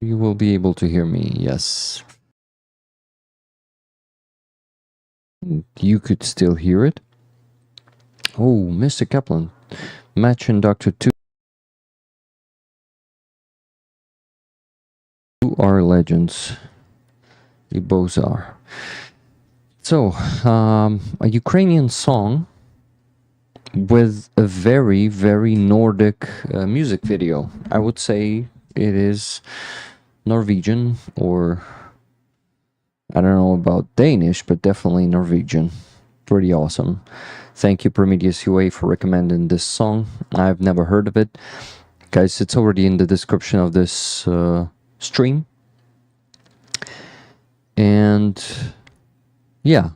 You will be able to hear me, yes. You could still hear it? Oh, Mr. Kaplan. Match and Doctor 2 are legends. You both are. So, a Ukrainian song with a very, very Nordic music video. I would say it is Norwegian, or I don't know about Danish, but definitely Norwegian. Pretty awesome. Thank you, Prometheus UA, for recommending this song. I've never heard of it. Guys, it's already in the description of this stream. And yeah,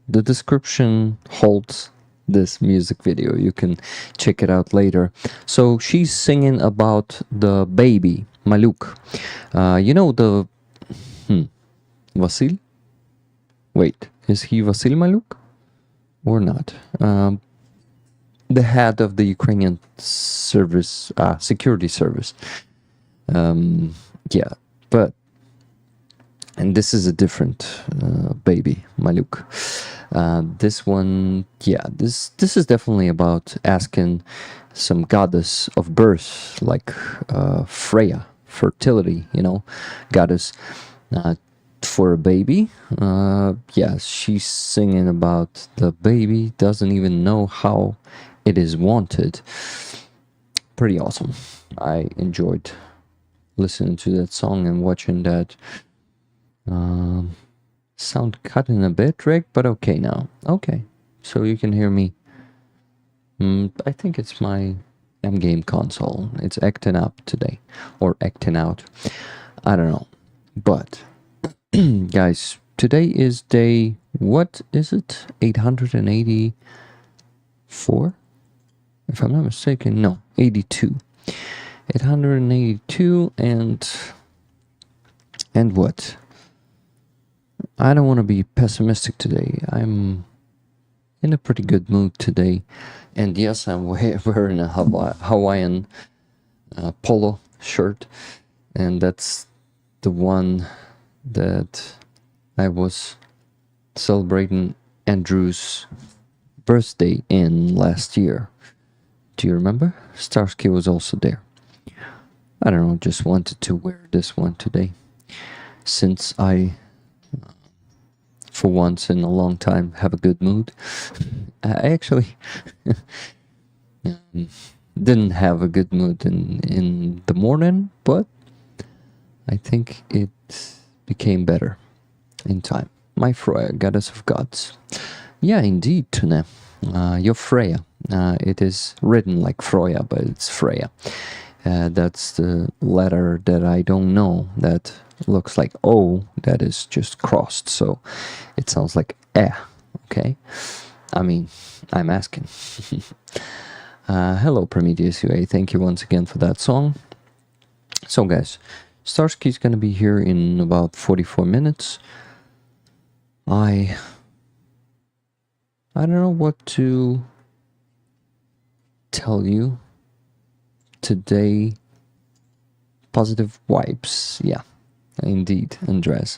the description holds this music video. You can check it out later. So she's singing about the baby, Maluk. You know the... Vasil? Wait, is he Vasil Maluk? Or not? The head of the Ukrainian service, security service. Yeah, but... And this is a different baby, Maluk. This one, yeah, this is definitely about asking some goddess of birth, like Freya, fertility, you know, goddess, for a baby. Yeah, she's singing about the baby, doesn't even know how it is wanted. Pretty awesome. I enjoyed listening to that song and watching that. Sound cutting a bit, Rick, but okay now. Okay, so you can hear me. I think it's my M-game console. It's acting up today, or acting out. I don't know. But, guys, today is day, what is it? 884? If I'm not mistaken, no, 82. 882, and what? I don't want to be pessimistic today. I'm in a pretty good mood today. And yes, I'm wearing a Hawaiian polo shirt. And that's the one that I was celebrating Andrew's birthday in last year. Do you remember? Starsky was also there. I don't know, just wanted to wear this one today. Since I... for once in a long time, have a good mood. I actually didn't have a good mood in the morning, but I think it became better in time. My Freya, goddess of gods. Yeah, indeed, Tune. You're Freya. It is written like Freya, but it's Freya. That's the letter that I don't know that looks like O, that is just crossed, so it sounds like eh, okay? I mean, I'm asking. Hello, Prometheus UA, thank you once again for that song. So guys, Starsky's gonna be here in about 44 minutes. I don't know what to tell you today. Positive vibes, yeah. Indeed, Andres.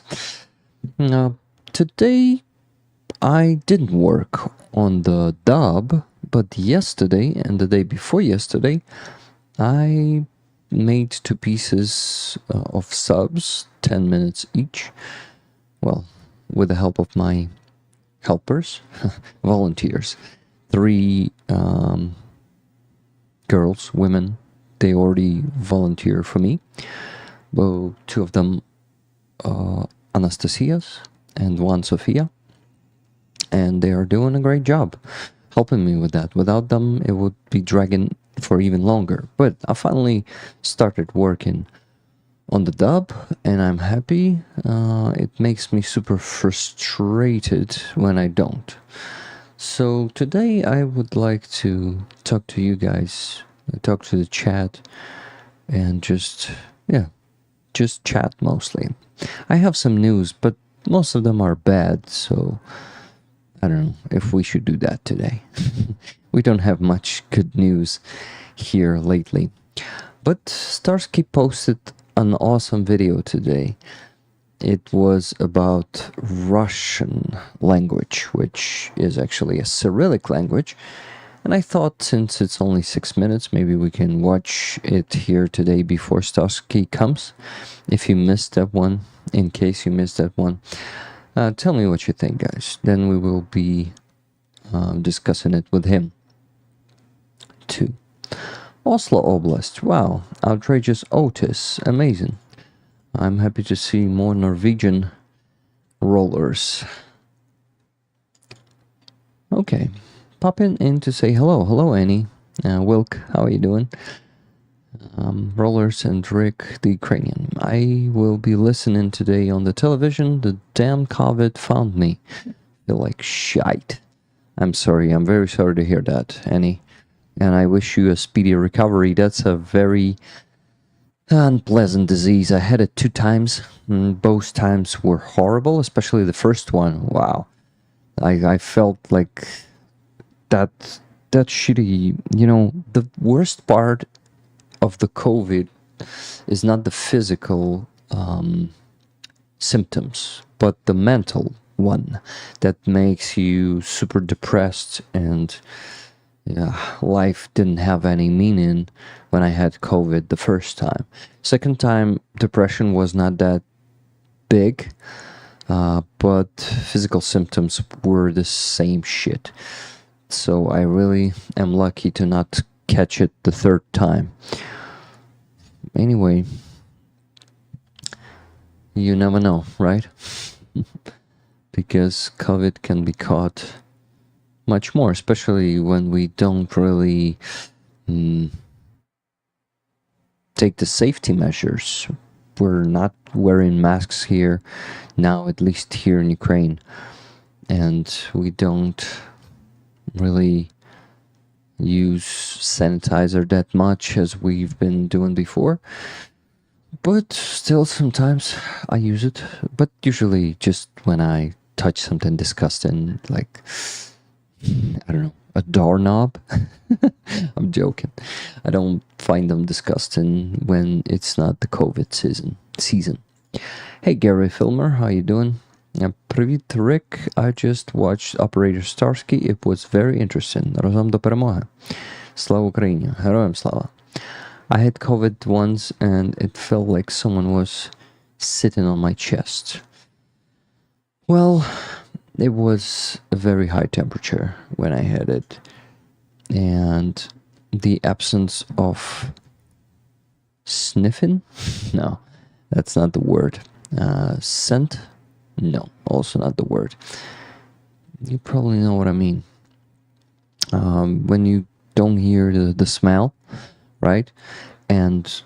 Today I didn't work on the dub, but yesterday and the day before yesterday I made 2 pieces of subs, 10 minutes each. Well, with the help of my helpers, volunteers. 3 girls, women, they already volunteer for me. Well, 2 of them Anastasia's and 1 Sophia, and they are doing a great job helping me with that. Without them it would be dragging for even longer, but I finally started working on the dub and I'm happy. It makes me super frustrated when I don't. So today I would like to talk to you guys, talk to the chat, and just chat mostly. I have some news, but most of them are bad, so I don't know if we should do that today. We don't have much good news here lately. But Starsky posted an awesome video today. It was about Russian language, which is actually a Cyrillic language, And I thought since it's only 6 minutes, maybe we can watch it here today before Starsky comes. If you missed that one, in case you missed that one, tell me what you think, guys. Then we will be discussing it with him too. Oslo Oblast, wow, outrageous Otis, amazing. I'm happy to see more Norwegian rollers. Okay, popping in to say hello. Hello, Annie. Wilk, how are you doing? Rollers and Rick, the Ukrainian. I will be listening today on the television. The damn COVID found me. Feel like shite. I'm sorry. I'm very sorry to hear that, Annie. And I wish you a speedy recovery. That's a very unpleasant disease. I had it 2 times. Both times were horrible, especially the first one. Wow. I felt like that shitty, the worst part of the COVID is not the physical symptoms, but the mental one that makes you super depressed, and life didn't have any meaning when I had COVID the first time. Second time, depression was not that big, but physical symptoms were the same shit. So I really am lucky to not catch it the third time. Anyway, you never know, right? Because COVID can be caught much more, especially when we don't really take the safety measures. We're not wearing masks here now, at least here in Ukraine, and we don't really use sanitizer that much as we've been doing before. But still, sometimes I use it, but usually just when I touch something disgusting, like, I don't know, a doorknob. I'm joking. I don't find them disgusting when it's not the COVID season. Hey, Gary Filmer, how you doing? Привіт, Rick. I just watched Operator Starsky. It was very interesting. Разом до перемоги. Слава Україні. Героям слава. I had COVID once and it felt like someone was sitting on my chest. Well, it was a very high temperature when I had it, and the absence of sniffing? No, that's not the word. Scent? No, also not the word. You probably know what I mean. When you don't hear the smell, right? And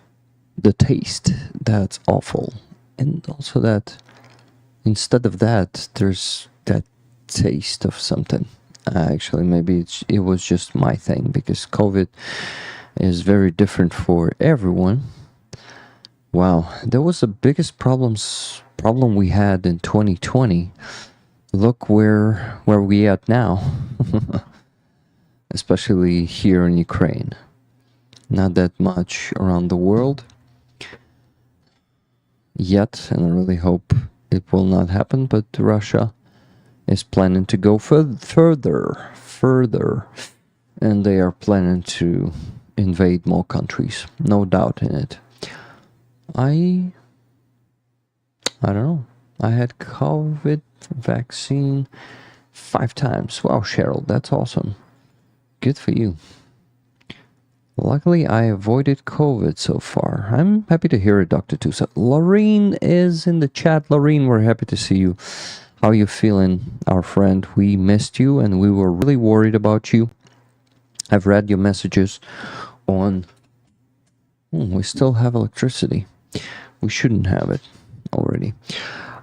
the taste, that's awful. And also that instead of that, there's that taste of something. Actually, maybe it was just my thing, because COVID is very different for everyone. Wow, that was the biggest problem we had in 2020. Look where we at now. Especially here in Ukraine. Not that much around the world yet, and I really hope it will not happen, but Russia is planning to go further, and they are planning to invade more countries, no doubt in it. I don't know. I had COVID vaccine 5 times. Wow, Cheryl, that's awesome. Good for you. Luckily, I avoided COVID so far. I'm happy to hear it, Dr. Tusa. Lorene is in the chat. Lorene, we're happy to see you. How you feeling, our friend? We missed you, and we were really worried about you. I've read your messages on... we still have electricity. We shouldn't have it already.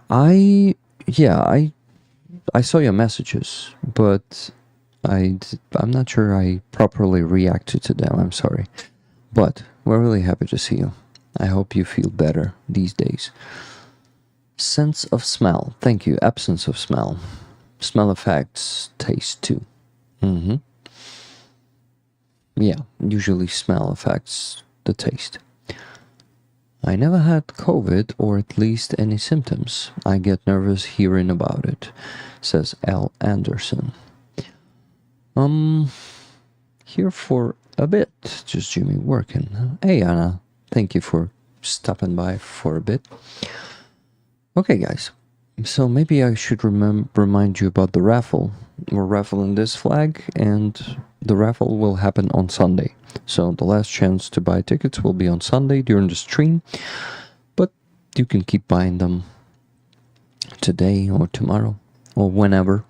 I saw your messages, but I'm not sure I properly reacted to them. I'm sorry. But we're really happy to see you. I hope you feel better these days. Sense of smell. Thank you. Absence of smell. Smell affects taste too. Yeah, usually smell affects the taste. I never had COVID, or at least any symptoms. I get nervous hearing about it, says L. Anderson. here for a bit. Just Jimmy working. Hey, Anna. Thank you for stopping by for a bit. Okay, guys. So maybe I should remind you about the raffle. We're raffling this flag, and the raffle will happen on Sunday. So the last chance to buy tickets will be on Sunday during the stream. But you can keep buying them today or tomorrow or whenever.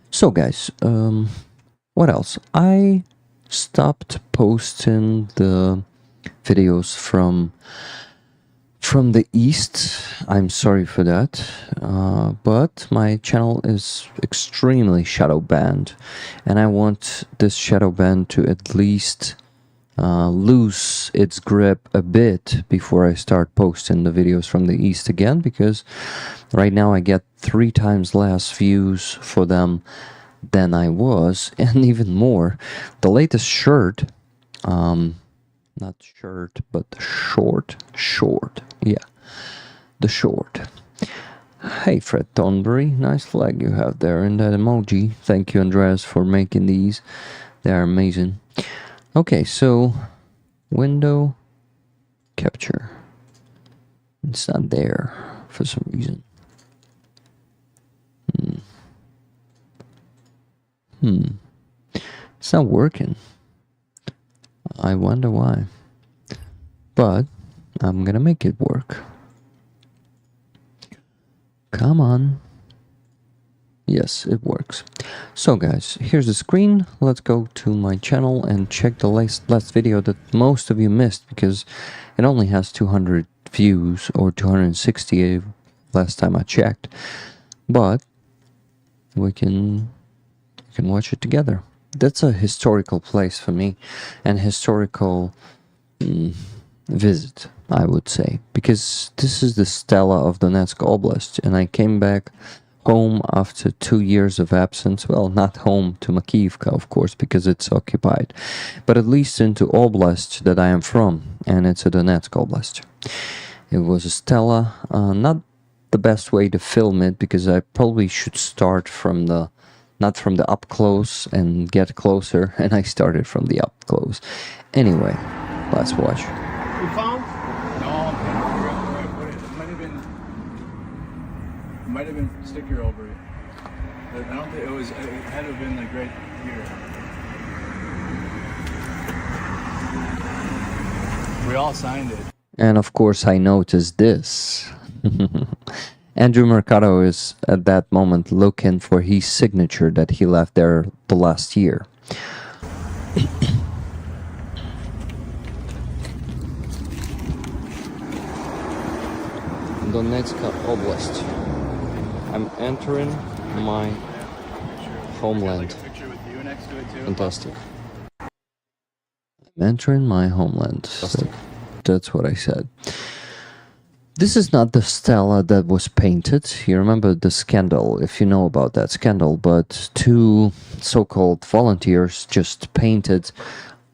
So guys, what else? I stopped posting the videos from the east. I'm sorry for that, but my channel is extremely shadow banned, and I want this shadow ban to at least lose its grip a bit before I start posting the videos from the east again, because right now I get 3 times less views for them than I was, and even more. The latest shirt, not shirt, but short, yeah, the short. Hey, Fred Thornbury, nice flag you have there in that emoji. Thank you, Andreas, for making these. They are amazing. Okay, so window capture. It's not there for some reason. It's not working. I wonder why. But I'm gonna make it work. Come on. Yes, it works. So guys, here's the screen. Let's go to my channel and check the last video that most of you missed, because it only has 200 views, or 260 last time I checked. But we can watch it together. That's a historical place for me, and historical visit, I would say, because this is the Stella of Donetsk Oblast, and I came back home after 2 years of absence. Well, not home to Makivka, of course, because it's occupied, but at least into Oblast that I am from, and it's a Donetsk Oblast. It was a Stella, not the best way to film it, because I probably should start from the not from the up close and get closer, and I started from the up close. Anyway, let's watch. You found? No, it might have been sticker over it. But I don't think it was. It had to have been like right here. We all signed it. And of course, I noticed this. Andrew Mercado is at that moment looking for his signature that he left there the last year. Donetsk Oblast. I'm entering my homeland. Fantastic. I'm entering my homeland. That's what I said. This is not the Stella that was painted. You remember the scandal, if you know about that scandal, but 2 so-called volunteers just painted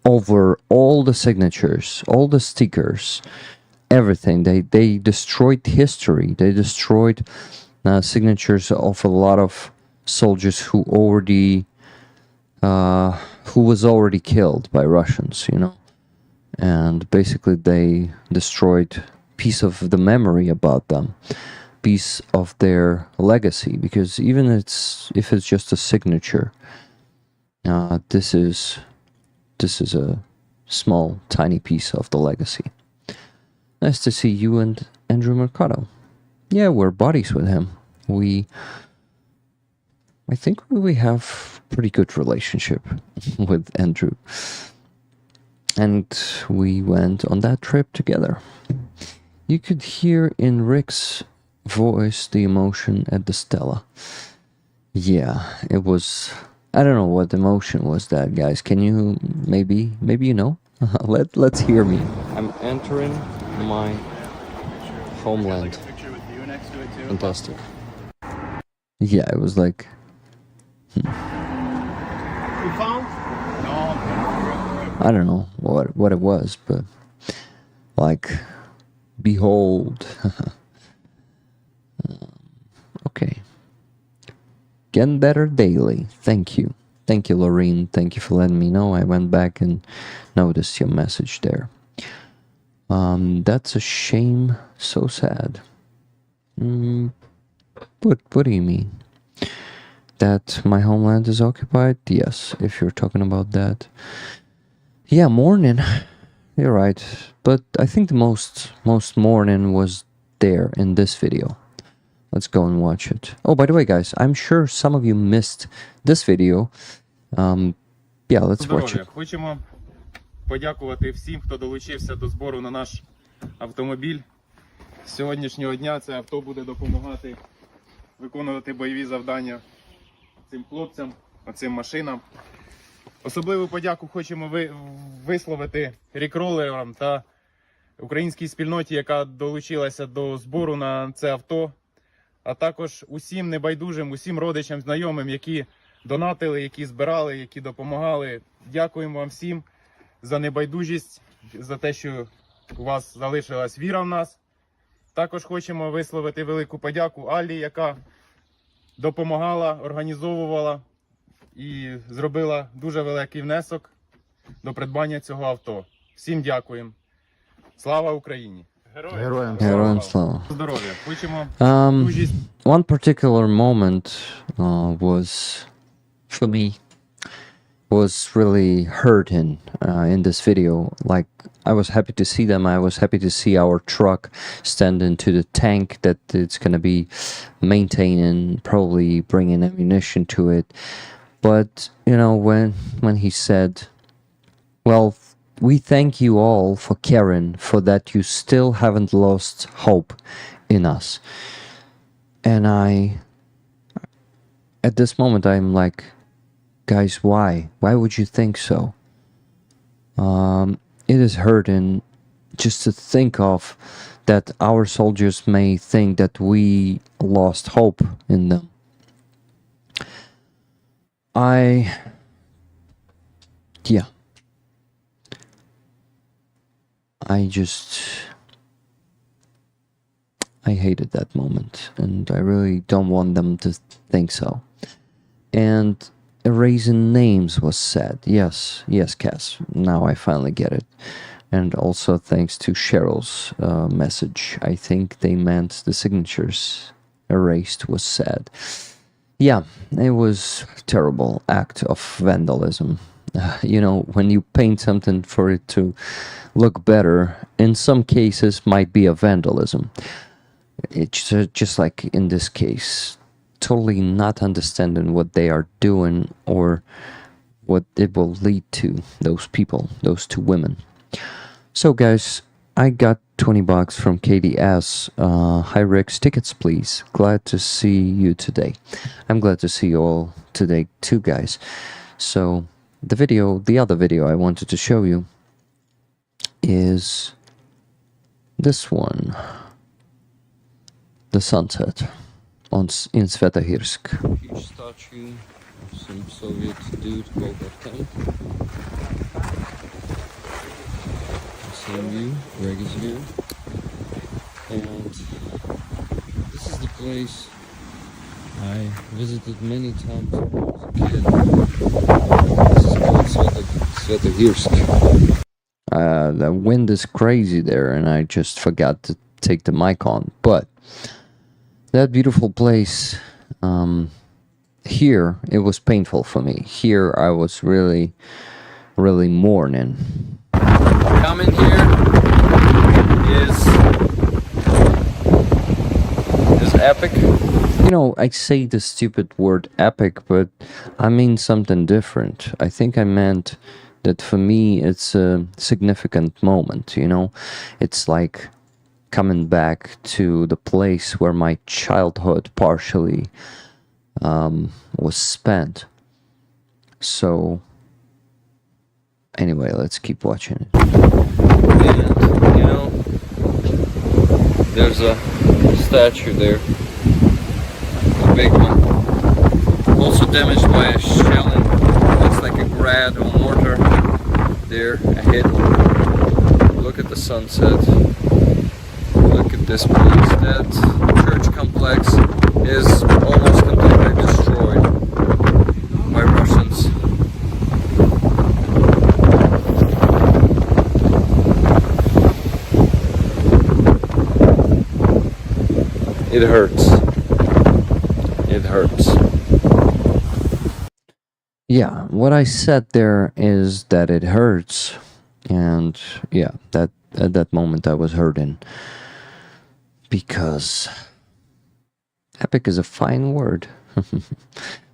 over all the signatures, all the stickers, everything. They destroyed history. They destroyed signatures of a lot of soldiers who was already killed by Russians, you know. And basically they destroyed piece of the memory about them, piece of their legacy, because even if it's just a signature, this is a small tiny piece of the legacy. Nice to see you and Andrew Mercado. Yeah, we're buddies with him. I think we have pretty good relationship with Andrew, and we went on that trip together. You could hear in Rick's voice the emotion at the Stella. Yeah, it was... I don't know what emotion was that, guys. Can you... Maybe you know? Let's hear me. I'm entering my homeland. Fantastic. Yeah, it was like... You found? No. I don't know what it was, but... Like... Behold. Okay. Getting better daily. Thank you. Thank you, Lorene. Thank you for letting me know. I went back and noticed your message there. That's a shame. So sad. What do you mean? That my homeland is occupied? Yes, if you're talking about that. Yeah, mourning. You're right. But I think the most mourning was there in this video. Let's go and watch it. Oh, by the way, guys, I'm sure some of you missed this video. Yeah, let's watch it. Хочемо подякувати всім, хто долучився до збору на наш автомобіль. З сьогоднішнього дня це авто буде допомагати виконувати бойові завдання цим хлопцям, цим машинам. Особливу подяку хочемо висловити рікролерам та українській спільноті, яка долучилася до збору на це авто, а також усім небайдужим, усім родичам, знайомим, які донатили, які збирали, які допомагали. Дякуємо вам всім за небайдужість, за те, що у вас залишилась віра в нас. Також хочемо висловити велику подяку Аллі, яка допомагала, організовувала і зробила дуже великий внесок до придбання цього авто. Всім дякуємо. Слава Україні! Героям слава. Здоров'я! Хочемо one particular moment was, for me, was really hurting in this video. Like, I was happy to see them. I was happy to see our truck standing to the tank that it's going to be maintaining, probably bringing ammunition to it. But, you know, when he said, well, we thank you all for caring, for that you still haven't lost hope in us. And at this moment, I'm like, guys, why? Why would you think so? It is hurting just to think of that our soldiers may think that we lost hope in them. I hated that moment, and I really don't want them to think so. And erasing names was said. Yes, Cass, now I finally get it. And also thanks to Cheryl's message. I think they meant the signatures erased was said. Yeah, it was a terrible act of vandalism. You know, when you paint something for it to look better, in some cases might be a vandalism. It's just like in this case, totally not understanding what they are doing or what it will lead to, those people, those two women. So guys, I got 20 bucks from KDS. Hi Rex, tickets please. Glad to see you today. I'm glad to see you all today too, guys. So the other video I wanted to show you is this one. The sunset in Svetogirsk. Huge statue of some Soviet dude called Raffle. Same view, Greg is here. And this is the place I visited many times when I was a kid. This is called Svetogirsk. The wind is crazy there, and I just forgot to take the mic on, but that beautiful place, here it was painful for me. Here I was really mourning. Coming here is epic. You know, I say the stupid word epic, but I mean something different. I think I meant that for me it's a significant moment, you know? It's like coming back to the place where my childhood partially was spent. So anyway, let's keep watching it. And, you know, there's a statue there, a big one, also damaged by a shelling. Looks like a grad or mortar there ahead. Look at the sunset. Look at this place. That church complex is almost completely destroyed by Russians. it hurts. It hurts. Yeah, what I said there is that it hurts, and yeah, that at that moment I was hurting because epic is a fine word.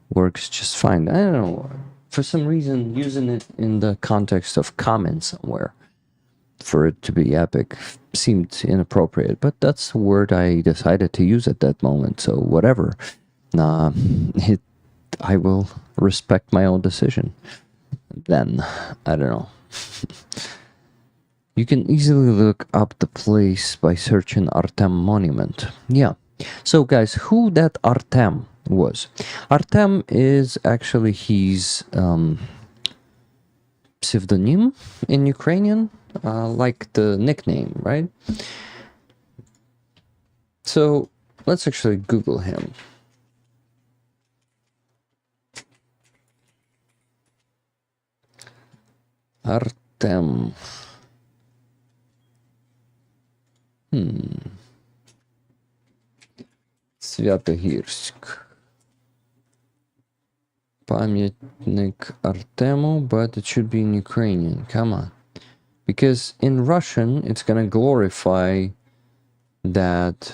Works just fine. I don't know, for some reason using it in the context of comment somewhere for it to be epic seemed inappropriate, but that's the word I decided to use at that moment, so whatever. I will respect my own decision. Then, I don't know. You can easily look up the place by searching Artem Monument. Yeah. So guys, who that Artem was? Artem is actually his pseudonym in Ukrainian, like the nickname, right? So let's actually Google him. Artem. Святогірськ. Пам'ятник Артему, but it should be in Ukrainian. Come on. Because in Russian, it's gonna glorify that,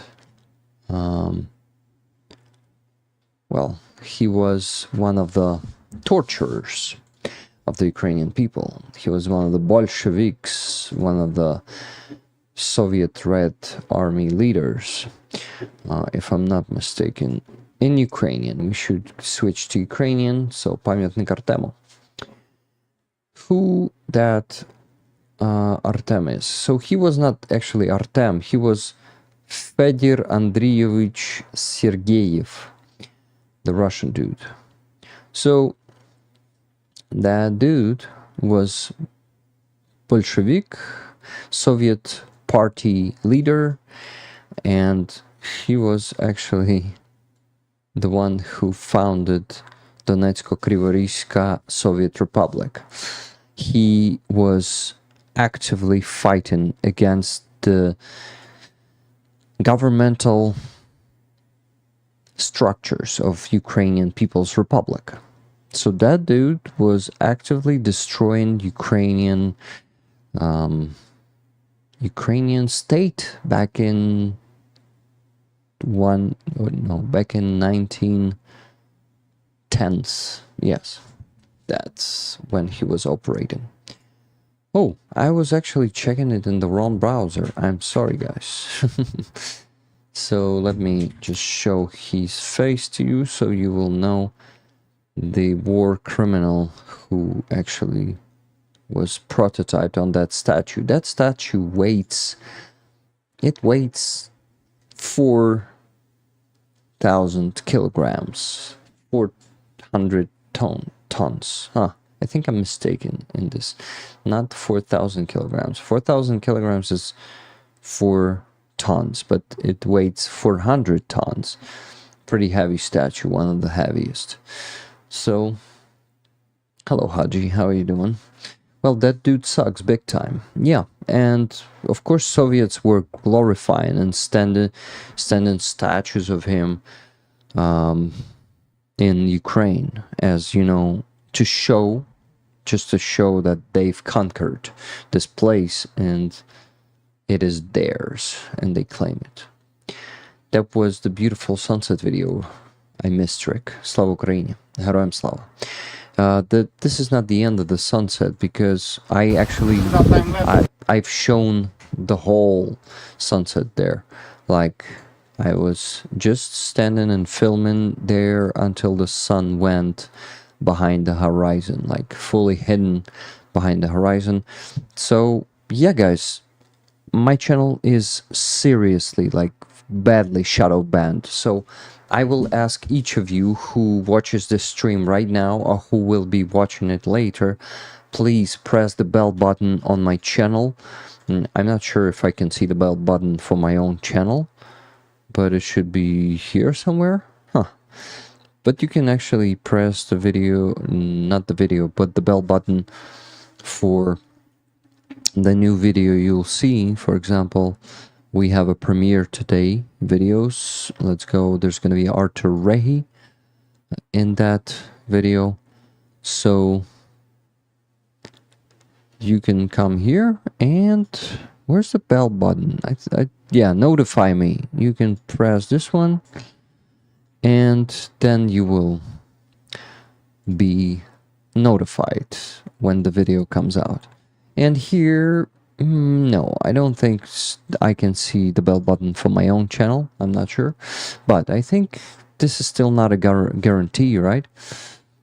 well, he was one of the torturers of the Ukrainian people. He was one of the Bolsheviks, one of the Soviet Red Army leaders, if I'm not mistaken. In Ukrainian, we should switch to Ukrainian, so пам'ятник Артему. Who that Artem is? So he was not actually Artem, he was Fedor Andreevich Sergeyev, the Russian dude. So that dude was Bolshevik, Soviet party leader, and he was actually the one who founded Donetsko-Krivorizhska Soviet Republic. He was actively fighting against the governmental structures of Ukrainian People's Republic. So that dude was actively destroying Ukrainian state back in back in 1910s. Yes, that's when he was operating. Oh, I was actually checking it in the wrong browser. I'm sorry, guys. So let me just show his face to you so you will know the war criminal who actually was prototyped on that statue. That statue weighs 4,000 kilograms, 400 tons. Huh, I think I'm mistaken in this. Not 4,000 kilograms. 4,000 kilograms is 4 tons, but it weighs 400 tons. Pretty heavy statue, one of the heaviest. So, hello Haji, how are you doing? Well, that dude sucks big time. Yeah, and of course Soviets were glorifying and standing statues of him in Ukraine, as you know, to show that they've conquered this place and it is theirs and they claim it. That was the beautiful sunset video. I missed Rick. Slava Ukraini. Героям слава. This is not the end of the sunset because I've shown the whole sunset there. Like, I was just standing and filming there until the sun went behind the horizon, like fully hidden behind the horizon. So yeah, guys, my channel is seriously, like, badly shadow banned. So I will ask each of you who watches this stream right now or who will be watching it later, please press the bell button on my channel. I'm not sure if I can see the bell button for my own channel, but it should be here somewhere. Huh. But you can actually press the video, not the video, but the bell button for the new video you'll see. For example, we have a premiere today. Videos. Let's go. There's going to be Artur Rehi in that video. So you can come here and where's the bell button? Yeah, notify me. You can press this one and then you will be notified when the video comes out. And here, no, I don't think I can see the bell button for my own channel. I'm not sure. But I think this is still not a guarantee, right?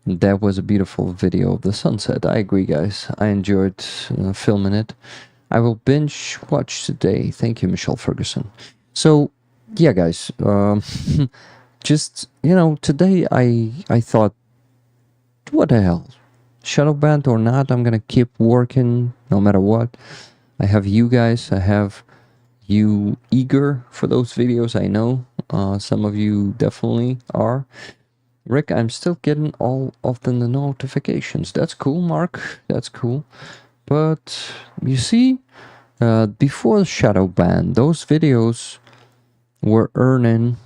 That was a beautiful video of the sunset. I agree, guys. I enjoyed filming it. I will binge watch today. Thank you, Michelle Ferguson. So, yeah, guys. Just, you know, today I thought, what the hell? Shadow banned or not, I'm gonna keep working no matter what. I have you guys. I have you eager for those videos. I know some of you definitely are. Rick, I'm still getting all of the notifications. That's cool, Mark. That's cool. But you see, before the shadow ban, those videos were earning.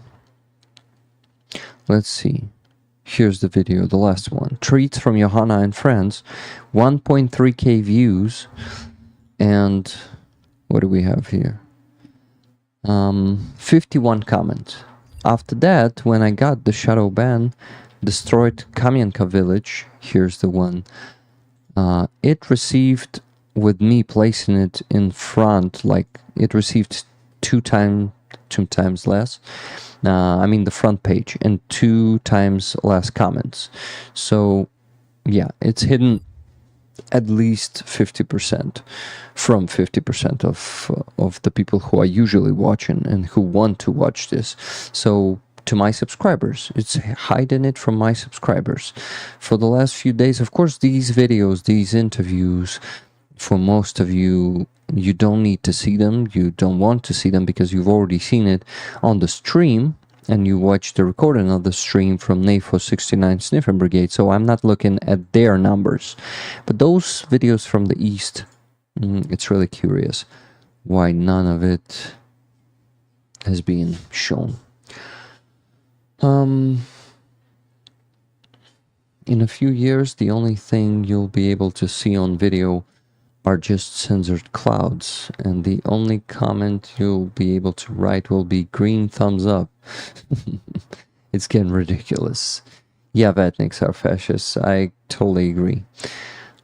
Let's see. Here's the video, the last one. Treats from Johanna and friends. 1.3k views. And what do we have here? 51 comments. After that, when I got the shadow ban, destroyed Kamienka village. Here's the one. It received, with me placing it in front, like it received two times less. I mean the front page, and 2 times less comments. So yeah, it's hidden at least 50% from 50% of the people who are usually watching and who want to watch this. So to my subscribers, it's hiding it from my subscribers. For the last few days, of course, these videos, these interviews, for most of you, you don't need to see them. You don't want to see them because you've already seen it on the stream. And you watch the recording of the stream from NAFO 69 Sniffing Brigade, so I'm not looking at their numbers. But those videos from the East, it's really curious why none of it has been shown. In a few years, the only thing you'll be able to see on video are just censored clouds, and the only comment you'll be able to write will be green thumbs up. It's getting ridiculous. Yeah, vatniks are fascists. I totally agree.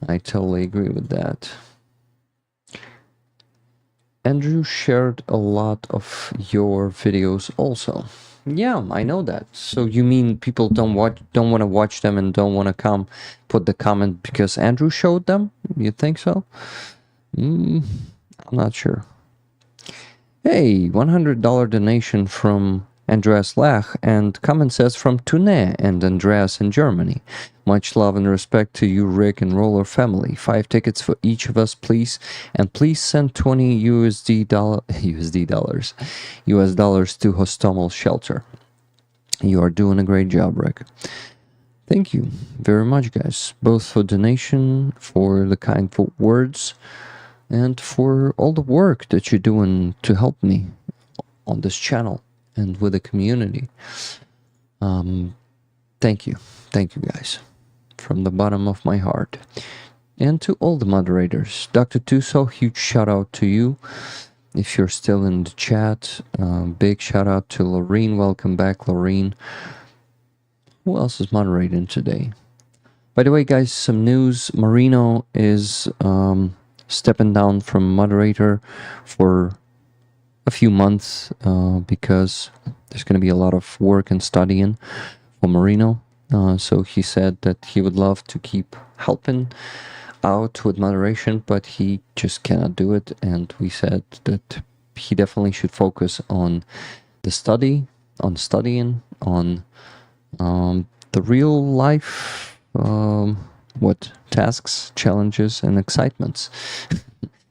I totally agree with that. Andrew shared a lot of your videos also. Yeah, I know that. So you mean people don't want to watch them and don't want to put the comment because Andrew showed them? You think so? I'm not sure. Hey, $100 donation from Andreas Lach, and comment says from Tune and Andreas in Germany. Much love and respect to you, Rick and Roller family. 5 tickets for each of us, please. And please send 20 US dollars to Hostomel Shelter. You are doing a great job, Rick. Thank you very much, guys. Both for donation, for the kind words, and for all the work that you're doing to help me on this channel and with the community. Thank you. Thank you, guys. From the bottom of my heart. And to all the moderators. Dr. Tuso, huge shout out to you. If you're still in the chat, big shout out to Lorene. Welcome back, Lorene. Who else is moderating today? By the way, guys, some news. Marino is stepping down from moderator for a few months because there's going to be a lot of work and studying for Marino. So he said that he would love to keep helping out with moderation, but he just cannot do it. And we said that he definitely should focus on the study, on studying, on the real life, tasks, challenges, and excitements.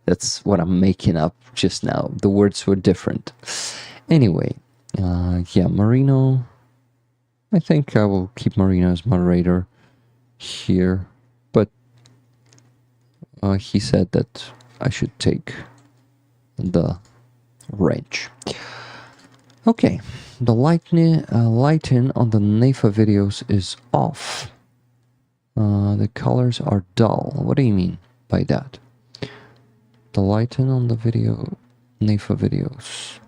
That's what I'm making up just now. The words were different. Anyway, yeah, Marino. I think I will keep Marino as moderator here, but he said that I should take the range. Okay, the lighting on the NAFA videos is off. The colors are dull. What do you mean by that? The lighting on the NAFA videos.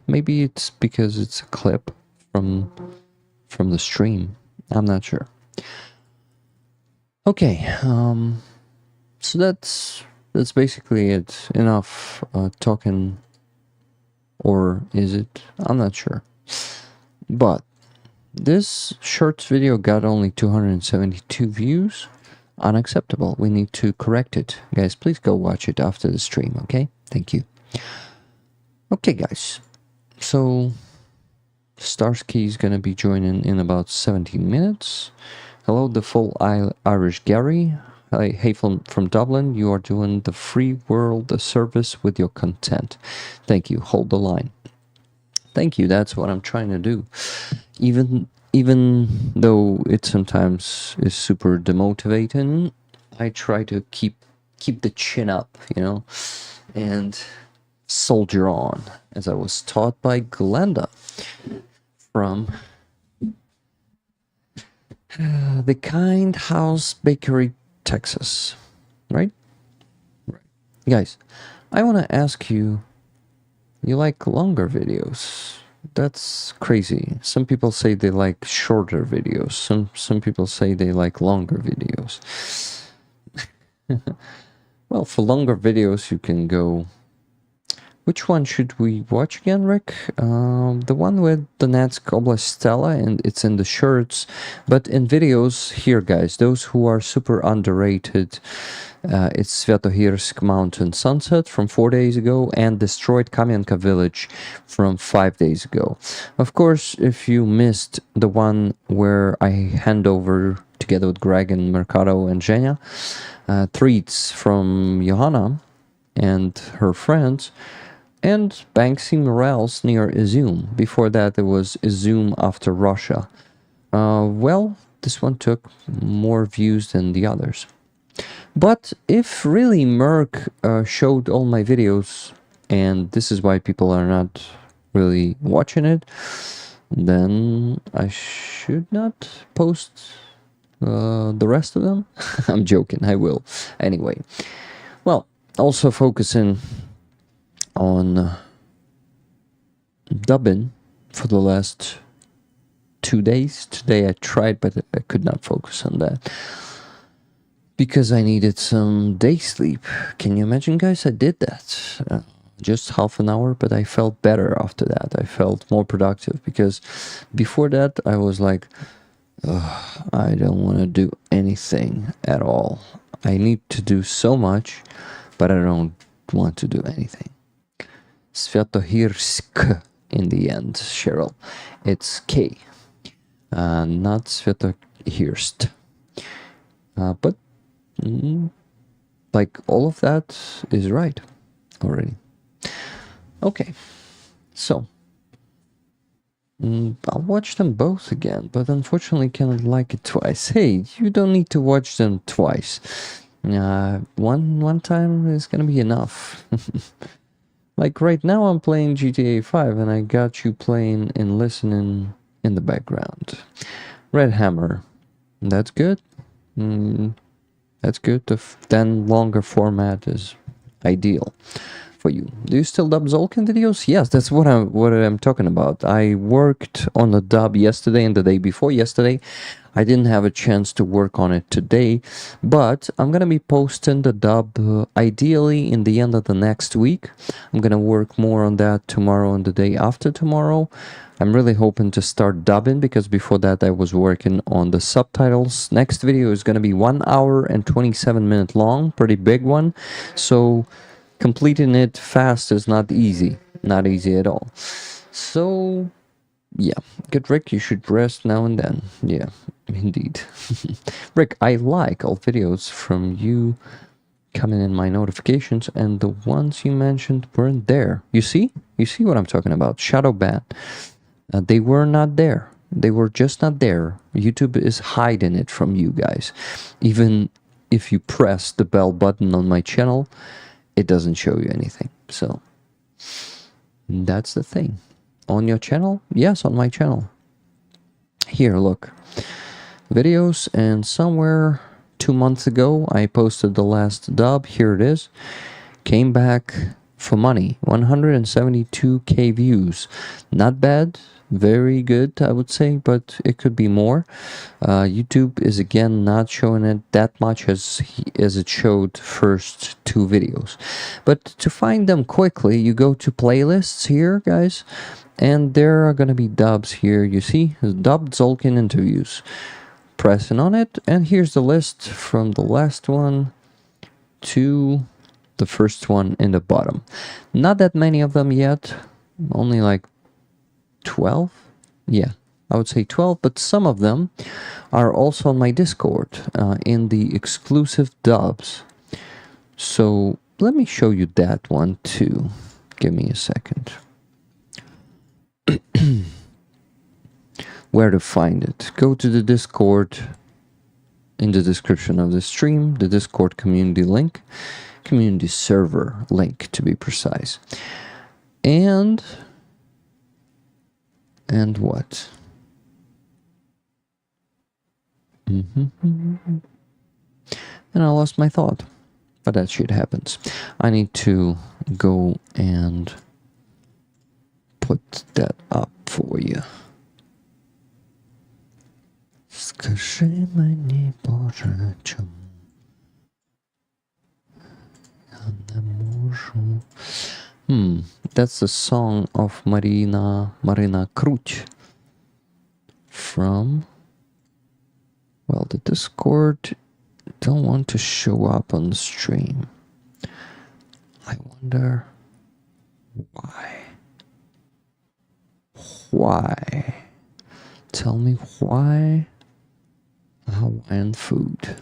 Maybe it's because it's a clip from the stream. I'm not sure. Okay, so that's basically it. Enough talking, or is it? I'm not sure. But this shorts video got only 272 views. Unacceptable. We need to correct it. Guys, please go watch it after the stream, okay? Thank you. Okay, guys. So Starsky is gonna be joining in about 17 minutes. Hello, the full Irish Gary. Hey, from Dublin, you are doing the free world a service with your content. Thank you. Hold the line. Thank you. That's what I'm trying to do. Even though it sometimes is super demotivating, I try to keep the chin up, you know, and soldier on, as I was taught by Glenda from the Kind House Bakery, Texas, right? Right. Guys, I want to ask you, you like longer videos? That's crazy. Some people say they like shorter videos. Some people say they like longer videos. Well, for longer videos, you can go... Which one should we watch again, Rick? The one with Donetsk Oblast Stella, and it's in the shirts. But in videos, here, guys, those who are super underrated, it's Svetohirsk Mountain Sunset from 4 days ago and Destroyed Kamenka Village from 5 days ago. Of course, if you missed the one where I hand over, together with Greg and Mercado and Zhenya, treats from Johanna and her friends, and Banksy Morales near Izum. Before that, there was Izum after Russia. Well, this one took more views than the others. But if really Merc showed all my videos, and this is why people are not really watching it, then I should not post the rest of them. I'm joking, I will. Anyway, well, also focusing on dubbing for the last 2 days. Today I tried, but I could not focus on that because I needed some day sleep. Can you imagine, guys? I did that. Just half an hour, but I felt better after that. I felt more productive because before that I was like, I don't want to do anything at all. I need to do so much, but I don't want to do anything. Svetohirsk in the end, Cheryl. It's K, not Svetohirsk. But like all of that is right already. Okay, so I'll watch them both again, but unfortunately cannot like it twice. Hey, you don't need to watch them twice. One time is gonna be enough. Like right now I'm playing GTA 5 and I got you playing and listening in the background. Red Hammer, that's good. That's good. The then longer format is ideal for you. Do you still dub Zolkin videos? Yes, that's what I'm talking about. I worked on the dub yesterday and the day before yesterday. I didn't have a chance to work on it today, but I'm gonna be posting the dub ideally in the end of the next week. I'm gonna work more on that tomorrow and the day after tomorrow. I'm really hoping to start dubbing because before that I was working on the subtitles. Next video is gonna be 1 hour and 27-minute long, pretty big one. So completing it fast is not easy at all. So yeah, good, Rick, you should rest now and then. Yeah, indeed. Rick, I like all videos from you coming in my notifications, and the ones you mentioned weren't there. You see what I'm talking about? Shadow ban. They were not there. They were just not there. YouTube is hiding it from you guys. Even if you press the bell button on my channel, it doesn't show you anything. So that's the thing. On your channel? Yes, on my channel. Here, look. Videos, and somewhere 2 months ago I posted the last dub. Here it is. Came back for money. 172k views. Not bad. Very good, I would say, but it could be more. YouTube is again not showing it that much as it showed first 2 videos. But to find them quickly, you go to playlists here, guys, and there are gonna be dubs here. You see, dubbed Zolkin interviews. Pressing on it, and here's the list from the last one to the first one in the bottom. Not that many of them yet, only like 12. Yeah, I would say 12, but some of them are also on my Discord in the exclusive dubs. So let me show you that one too. Give me a second. Where to find it? Go to the Discord in the description of the stream, the Discord community link, community server link to be precise. And what? And I lost my thought, but that shit happens. I need to go and put that up for you. Скажи мені, Боже, чому я не можу. That's the song of Marina Krut from, well, the Discord don't want to show up on the stream. I wonder why. Why? Tell me why. Hawaiian food.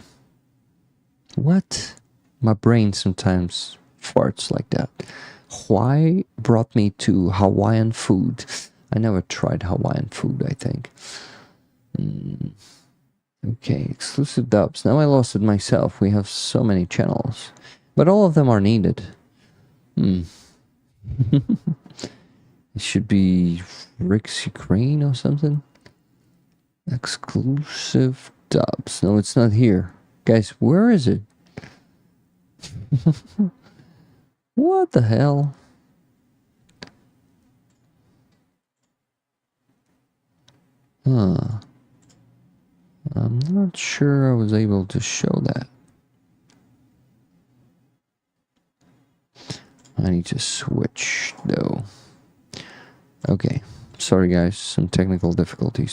What? My brain sometimes farts like that. Why brought me to Hawaiian food? I never tried Hawaiian food, I think. Okay, exclusive dubs. Now I lost it myself. We have so many channels. But all of them are needed. It should be Rick's Ukraine or something. Exclusive dubs. No, it's not here. Guys, where is it? What the hell? I'm not sure I was able to show that. I need to switch though. Okay. Sorry guys, some technical difficulties.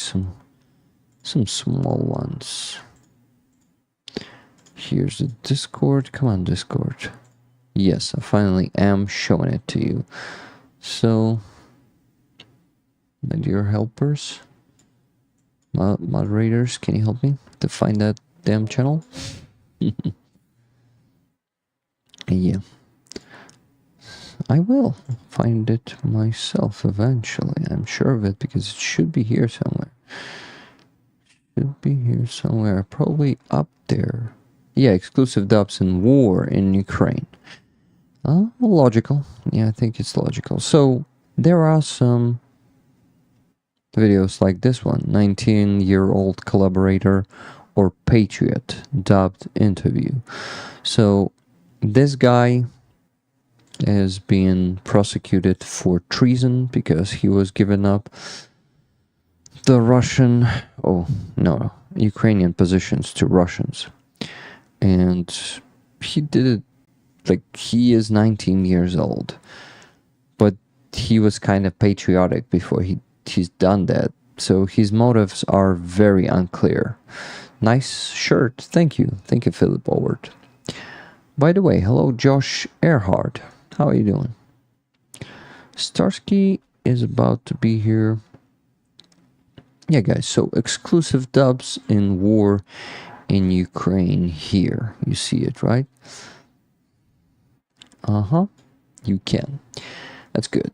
Some small ones. Here's the Discord. Come on, Discord. Yes, I finally am showing it to you. So, my dear helpers, moderators, can you help me to find that damn channel? Yeah. I will find it myself eventually. I'm sure of it because it should be here somewhere. Should be here somewhere. Probably up there. Yeah, exclusive dubs in war in Ukraine. Logical. Yeah, I think it's logical. So, there are some videos like this one. 19-year-old collaborator or patriot dubbed interview. So, this guy is being prosecuted for treason because he was giving up the Ukrainian positions to Russians. And he did it, like, he is 19 years old. But he was kind of patriotic before he's done that. So his motives are very unclear. Nice shirt. Thank you. Thank you, Philip Howard. By the way, hello, Josh Earhart. How are you doing? Starsky is about to be here. Yeah, guys, so exclusive dubs in war in Ukraine here. You see it, right? You can. That's good.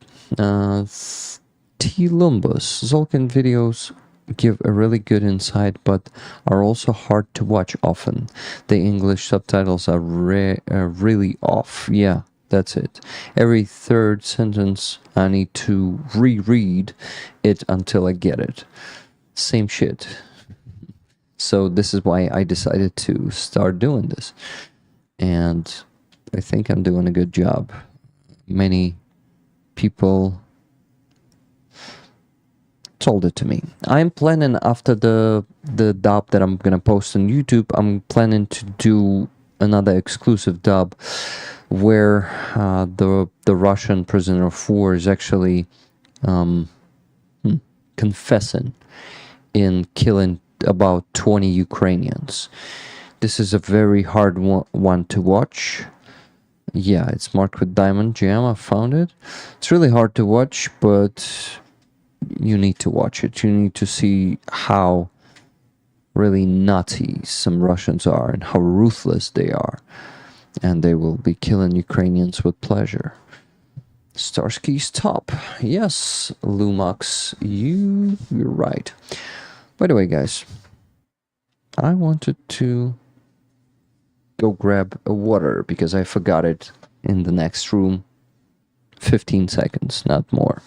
T. Lumbus. Zolkin videos give a really good insight, but are also hard to watch often. The English subtitles are really off. Yeah, That's it. Every third sentence, I need to reread it until I get it. Same shit. So this is why I decided to start doing this. And I think I'm doing a good job. Many people told it to me. I'm planning, after the dub that I'm gonna post on YouTube, I'm planning to do another exclusive dub where the Russian prisoner of war is actually confessing in killing about 20 Ukrainians. This is a very hard one to watch. Yeah, it's marked with diamond gem. I found it. It's really hard to watch, but you need to watch it. You need to see how really nutty some Russians are and how ruthless they are. And they will be killing Ukrainians with pleasure. Starsky's top. Yes, Lumax, you're right. By the way, guys, I wanted to go grab a water because I forgot it in the next room. 15 seconds, not more.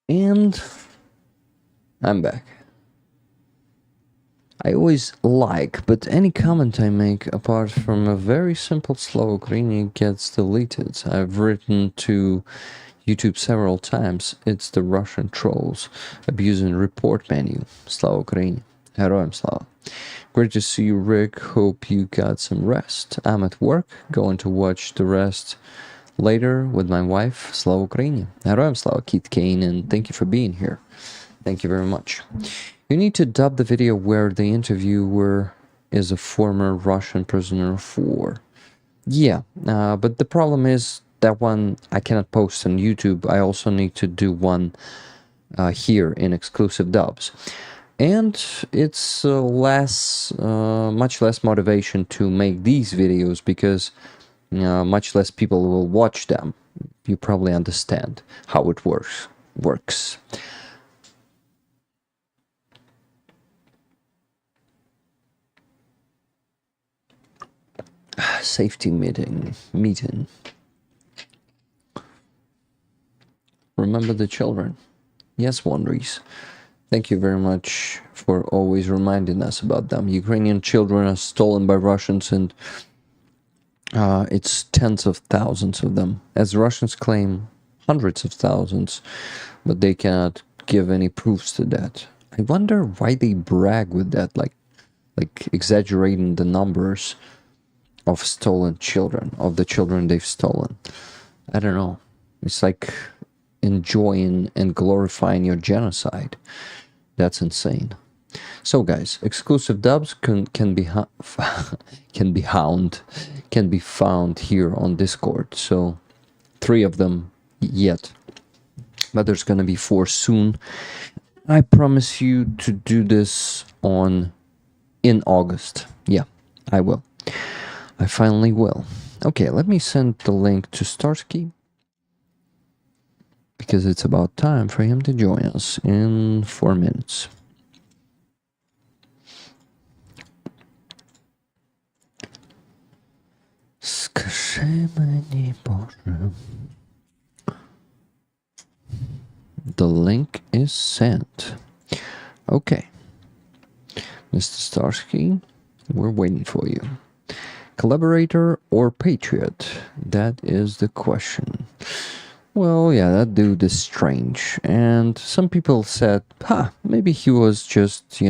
And I'm back. I always like, but any comment I make apart from a very simple slow Ukrainian gets deleted. I've written to YouTube several times. It's the Russian trolls abusing report menu. Slava Ukraini. Heroям slava. Great to see you, Rick. Hope you got some rest. I'm at work, going to watch the rest later with my wife. Slava Ukraini. Heroям slava, Kit Kane, and thank you for being here. Thank you very much. You need to dub the video where the interviewer is a former Russian prisoner of war. Yeah, but the problem is that one I cannot post on YouTube. I also need to do one here in exclusive dubs. And it's much less motivation to make these videos because much less people will watch them. You probably understand how it works. Safety meeting. Remember the children. Yes, Andrii. Thank you very much for always reminding us about them. Ukrainian children are stolen by Russians, and it's tens of thousands of them. As Russians claim, hundreds of thousands, but they cannot give any proofs to that. I wonder why they brag with that, like exaggerating the numbers of stolen children, of the children they've stolen. I don't know. It's like enjoying and glorifying your genocide. That's insane. So guys, exclusive dubs can be found here on Discord. So 3 of them yet, but there's gonna be 4 soon. I promise you to do this in August. Yeah, I will. I finally will. Okay, let me send the link to Starsky, because it's about time for him to join us in 4 minutes. The link is sent. Okay. Mr. Starsky, we're waiting for you. Collaborator or patriot? That is the question. Well, yeah, that dude is strange. And some people said, maybe he was just,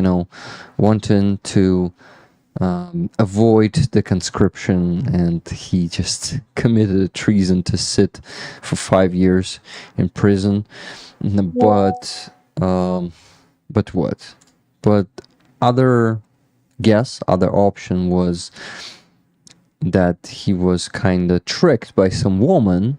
wanting to avoid the conscription, and he just committed a treason to sit for 5 years in prison. But what? But other option was that he was kind of tricked by some woman,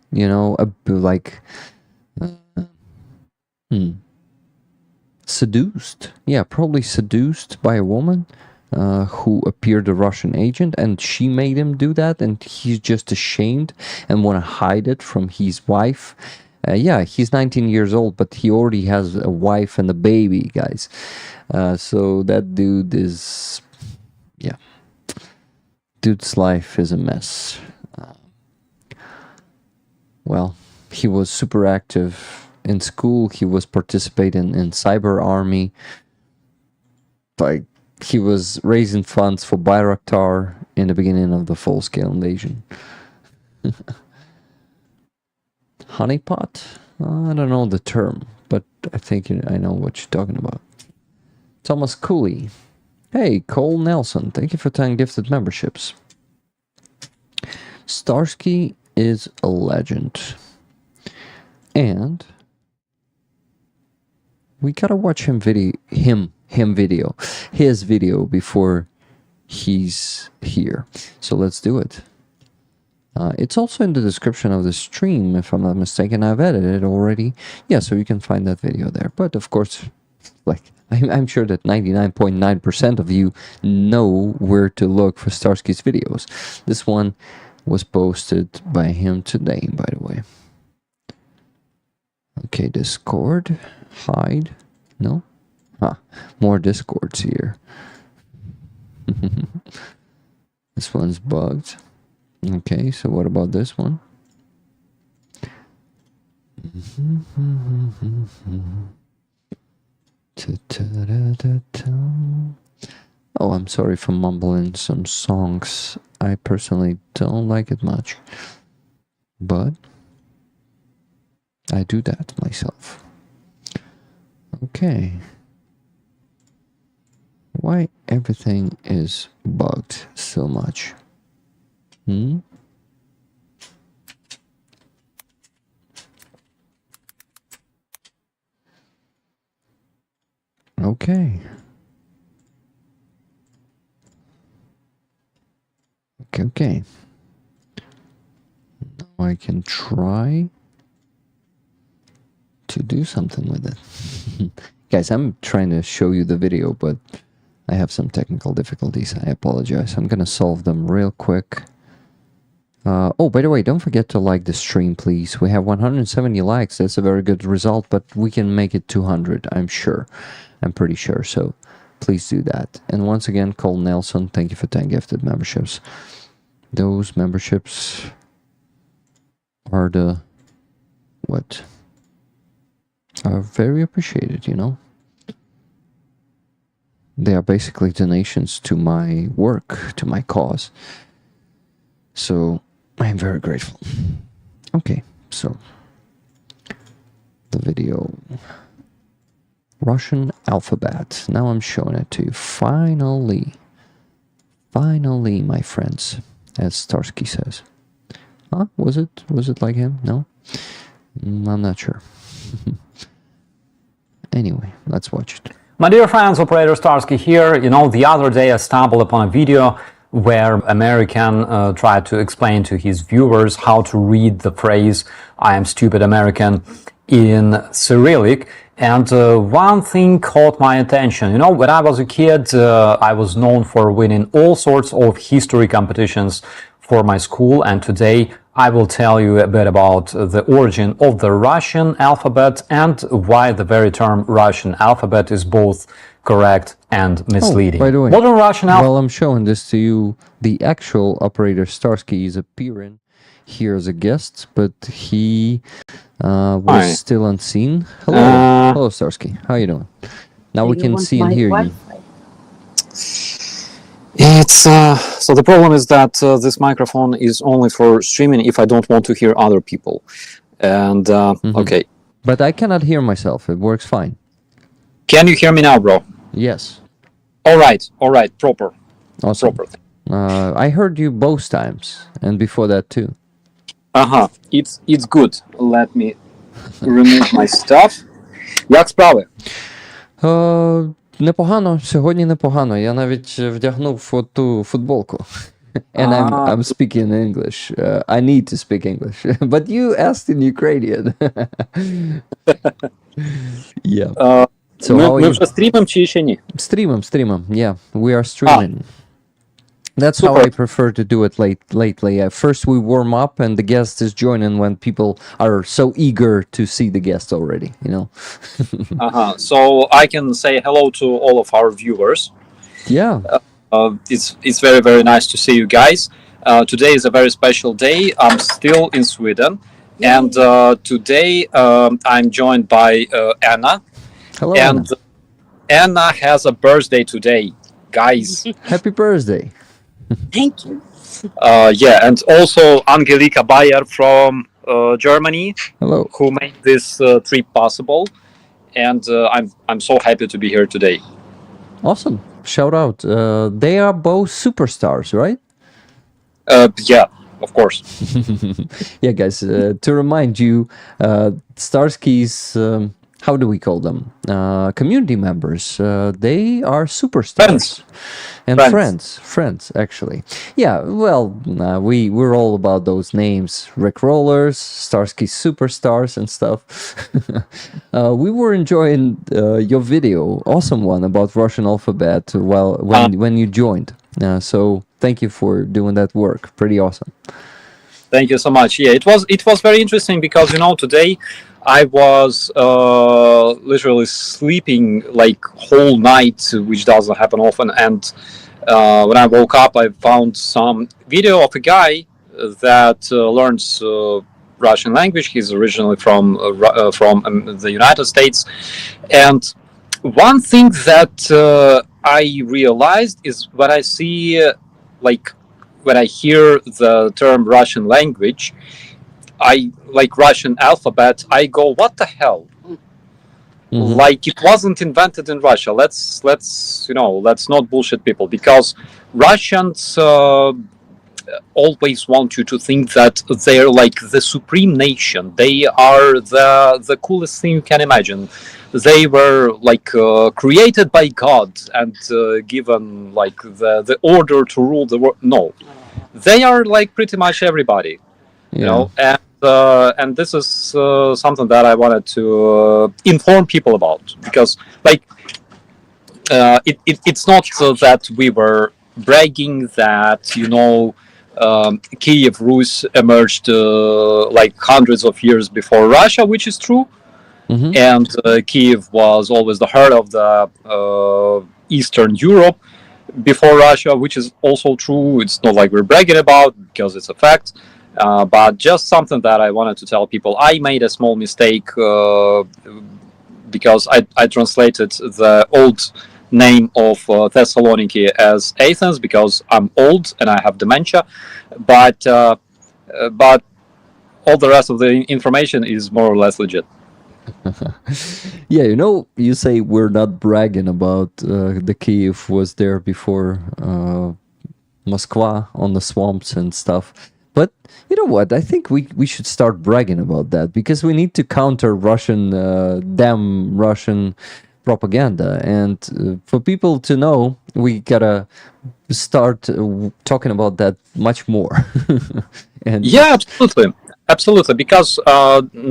seduced. Yeah, probably seduced by a woman. who appeared a Russian agent, and she made him do that, and he's just ashamed and want to hide it from his wife. Yeah, he's 19 years old, but he already has a wife and a baby, guys. So that dude is, yeah, dude's life is a mess. Well, he was super active in school. He was participating in cyber army. Like, he was raising funds for Bayraktar in the beginning of the full-scale invasion. Honeypot? I don't know the term, but I think I know what you're talking about. Thomas Cooley. Hey, Cole Nelson. Thank you for 10 gifted memberships. Starsky is a legend. And we gotta watch his video before he's here. So let's do it. It's also in the description of the stream, if I'm not mistaken. I've edited it already. Yeah, so you can find that video there. But of course, like, I'm sure that 99.9% of you know where to look for Starsky's videos. This one was posted by him today, by the way. Okay, Discord. Hide. No? More Discords here. This one's bugged. Okay, so what about this one? Oh, I'm sorry for mumbling some songs. I personally don't like it much. But I do that myself. Okay. Why everything is bugged so much? Okay. Okay. Now I can try to do something with it. Guys, I'm trying to show you the video, but I have some technical difficulties. I apologize. I'm gonna solve them real quick. Oh, by the way, don't forget to like the stream, please. We have 170 likes. That's a very good result, but we can make it 200, I'm sure. I'm pretty sure, so please do that. And once again, Cole Nelson, thank you for 10 gifted memberships. Those memberships are are very appreciated, you know? They are basically donations to my work, to my cause. So I am very grateful. Okay, so the video. Russian alphabet. Now I'm showing it to you. Finally. Finally, my friends. As Starsky says. Huh? Was it like him? No? I'm not sure. Anyway, let's watch it. My dear friends, Operator Starsky here. You know, the other day I stumbled upon a video where American tried to explain to his viewers how to read the phrase "I am stupid American" in Cyrillic. And one thing caught my attention. You know, when I was a kid, I was known for winning all sorts of history competitions for my school. And today I will tell you a bit about the origin of the Russian alphabet and why the very term Russian alphabet is both correct and misleading. Oh, by the way, modern Russian alphabet. While I'm showing this to you, the actual Operator Starsky is appearing here as a guest, but he was still unseen. Hello, hello Starsky. How you doing? Now we can see and hear you. It's so the problem is that this microphone is only for streaming if I don't want to hear other people. And okay. But I cannot hear myself. It works fine. Can you hear me now, bro? Yes. All right, proper. Awesome. Proper. I heard you both times, and before that too. It's good. Let me remove my stuff. Як справи? Непогано, сьогодні непогано. Я навіть вдягнув ту футболку. And I'm speaking English. I need to speak English. But you asked in Ukrainian. Yeah. So how are Ми you? вже стрімимо чи ще ні? Stream'em. Yeah, we are streaming. That's how Super. I prefer to do it lately. First we warm up and the guest is joining when people are so eager to see the guest already, you know. So I can say hello to all of our viewers. Yeah. It's very, very nice to see you guys. Today is a very special day. I'm still in Sweden, and today I'm joined by Anna. Hello, And Anna has a birthday today, guys. Happy birthday. Thank you. Yeah, and also Angelika Bayer from Germany, Hello. who made this trip possible. And I'm so happy to be here today. Awesome. Shout out. They are both superstars, right? Yeah, of course. Yeah, guys, to remind you, Starsky's, how do we call them? Community members. They are superstars. And friends, actually. Yeah, well, we're all about those names. Rick Rollers, Starsky Superstars and stuff. We were enjoying your video, awesome one, about Russian alphabet when you joined. So thank you for doing that work. Pretty awesome. Thank you so much. Yeah, it was very interesting because today I was literally sleeping like whole night, which doesn't happen often. And when I woke up, I found some video of a guy that learns Russian language. He's originally from the United States, and one thing that I realized is when I see when I hear the term Russian language, I like Russian alphabet, I go, what the hell? Mhm. Like it wasn't invented in Russia. Let's not bullshit people, because Russians always want you to think that they're like the supreme nation. They are the coolest thing you can imagine. They were like created by God and given like the order to rule the world. No, they are like pretty much everybody, you know. And this is something that I wanted to inform people about, because like it's not that we were bragging that Kiev Rus emerged like hundreds of years before Russia, which is true. Mhm. And Kiev was always the heart of the Eastern Europe before Russia, which is also true. It's not like we're bragging about, because it's a fact. But just something that I wanted to tell people. I made a small mistake because I translated the old name of Thessaloniki as Athens, because I'm old and I have dementia. But all the rest of the information is more or less legit. Yeah, you say we're not bragging about the Kiev was there before Moskva on the swamps and stuff. But you know what? I think we should start bragging about that, because we need to counter Russian, damn Russian propaganda. And for people to know, we gotta start talking about that much more. And Yeah, absolutely, because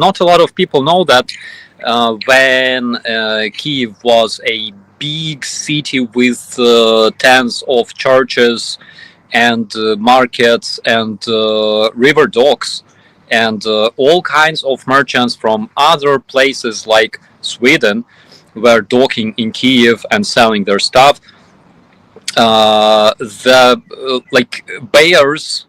not a lot of people know that when Kiev was a big city with tens of churches and markets and river docks and all kinds of merchants from other places like Sweden were docking in Kiev and selling their stuff. The like bears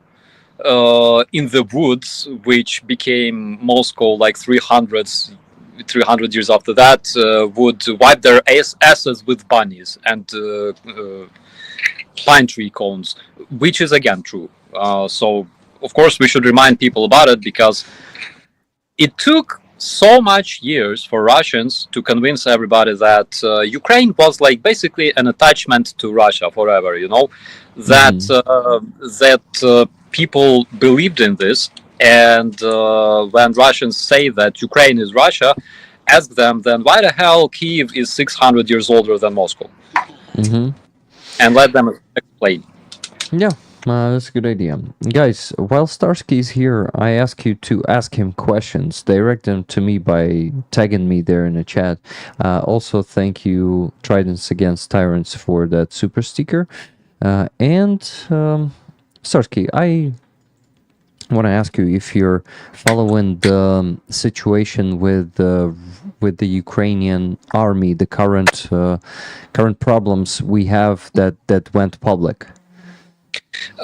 in the woods, which became Moscow like 300 years after that, would wipe their asses with bunnies and pine tree cones, which is again true. So of course we should remind people about it, because it took so much years for Russians to convince everybody that Ukraine was like basically an attachment to Russia forever, that people believed in this. And when Russians say that Ukraine is Russia, ask them, then why the hell Kiev is 600 years older than Moscow? Mhm. And let them explain. Yeah, That's a good idea. Guys, while Starsky is here, I ask you to ask him questions. Direct them to me by tagging me there in the chat. Also, thank you, Tridents Against Tyrants, for that super sticker. And Starsky, I want to ask you if you're following the situation with the Ukrainian army, the current problems we have that went public.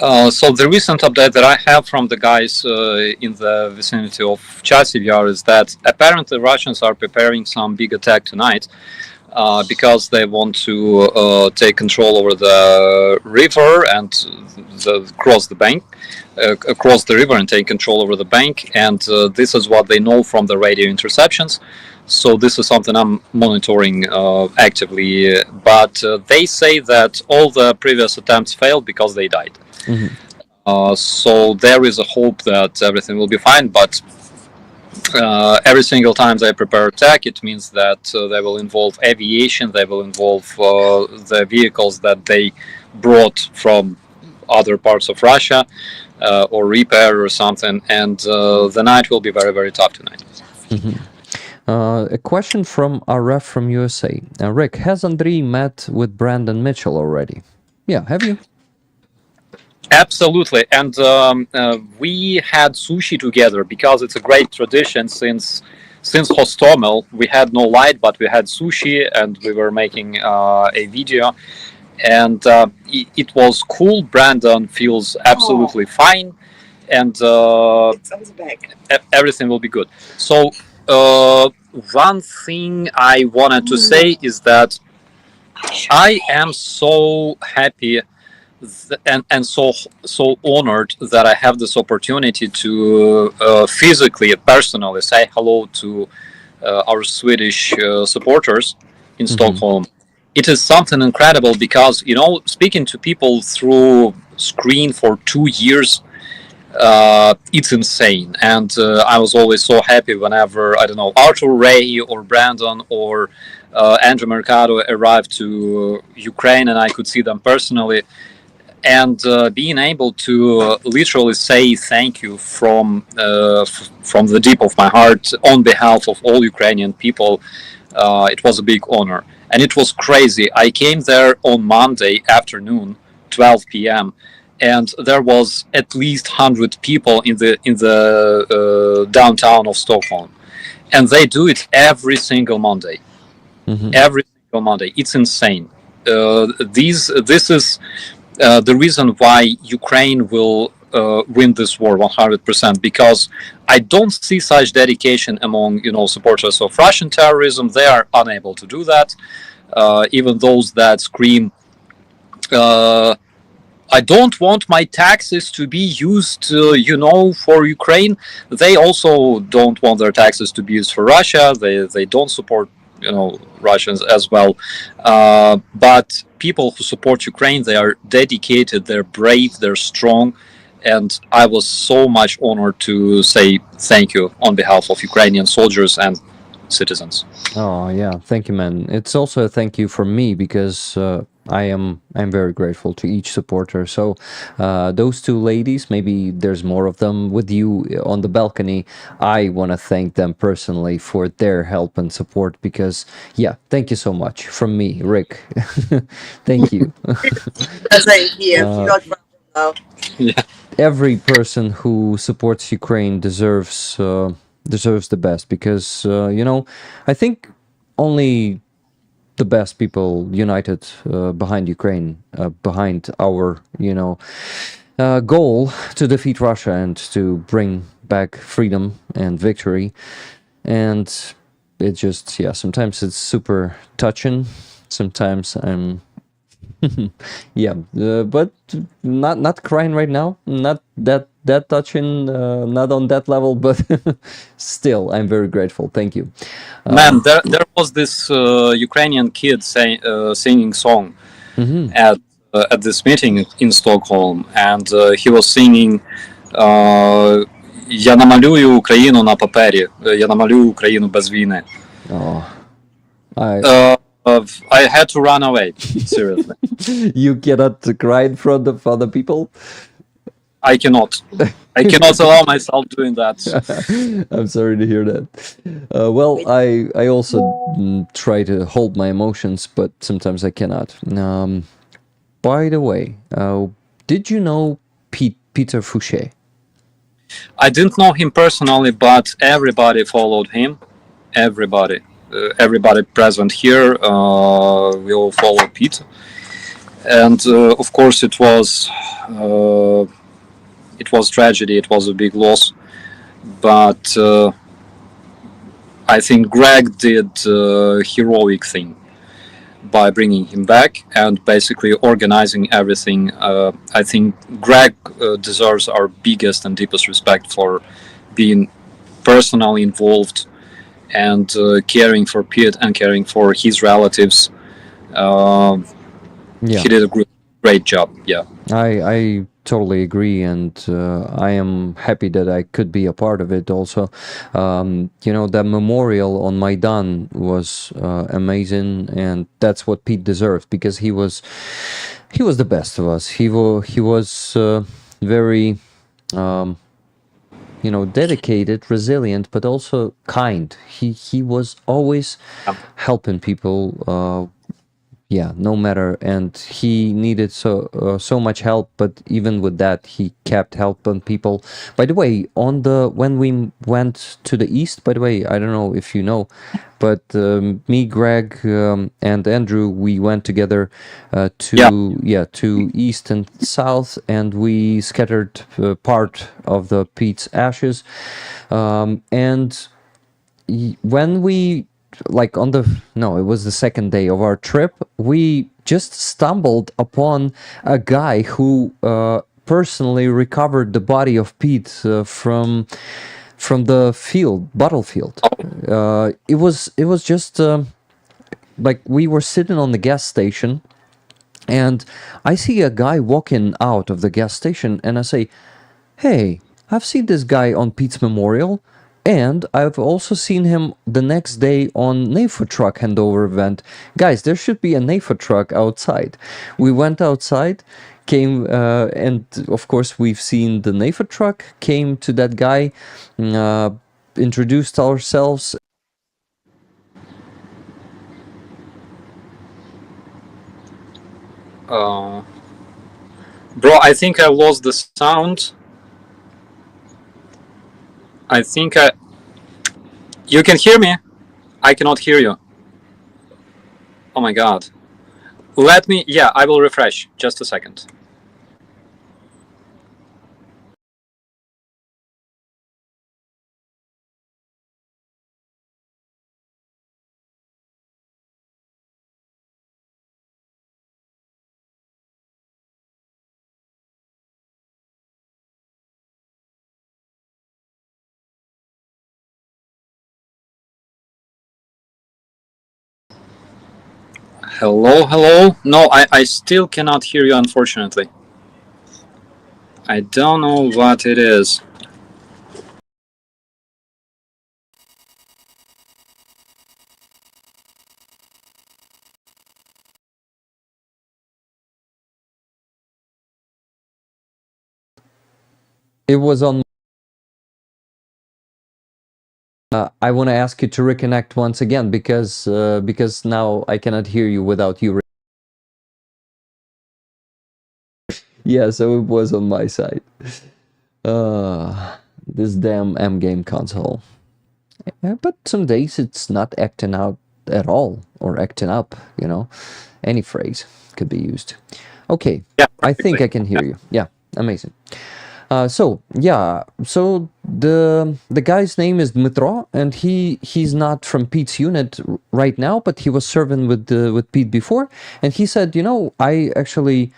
So the recent update that I have from the guys in the vicinity of Chasiv Yar is that apparently Russians are preparing some big attack tonight because they want to take control over the river and cross the bank, across the river and take control over the bank. And this is what they know from the radio interceptions. So this is something I'm monitoring actively. But they say that all the previous attempts failed because they died. Mm-hmm. So there is a hope that everything will be fine. But every single time they prepare attack, it means that they will involve aviation, they will involve the vehicles that they brought from other parts of Russia or repair or something. And the night will be very, very tough tonight. Mm-hmm. A question from RF from USA. Rick, has Andrii met with Brandon Mitchell already? Yeah, have you? Absolutely, and we had sushi together because it's a great tradition since Hostomel. We had no light, but we had sushi, and we were making a video, and it was cool. Brandon feels absolutely fine, and everything will be good. So one thing I wanted to say is that I am so happy and so honored that I have this opportunity to physically, personally say hello to our Swedish supporters in Stockholm. It is something incredible because, you know, speaking to people through screen for 2 years, it's insane. And I was always so happy whenever, I don't know, Arthur Ray or Brandon or Andrew Mercado arrived to Ukraine and I could see them personally. And being able to literally say thank you from the deep of my heart on behalf of all Ukrainian people, it was a big honor. And it was crazy. I came there on Monday afternoon, 12 p.m., and there was at least 100 people in the downtown of Stockholm, and they do it every single Monday. Every single Monday. It's insane. This is the reason why Ukraine will win this war 100%, because I don't see such dedication among, you know, supporters of Russian terrorism. They are unable to do that. Even those that scream, I don't want my taxes to be used, you know, for Ukraine. They also don't want their taxes to be used for Russia. They don't support, you know, Russians as well. But people who support Ukraine, they are dedicated, they're brave, they're strong. And I was so much honored to say thank you on behalf of Ukrainian soldiers and citizens. Oh yeah, thank you, man. It's also a thank you from me because I'm very grateful to each supporter. So those two ladies, maybe there's more of them with you on the balcony. I want to thank them personally for their help and support because yeah, thank you so much from me, Rick. Thank you. Thank you. Not problem, Yeah. Every person who supports Ukraine deserves the best because you know, I think only the best people united behind Ukraine, behind our, you know, goal to defeat Russia and to bring back freedom and victory. And it just, yeah, sometimes it's super touching. Sometimes I'm yeah, but not crying right now, not that touching, not on that level, but still I'm very grateful. Thank you. Man, there was this Ukrainian kid singing song at this meeting in Stockholm, and he was singing "Я намалюю Україну на папері, я намалюю Україну без війни." Oh, I I had to run away. Seriously, You cannot cry in front of other people. I cannot. I cannot allow myself doing that. I'm sorry to hear that. Well, I also try to hold my emotions, but sometimes I cannot. By the way, did you know Peter Fouché? I didn't know him personally, but everybody followed him. Everybody, everybody present here will follow Pete, and of course it was tragedy. It was a big loss, but I think Greg did a heroic thing by bringing him back and basically organizing everything. I think Greg deserves our biggest and deepest respect for being personally involved and caring for Pete and caring for his relatives. Yeah. He did a great job. Yeah. I totally agree, and I am happy that I could be a part of it also. You know, the memorial on Maidan was amazing, and that's what Pete deserved, because he was the best of us. He was very you know, dedicated, resilient, but also kind. He was always helping people. Yeah, no matter, and he needed so much help, but even with that, he kept helping people. By the way, when we went to the east, by the way, I don't know if you know, but me, Greg, and Andrew, we went together to east and south, and we scattered part of the Pete's ashes, and when we it was the second day of our trip, we just stumbled upon a guy who personally recovered the body of Pete from the battlefield. It was just like we were sitting on the gas station, and I see a guy walking out of the gas station, and I say, "Hey, I've seen this guy on Pete's memorial, and I've also seen him the next day on NAFO truck handover event. Guys, there should be a NAFO truck outside." We went outside, came, and of course we've seen the NAFO truck, came to that guy, introduced ourselves. Bro, I think I lost the sound. I think you can hear me? I cannot hear you. Oh my god. I will refresh. Just a second. Hello? No, I still cannot hear you, unfortunately. I don't know what it is. It was on. I want to ask you to reconnect once again, because now I cannot hear you without you. Yeah, so it was on my side. This damn M game console. But some days it's not acting out at all, or acting up, you know. Any phrase could be used. Okay, Yeah, I think I can hear you. Yeah, amazing. So the guy's name is Dmitro, and he's not from Pete's unit right now, but he was serving with Pete before, and he said, you know, I actually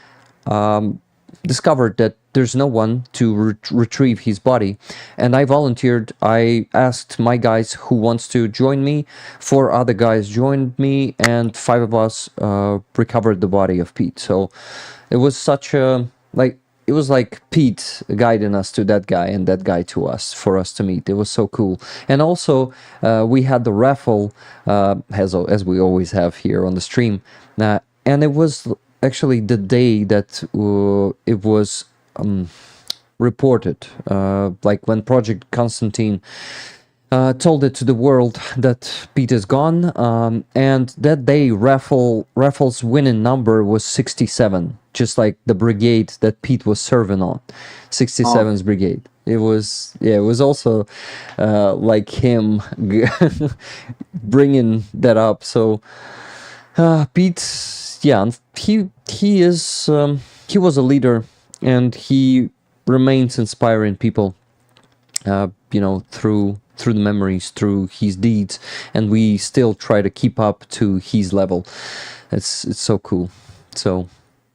discovered that there's no one to retrieve his body, and I volunteered. I asked my guys who wants to join me. 4 other guys joined me, and 5 of us recovered the body of Pete. So it was such a it was like Pete guiding us to that guy and that guy to us for us to meet. It was so cool. And also we had the raffle as we always have here on the stream, and it was actually the day that it was reported, like when Project Constantine told it to the world that Pete is gone, and that day Raffle's winning number was 67, just like the brigade that Pete was serving on, 67's brigade. It was also like him bringing that up. So Pete, he was a leader, and he remains inspiring people, through the memories, through his deeds, and we still try to keep up to his level. It's so cool. So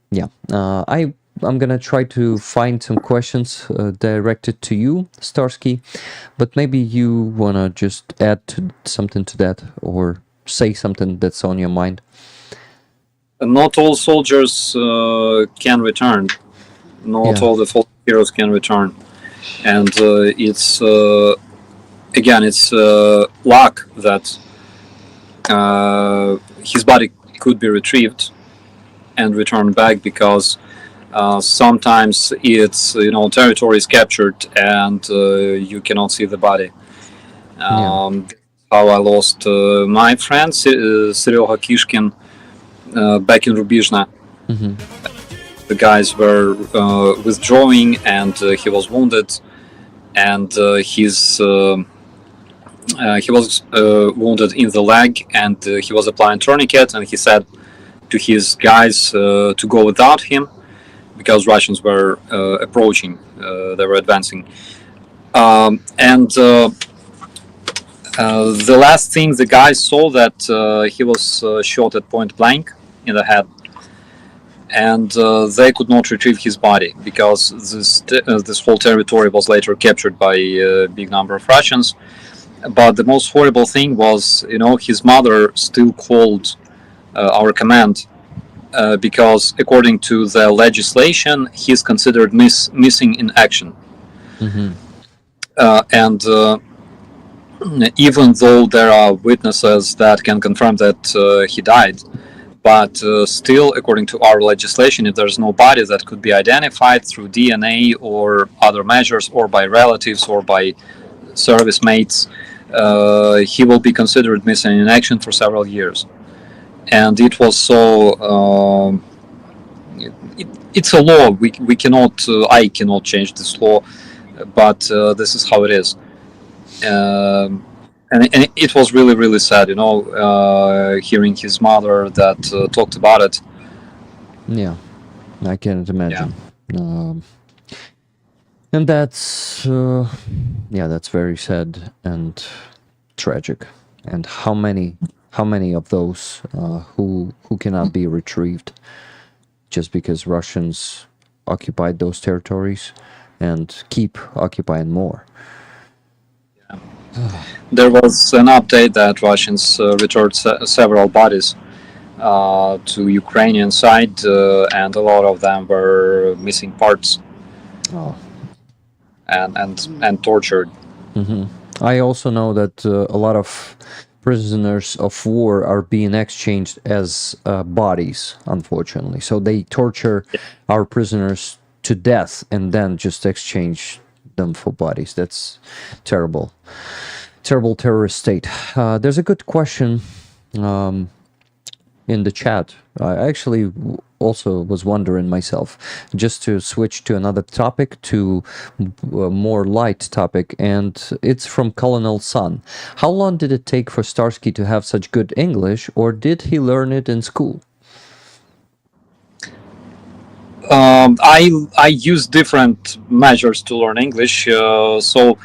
yeah, I'm gonna try to find some questions directed to you, Starsky, but maybe you wanna just add something to that, or say something that's on your mind. Not all soldiers can return. Not all the fallen heroes can return, and it's luck that his body could be retrieved and returned back, because sometimes it's territory is captured and you cannot see the body. How I lost my friend Seryoga Kishkin back in Rubizhna. The guys were withdrawing, and he was wounded, and he was wounded in the leg, and he was applying tourniquet, and he said to his guys to go without him because Russians were approaching, they were advancing, and the last thing the guys saw that he was shot at point blank in the head, and they could not retrieve his body because this whole territory was later captured by a big number of Russians. But the most horrible thing was, his mother still called our command because according to the legislation, he's considered missing in action. And even though there are witnesses that can confirm that he died, but still, according to our legislation, if there's no body that could be identified through DNA or other measures, or by relatives or by service mates, he will be considered missing in action for several years. And it was so it's a law. We cannot I cannot change this law, but this is how it is. And it was really, really sad, hearing his mother that talked about it. Yeah, I can't imagine. And that's that's very sad and tragic. And how many of those who cannot be retrieved just because Russians occupied those territories and keep occupying more. There was an update that Russians returned several bodies to Ukrainian side, and a lot of them were missing parts. And tortured. I also know that a lot of prisoners of war are being exchanged as bodies, unfortunately. So they torture our prisoners to death and then just exchange them for bodies. That's terrible. Terrible terrorist state. There's a good question in the chat. I actually also was wondering myself, just to switch to another topic, to a more light topic, and it's from Colonel Sun. How long did it take for Starsky to have such good English, or did he learn it in school? I use different measures to learn English. So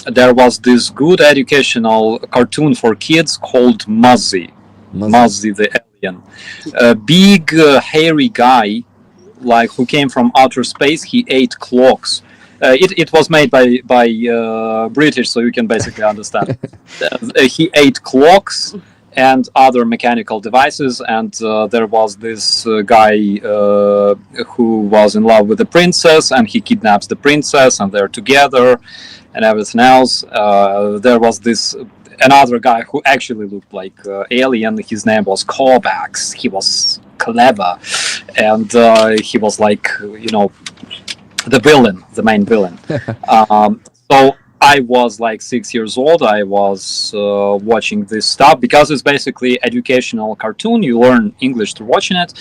there was this good educational cartoon for kids called Muzzy the alien. A big hairy guy, like who came from outer space. He ate clocks. It was made by British, so you can basically understand. He ate clocks, and other mechanical devices. And there was this guy who was in love with the princess, and he kidnaps the princess, and they're together, and everything else. There was this another guy who actually looked like alien. His name was Kovacs. He was clever, and he was like, the villain, the main villain. So I was like 6 years old. I was watching this stuff because it's basically educational cartoon. You learn English through watching it.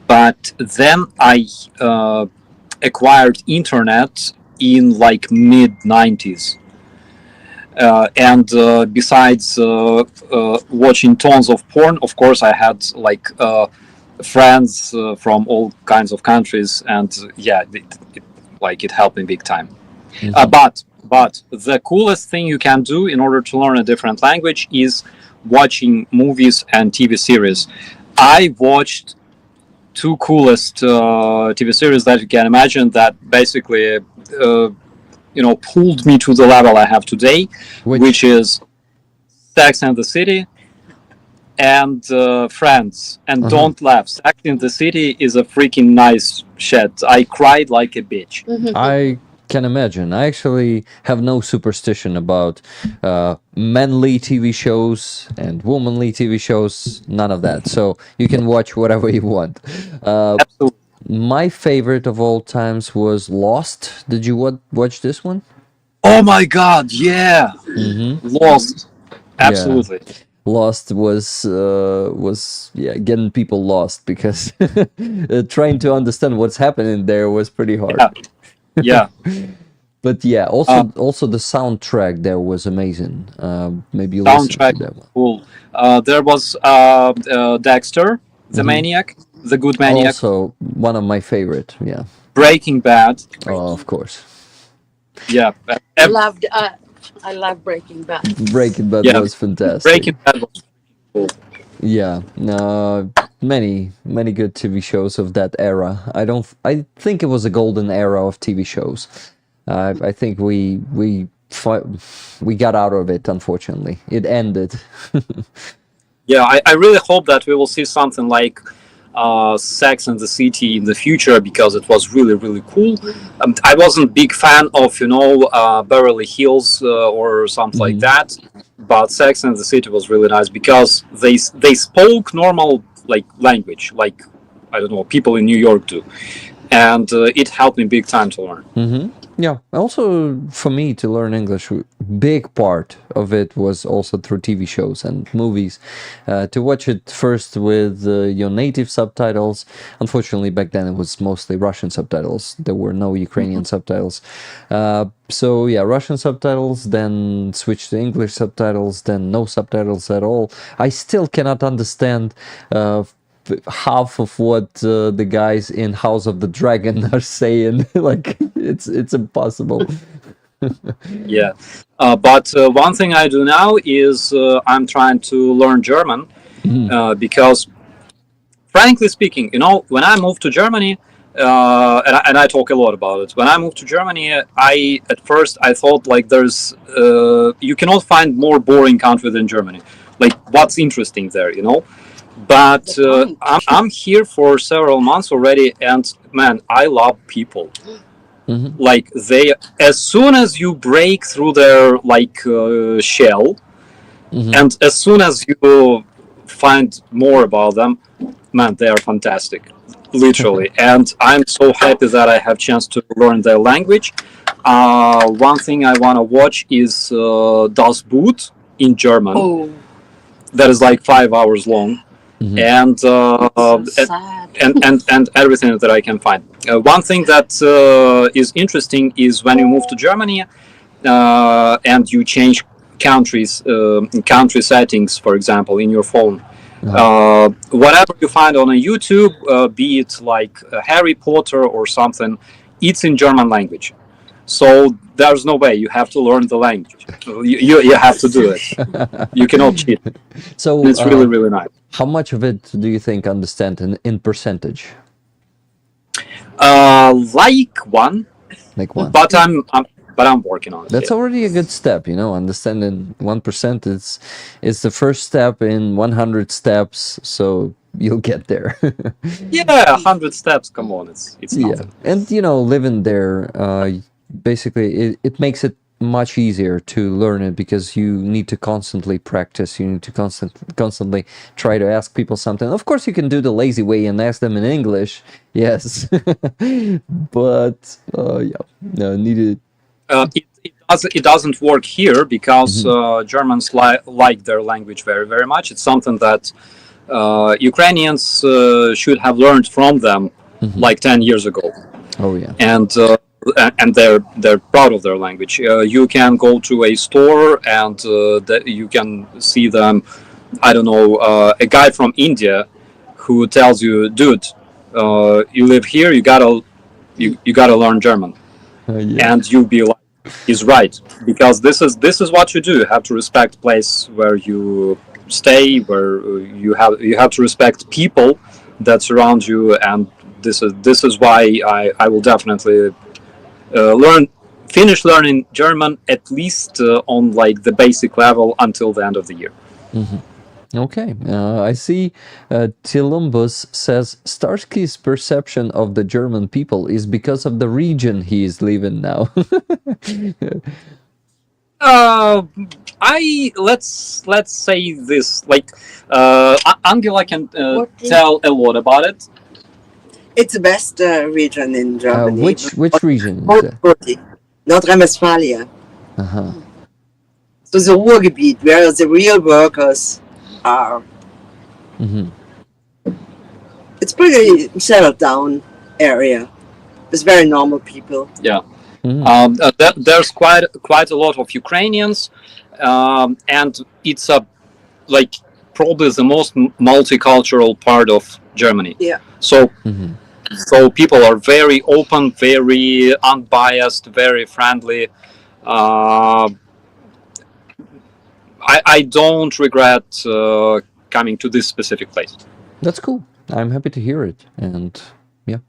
But then I acquired internet in like mid 90s. And besides watching tons of porn, of course, I had like friends from all kinds of countries, and yeah, it helped me big time. Mm-hmm. But the coolest thing you can do in order to learn a different language is watching movies and TV series. I watched two coolest TV series that you can imagine that basically pulled me to the level I have today, which is Sex and the City and Friends. And don't laugh, Sex in the City is a freaking nice shit. I cried like a bitch. I can imagine. I actually have no superstition about manly TV shows and womanly TV shows. None of that. So you can watch whatever you want. Absolutely. My favorite of all times was Lost. Did you watch this one? Oh my god, yeah. Lost. Absolutely. Yeah. Lost was getting people lost because trying to understand what's happening there was pretty hard. Yeah. But yeah, also the soundtrack there was amazing. Maybe you listened to that one. Cool. There was Dexter, the maniac, the good maniac. Also one of my favorite. Yeah. Breaking Bad. Oh, of course. Yeah. I love Breaking Bad. Breaking Bad was fantastic. Breaking Bad was cool. Yeah, many good TV shows of that era. I think it was a golden era of TV shows. I think we got out of it. Unfortunately, it ended. Yeah, I really hope that we will see something like Sex and the City in the future, because it was really, really cool. I wasn't a big fan of Beverly Hills or something like that, but Sex and the City was really nice because they spoke normal like language, like I don't know, people in New York do, and it helped me big time to learn. Yeah, also for me to learn English, big part of it was also through TV shows and movies. To watch it first with your native subtitles. Unfortunately, back then it was mostly Russian subtitles. There were no Ukrainian subtitles. So yeah, Russian subtitles, then switch to English subtitles, then no subtitles at all. I still cannot understand half of what the guys in House of the Dragon are saying. Like it's impossible. Yeah, but one thing I do now is I'm trying to learn German because, frankly speaking, when I moved to Germany, and I talk a lot about it. When I moved to Germany, at first I thought like there's you cannot find more boring country than Germany. Like what's interesting there, But I'm here for several months already, and man, I love people. Like as soon as you break through their shell, and as soon as you find more about them, man, they are fantastic, literally. And I'm so happy that I have chance to learn their language. One thing I want to watch is Das Boot in German. Oh. That is like 5 hours long. And and everything that I can find. One thing that is interesting is when you move to Germany and you change countries, country settings, for example, in your phone. Whatever you find on a YouTube, be it like Harry Potter or something, it's in German language. So there's no way, you have to learn the language. You have to do it. You cannot cheat. So it's really, really nice. How much of it do you think understand in percentage? Like one. Like one. But but I'm working on it. That's yeah. already a good step, you know. Understanding 1% is the first step in 100 steps, so you'll get there. Yeah, 100 steps. Come on, it's Yeah, nothing. and you know, living there, basically, it makes it much easier to learn it because you need to constantly practice. You need to constantly try to ask people something. Of course, you can do the lazy way and ask them in English, yes, but yeah, no, needed. It doesn't work here because Germans like their language very, very much. It's something that Ukrainians should have learned from them like 10 years ago. Oh yeah. And they're proud of their language. You can go to a store and you can see them. I don't know, a guy from India who tells you, "Dude, you live here. You gotta learn German," Yeah. and you'll be like, "He's right," because this is what you do. You have to respect place where you stay, where you have to respect people that surround you, and this is why I will definitely finish learning German at least on like the basic level until the end of the year. Okay, I see Tilumbus says Starsky's perception of the German people is because of the region he is living now. Let's say this, like Angela can tell a lot about it. It's the best region in Germany. Which region is North that? North Rhine-Westphalia. Uh-huh. So the Ruhrgebiet, where the real workers are. It's pretty settled down area. It's very normal people. Yeah. There's quite a lot of Ukrainians, and it's like probably the most multicultural part of Germany. Yeah. So people are very open, very unbiased, very friendly. I don't regret coming to this specific place. That's cool. I'm happy to hear it. And yeah.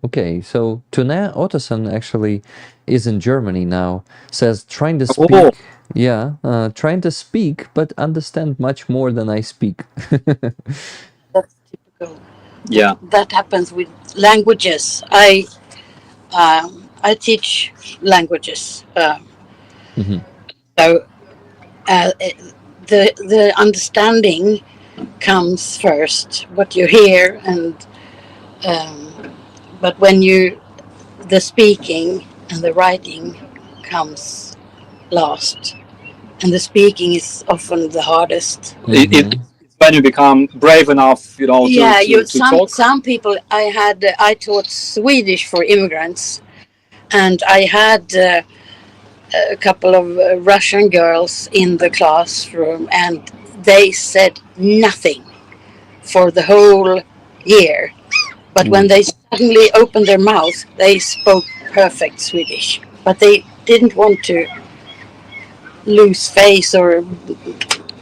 Okay, so Tuna Ottoson actually is in Germany now. Says trying to speak. Oh. Yeah, trying to speak, but understand much more than I speak. That's typical. Yeah. That happens with languages. I teach languages. So the understanding comes first, what you hear, and but when the speaking and the writing comes last, and the speaking is often the hardest. It's when you become brave enough, to talk. Some people I taught Swedish for immigrants, and I had a couple of Russian girls in the classroom, and they said nothing for the whole year. But when they suddenly opened their mouth, they spoke perfect Swedish. But they didn't want to lose face or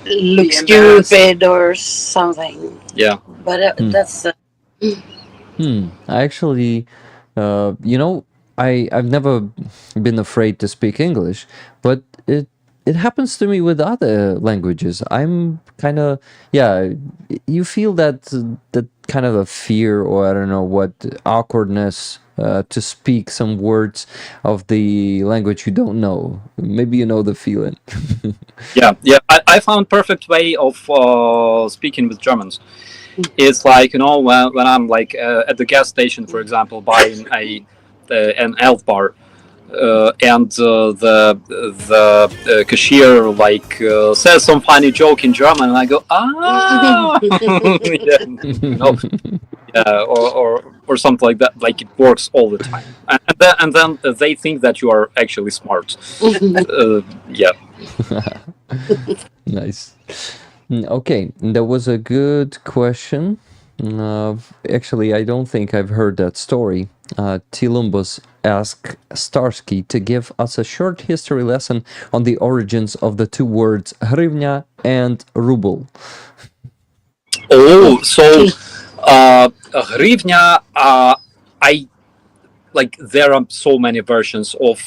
look stupid or something. Yeah. But that's... I actually, I've never been afraid to speak English, but it happens to me with other languages. I'm kind of, you feel that kind of a fear, or I don't know what, awkwardness to speak some words of the language you don't know. Maybe you know the feeling. Yeah. I found perfect way of speaking with Germans. It's like, when I'm like at the gas station, for example, buying an elf bar, and the cashier like says some funny joke in German, and I go, or something like that. Like, it works all the time, and then they think that you are actually smart. Yeah. Nice. Okay, that was a good question. Actually, I don't think I've heard that story. Tilumbus asked Starsky to give us a short history lesson on the origins of the two words hryvnia and ruble. Oh, so hryvnia, like there are so many versions of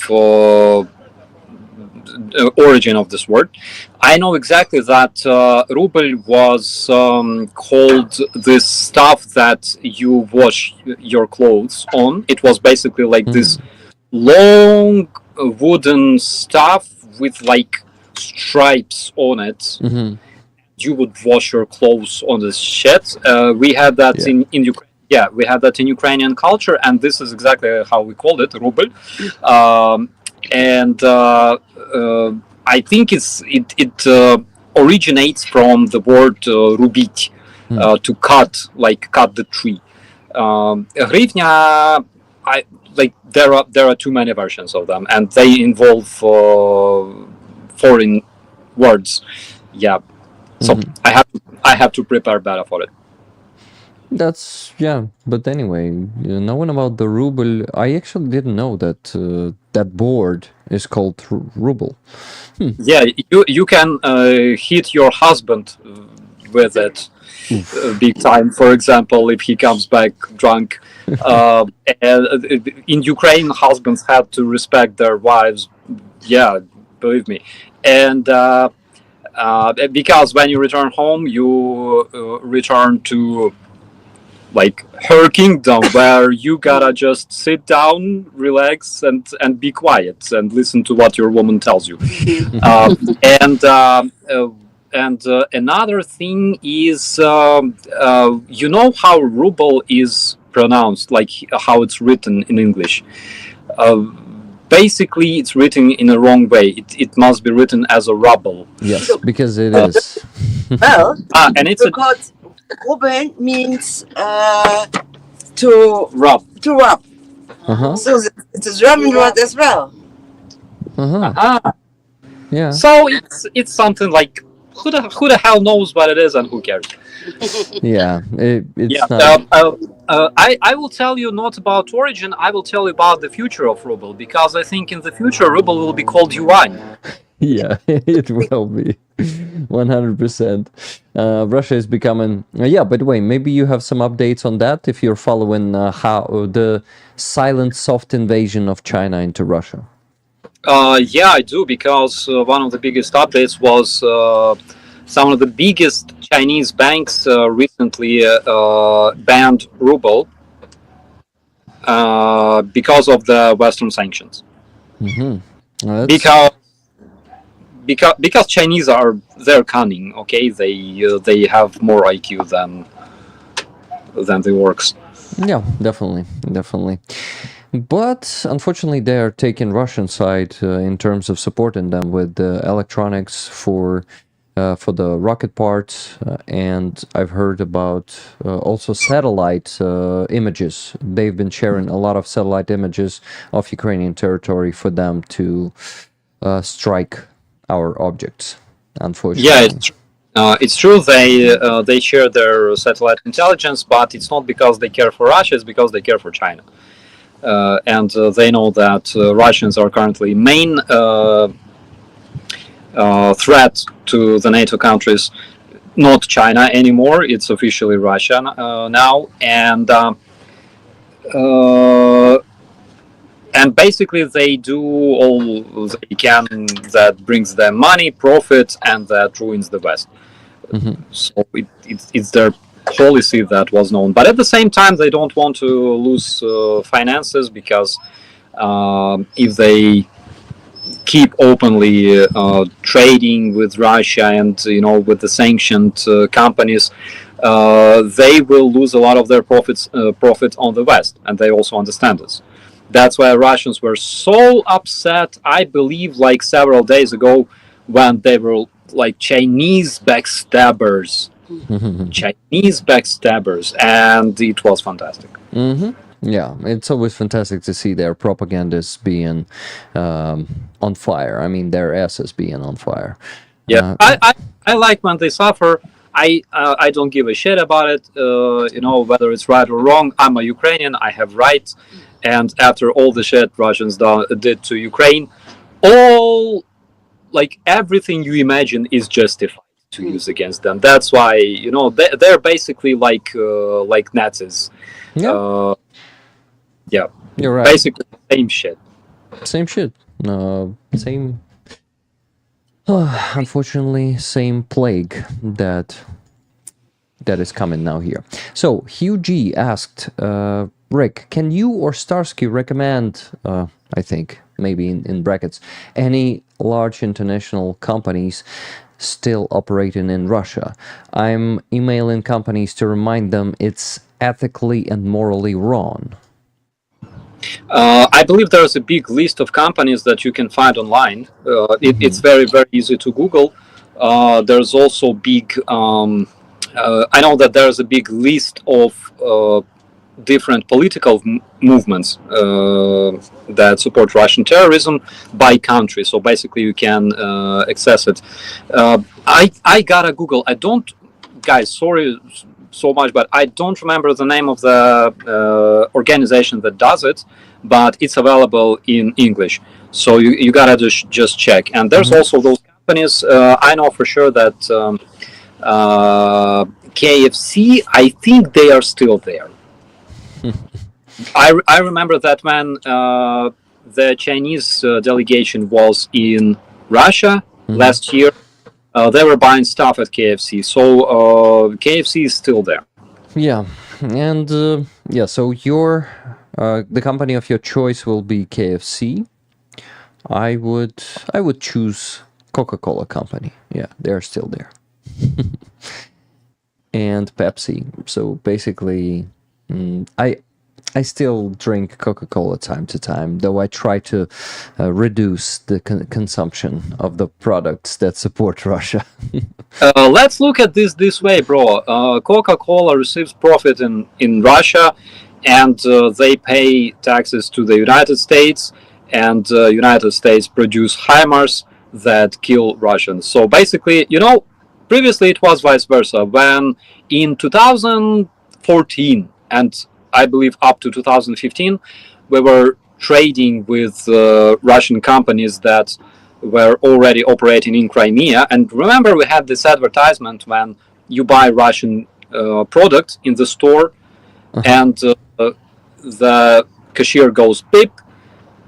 origin of this word. I know exactly that ruble was called this stuff that you wash your clothes on. It was basically like this long wooden stuff with like stripes on it. Mm-hmm. You would wash your clothes on this shit. We had that Yeah. in Ukraine. Yeah, we had that in Ukrainian culture, and this is exactly how we called it, ruble. And I think it originates from the word rubit, to cut the tree. Hryvnia, I like there are too many versions of them, and they involve foreign words. Yeah, so I have to prepare better for it. That's yeah, but anyway, knowing about the ruble, I actually didn't know that that board is called ruble. Yeah, you can hit your husband with it big time. For example, if he comes back drunk, and in Ukraine, husbands have to respect their wives. Yeah, believe me, and because when you return home, you return to like her kingdom, where you gotta just sit down, relax, and be quiet and listen to what your woman tells you. And another thing is, you know how ruble is pronounced, like how it's written in English. Basically, it's written in a wrong way. It must be written as a ruble. Yes, because it is. Well, And it's a because ruben means to rub. rub. Uh-huh. So it's a German word as well. Uh-huh. Yeah. So it's something like who the hell knows what it is and who cares? Yeah. It's Yeah. not. I will tell you not about origin. I will tell you about the future of ruble, because I think in the future ruble will be called yuan. Yeah, it will be 100%. Russia is becoming. Yeah, by the way, maybe you have some updates on that if you're following how the silent, soft invasion of China into Russia. Yeah, I do, because one of the biggest updates was some of the biggest Chinese banks recently banned ruble because of the Western sanctions. Because Chinese they're cunning. Okay, they have more IQ than the orcs. Yeah, definitely. But unfortunately, they are taking Russian side in terms of supporting them with the electronics for the rocket parts, and I've heard about also satellite images. They've been sharing a lot of satellite images of Ukrainian territory for them to strike our objects. Unfortunately, Yeah, it's true. They share their satellite intelligence, but it's not because they care for Russia. It's because they care for China. And they know that Russians are currently main threat to the NATO countries, not China anymore. It's officially Russia now, and basically they do all they can that brings them money, profit, and that ruins the West. So it's their policy that was known, but at the same time they don't want to lose finances, because if they keep openly trading with Russia and with the sanctioned companies, they will lose a lot of their profit on the West, and they also understand this. That's why Russians were so upset, I believe, like several days ago, when they were like Chinese backstabbers. Chinese backstabbers, and it was fantastic. Yeah, it's always fantastic to see their propagandists being on fire. I mean, their asses being on fire. Yeah, I like when they suffer. I don't give a shit about it. Whether it's right or wrong. I'm a Ukrainian. I have rights. And after all the shit Russians did to Ukraine, everything you imagine is justified to use against them. That's why they're basically like Nazis. Yeah. Yeah, You're right. Basically, same shit. Same shit. Same. Unfortunately, same plague that is coming now here. So Hugh G asked, Rick, can you or Starsky recommend, I think maybe in brackets, any large international companies still operating in Russia? I'm emailing companies to remind them it's ethically and morally wrong. I believe there's a big list of companies that you can find online. It's very, very easy to Google. There's also big, I know that there's a big list of different political movements that support Russian terrorism by country. So basically you can access it. I gotta Google. I don't, guys, sorry so much, but I don't remember the name of the organization that does it, but it's available in English. So you gotta just check. And there's also those companies. I know for sure that KFC, I think they are still there. I remember that when the Chinese delegation was in Russia last year, they were buying stuff at KFC. So KFC is still there. Yeah, and yeah, so your the company of your choice will be KFC. I would choose Coca-Cola company. Yeah, they're still there. And Pepsi. So basically, I still drink Coca-Cola time to time, though I try to reduce the consumption of the products that support Russia. Let's look at this way, bro. Coca-Cola receives profit in Russia, and they pay taxes to the United States, and United States produce HIMARS that kill Russians. So basically, previously it was vice versa. When in 2014 and I believe up to 2015, we were trading with Russian companies that were already operating in Crimea. And remember, we had this advertisement when you buy Russian product in the store, and the cashier goes beep,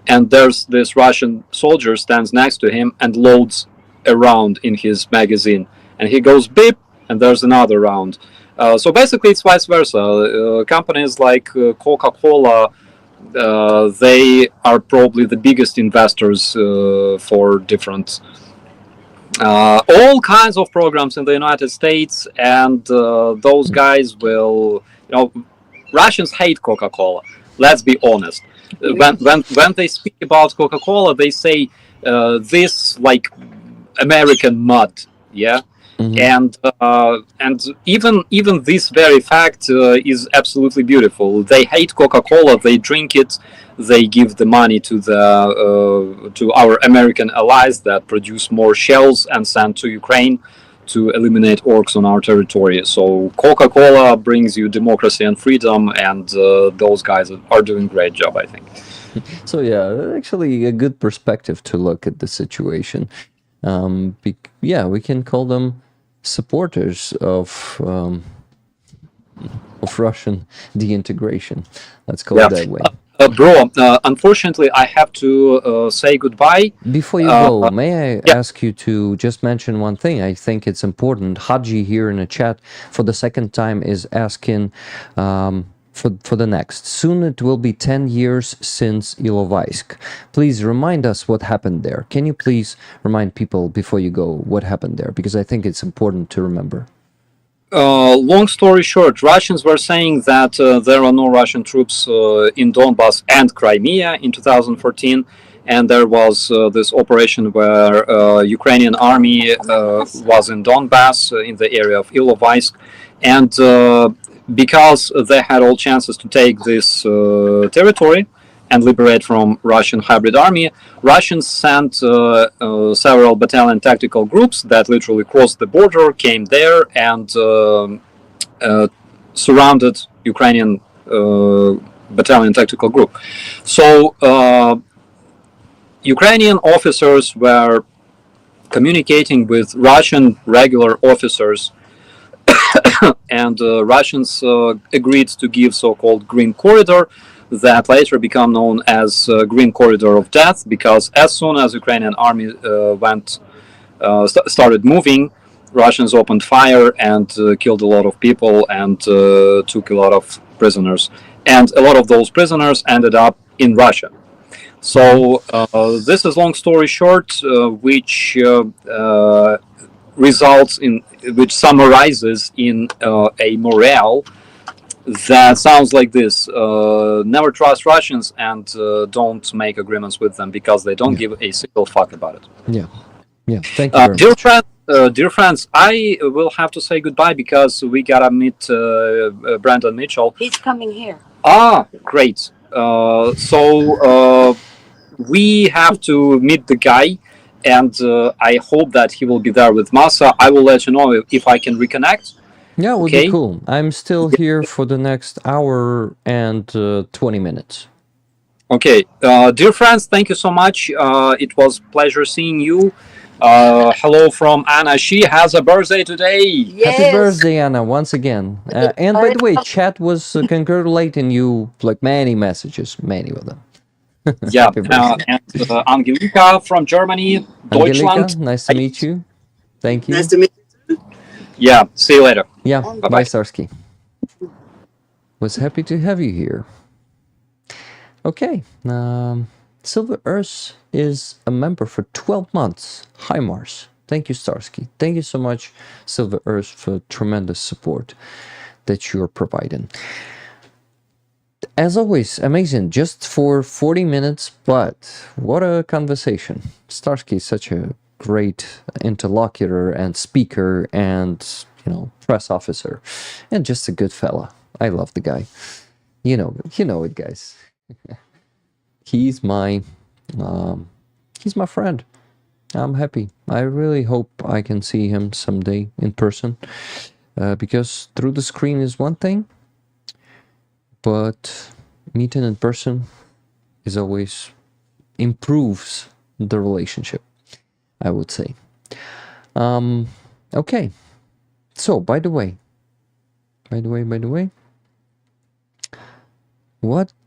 and there's this Russian soldier stands next to him and loads a round in his magazine, and he goes beep, and there's another round. So basically, it's vice versa. Companies like Coca-Cola, they are probably the biggest investors for different, all kinds of programs in the United States, and those guys will, Russians hate Coca-Cola. Let's be honest. When they speak about Coca-Cola, they say this like American mud, yeah. And even this very fact is absolutely beautiful. They hate Coca-Cola. They drink it. They give the money to to our American allies that produce more shells and send to Ukraine to eliminate orcs on our territory. So Coca-Cola brings you democracy and freedom, and those guys are doing a great job, I think. So yeah, actually a good perspective to look at the situation. Yeah, we can call them supporters of Russian deintegration. Let's call it that way. Bro, unfortunately, I have to say goodbye. Before you go, may I ask you to just mention one thing? I think it's important. Haji here in the chat for the second time is asking for the next. Soon it will be 10 years since Ilovaisk. Please remind us what happened there. Can you please remind people before you go what happened there? Because I think it's important to remember. Long story short, Russians were saying that there are no Russian troops in Donbass and Crimea in 2014, and there was this operation where Ukrainian army was in Donbass in the area of Ilovaisk, and because they had all chances to take this territory and liberate from Russian hybrid army, Russians sent several battalion tactical groups that literally crossed the border, came there, and surrounded Ukrainian battalion tactical group. So Ukrainian officers were communicating with Russian regular officers, and Russians agreed to give so-called green corridor. that later become known as Green Corridor of Death, because as soon as Ukrainian army started moving, Russians opened fire and killed a lot of people and took a lot of prisoners. And a lot of those prisoners ended up in Russia. So this is long story short, which results in, which summarizes in a morale that sounds like this: never trust Russians and don't make agreements with them because they don't give a single fuck about it. Yeah. Thank you very Dear much. friends, dear friends, I will have to say goodbye because we gotta meet Brandon Mitchell. He's coming here. Ah, great. So we have to meet the guy, and I hope that he will be there with Masa. I will let you know if I can reconnect. Yeah, it would Okay. be cool. I'm still here for the next hour and 20 minutes. Okay, dear friends, thank you so much. It was pleasure seeing you. Hello from Anna. She has a birthday today. Yes. Happy birthday, Anna, once again. And by the way, chat was congratulating you, like many messages, many of them. Yeah, Happy birthday. and Angelika from Germany, Angelica, Deutschland. nice to meet you. Thank you. Nice to meet you. Yeah, see you later. Yeah, And bye, Starsky. Was happy to have you here. Okay, Silver Earth is a member for 12 months. Hi, Mars. Thank you, Starsky. Thank you so much, Silver Earth, for tremendous support that you're providing. As always, amazing. Just for 40 minutes, but what a conversation. Starsky is such a great interlocutor and speaker and, press officer, and just a good fella. I love the guy. You know it, guys. He's my friend. I'm happy. I really hope I can see him someday in person, because through the screen is one thing, but meeting in person is always improves the relationship, I would say. Okay. So, by the way, what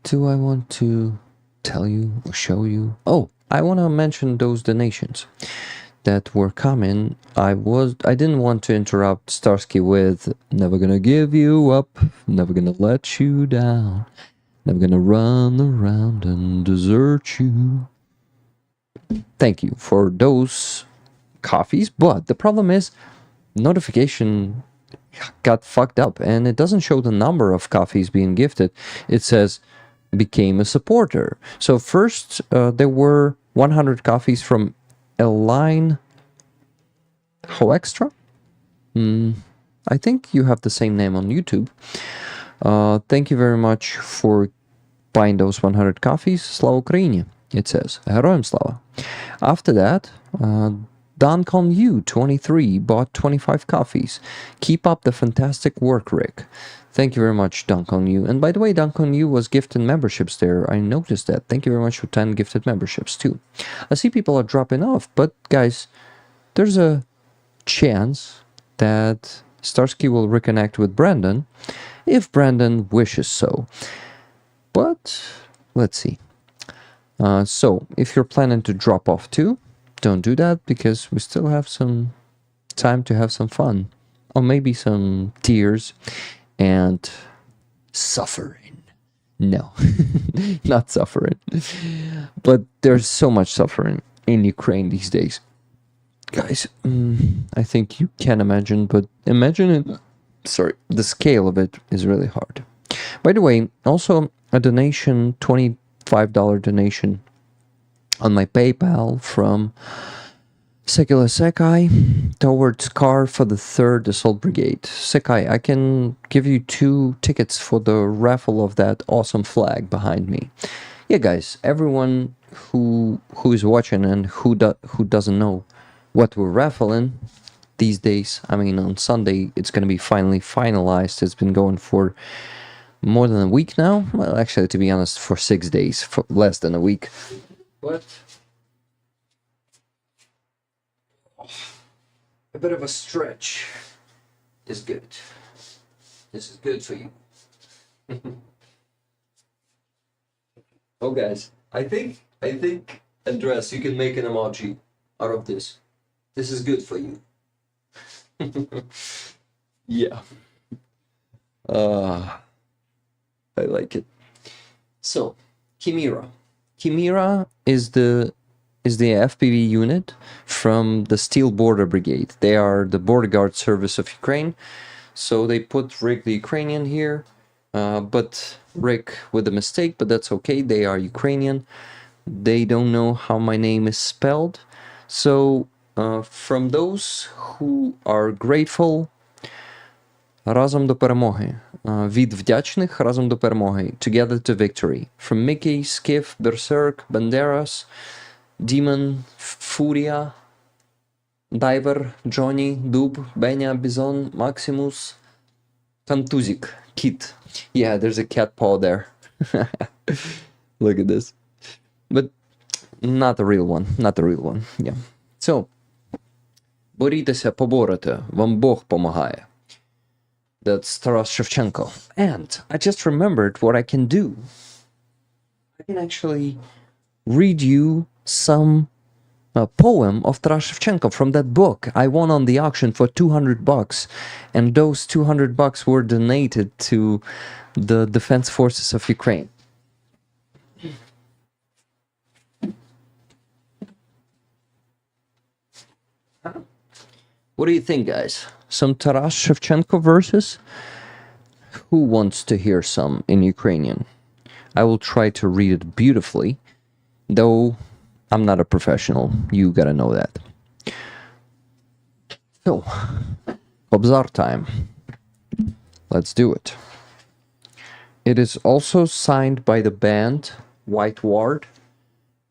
do I want to tell you or show you? Oh, I want to mention those donations that were coming. I didn't want to interrupt Starsky with "Never gonna give you up, never gonna let you down, never gonna run around and desert you." Thank you for those coffees, but the problem is notification got fucked up and it doesn't show the number of coffees being gifted. It says became a supporter. So first there were 100 coffees from Eline Hoextra. I think you have the same name on YouTube. Thank you very much for buying those 100 coffees. Slava Ukraini, it says. Героям слава. After that, Doncon U 23 bought 25 coffees. Keep up the fantastic work, Rick. Thank you very much, Doncon U. And by the way, Doncon U was gifting memberships there. I noticed that. Thank you very much for 10 gifted memberships too. I see people are dropping off, but guys, there's a chance that Starsky will reconnect with Brandon if Brandon wishes so. But let's see. So if you're planning to drop off too, don't do that because we still have some time to have some fun, or maybe some tears and suffering. No, not suffering, but there's so much suffering in Ukraine these days, guys. I think you can imagine, but imagine it. Sorry, the scale of it is really hard. By the way, also a donation, $25 donation on my PayPal from Secular Sekai towards car for the 3rd Assault Brigade. Sekai, I can give you 2 tickets for the raffle of that awesome flag behind me. Yeah, guys, everyone who is watching and who doesn't know what we're raffling these days, I mean, on Sunday it's going to be finally finalized. It's been going for more than a week now. Well, actually, to be honest, for 6 days, for less than a week. But a bit of a stretch is good. This is good for you. Oh, guys, I think, Andres, you can make an emoji out of this. This is good for you. Yeah. I like it. So, Chimera. Chimera is the FPV unit from the Steel Border Brigade. They are the border guard service of Ukraine. So they put Rick the Ukrainian here, but Rick with a mistake, but that's okay. They are Ukrainian. They don't know how my name is spelled. So from those who are grateful, разом до перемоги. Від вдячних разом до перемоги. Together to victory. From Mickey, Skiff, Berserk, Banderas, Demon, Furia, Diver, Johnny, Dub, Benya, Bison, Maximus, Contusic, Kit. Yeah, there's a cat paw there. Look at this. But not the real one. Not the real one. Yeah. So, борітеся, поборете, вам Бог помагає. That's Taras Shevchenko. And I just remembered what I can do. I can actually read you some poem of Taras Shevchenko from that book I won on the auction for $200, and those $200 were donated to the Defense Forces of Ukraine. What do you think, guys? Some Taras Shevchenko verses? Who wants to hear some in Ukrainian? I will try to read it beautifully, though I'm not a professional. You gotta know that. So, Kobzar time. Let's do it. It is also signed by the band White Ward.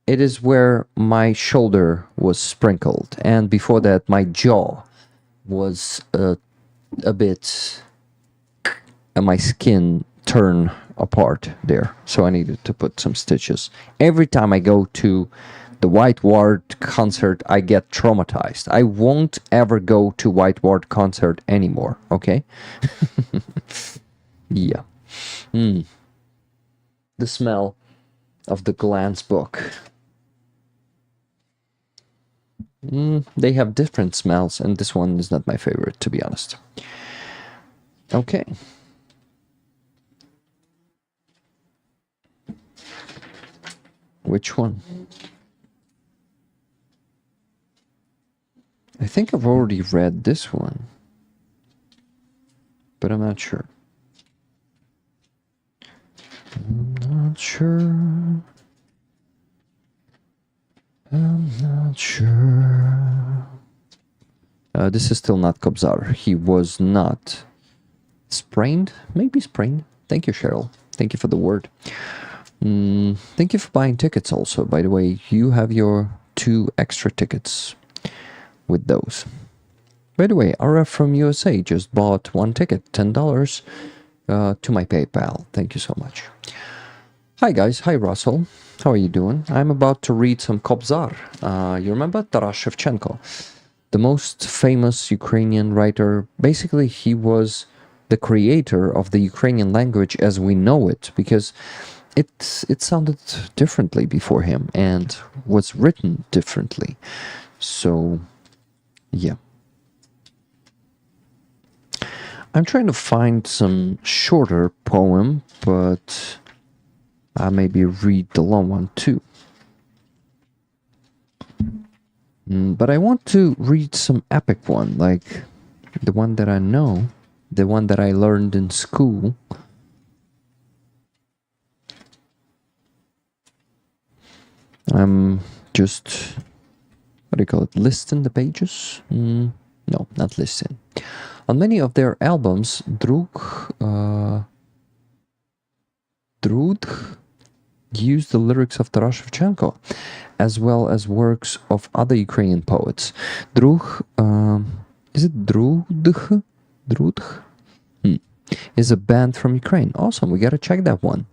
It is where my shoulder was sprinkled, and before that my jaw was a bit, and my skin turned apart there, so I needed to put some stitches. Every time I go to the White Ward concert, I get traumatized. I won't ever go to White Ward concert anymore, okay? Yeah. The smell of the Glance book. They have different smells, and this one is not my favorite, to be honest. Okay. Which one? I think I've already read this one, but I'm not sure. I'm not sure. I'm not sure. This is still not Kobzar. He was not sprained. Maybe sprained. Thank you, Cheryl. Thank you for the word. Thank you for buying tickets also. By the way, you have your 2 extra tickets with those. By the way, RF from USA just bought 1 ticket, $10, to my PayPal. Thank you so much. Hi guys. Hi Russell. How are you doing? I'm about to read some Kobzar. You remember Taras Shevchenko, the most famous Ukrainian writer. Basically, he was the creator of the Ukrainian language as we know it, because it sounded differently before him and was written differently. So, yeah. I'm trying to find some shorter poem, but I maybe read the long one too. But I want to read some epic one, like the one that I know, the one that I learned in school. I'm just, what do you call it, listing the pages? No, not listing. On many of their albums, Drudh used the lyrics of Taras Shevchenko, as well as works of other Ukrainian poets. Drudh, is it Drudh? Drudh? Is a band from Ukraine. Awesome, we gotta check that one.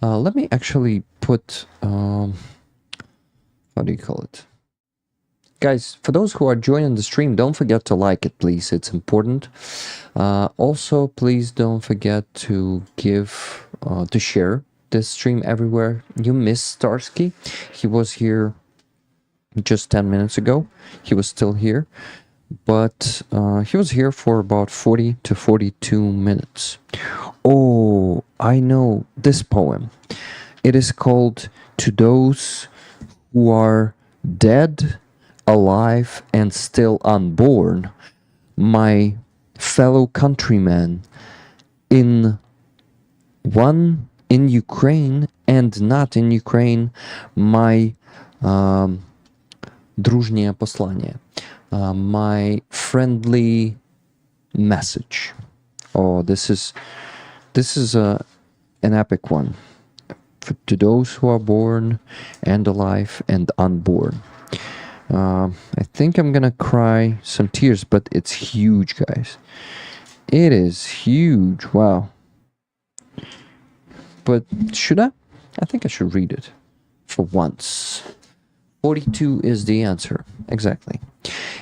Let me actually put, how do you call it? Guys, for those who are joining the stream, don't forget to like it, please. It's important. Also, please don't forget to give, to share this stream everywhere. You missed Starsky. He was here just 10 minutes ago. He was still here. But he was here for about 40 to 42 minutes. Oh, I know this poem. It is called To Those Who Are Dead, Alive, and Still Unborn, my fellow countrymen in Ukraine and not in Ukraine, my дружнее послание, my friendly message. Oh, this is an epic one. To those who are born and alive and unborn. I think I'm gonna cry some tears, but it's huge, guys. It is huge. Wow. But should I? I think I should read it for once. 42 is the answer. Exactly.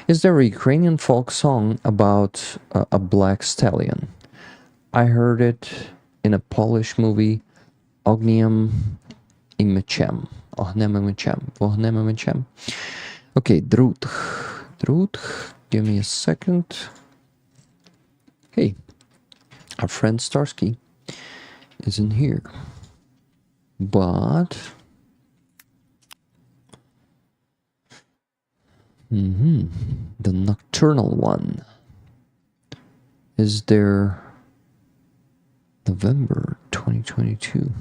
Is there a Ukrainian folk song about a black stallion? I heard it in a Polish movie, Ogniem i Meczem. Огнем и мечем. Вогнем и мечем. Okay, Drut. Give me a second. Hey, our friend Starsky isn't here. But the nocturnal one. Is there November 2022?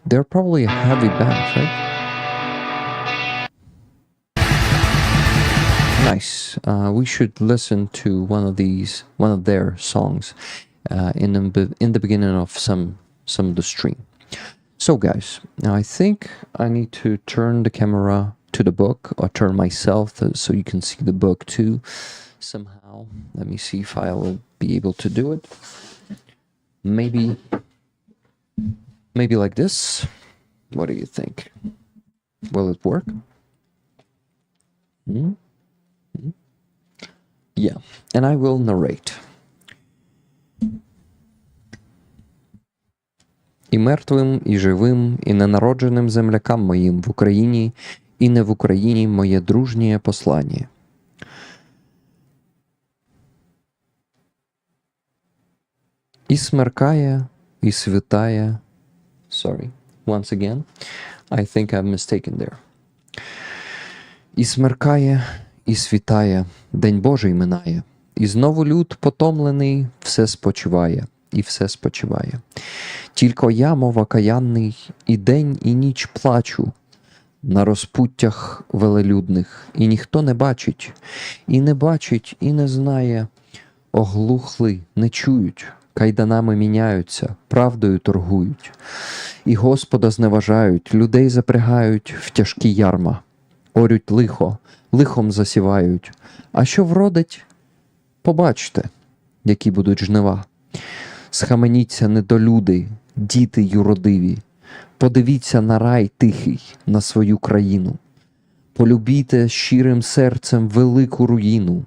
They're probably a heavy band, right? Nice. We should listen to one of their songs in the beginning of some of the stream. So guys, now I think I need to turn the camera to the book, or turn myself so you can see the book too somehow. Let me see if I will be able to do it. Maybe like this. What do you think? Will it work? Yeah, and I will narrate. І мертвим, і живим, і ненародженим землякам моїм в Україні, і не в Україні моє дружнє послання. І смеркає, і світає. Sorry, once again. I think I'm mistaken there. І смеркає, і світає, День Божий минає, і знову люд потомлений все спочиває, і все спочиває. Тільки я, мов окаянний, і день, і ніч плачу на розпуттях велелюдних, і ніхто не бачить, і не знає, оглухли, не чують, кайданами міняються, правдою торгують, і Господа зневажають, людей запрягають в тяжкі ярма, орють лихо, лихом засівають. А що вродить? Побачте, які будуть жнива. Схаменіться, недолюди, діти юродиві, подивіться на рай тихий, на свою країну. Полюбійте щирим серцем велику руїну.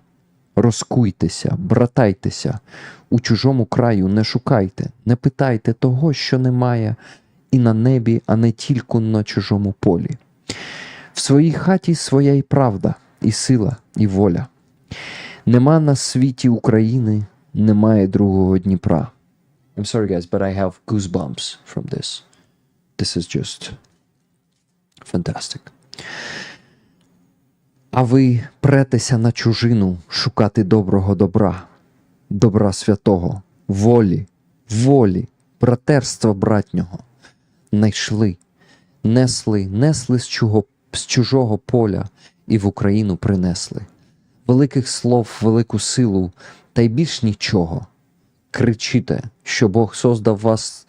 Розкуйтеся, братайтеся, у чужому краю не шукайте, не питайте того, що немає і на небі, а не тільки на чужому полі. В своїй хаті своя і правда, і сила, і воля. Нема на світі України, немає другого Дніпра. I'm sorry guys, but I have goosebumps from this. This is just fantastic. А ви претеся на чужину шукати доброго добра, добра святого, волі, братерства братнього. Найшли, несли з чужого поля і в Україну принесли. Великих слов, велику силу, та й більш нічого. Кричите, що Бог создав вас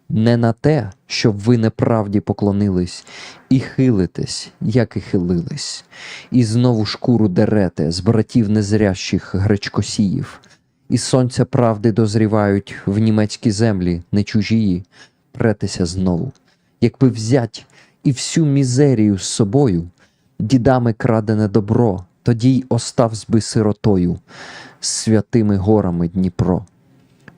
не на те, щоб ви неправді поклонились, і хилитесь, як і хилились, і знову шкуру дерете з братів незрящих гречкосіїв, і сонця правди дозрівають в німецькі землі, не чужії, претеся знову. Якби взять і всю мізерію з собою, дідами крадене добро тоді й оставсь би сиротою, святими горами Дніпро.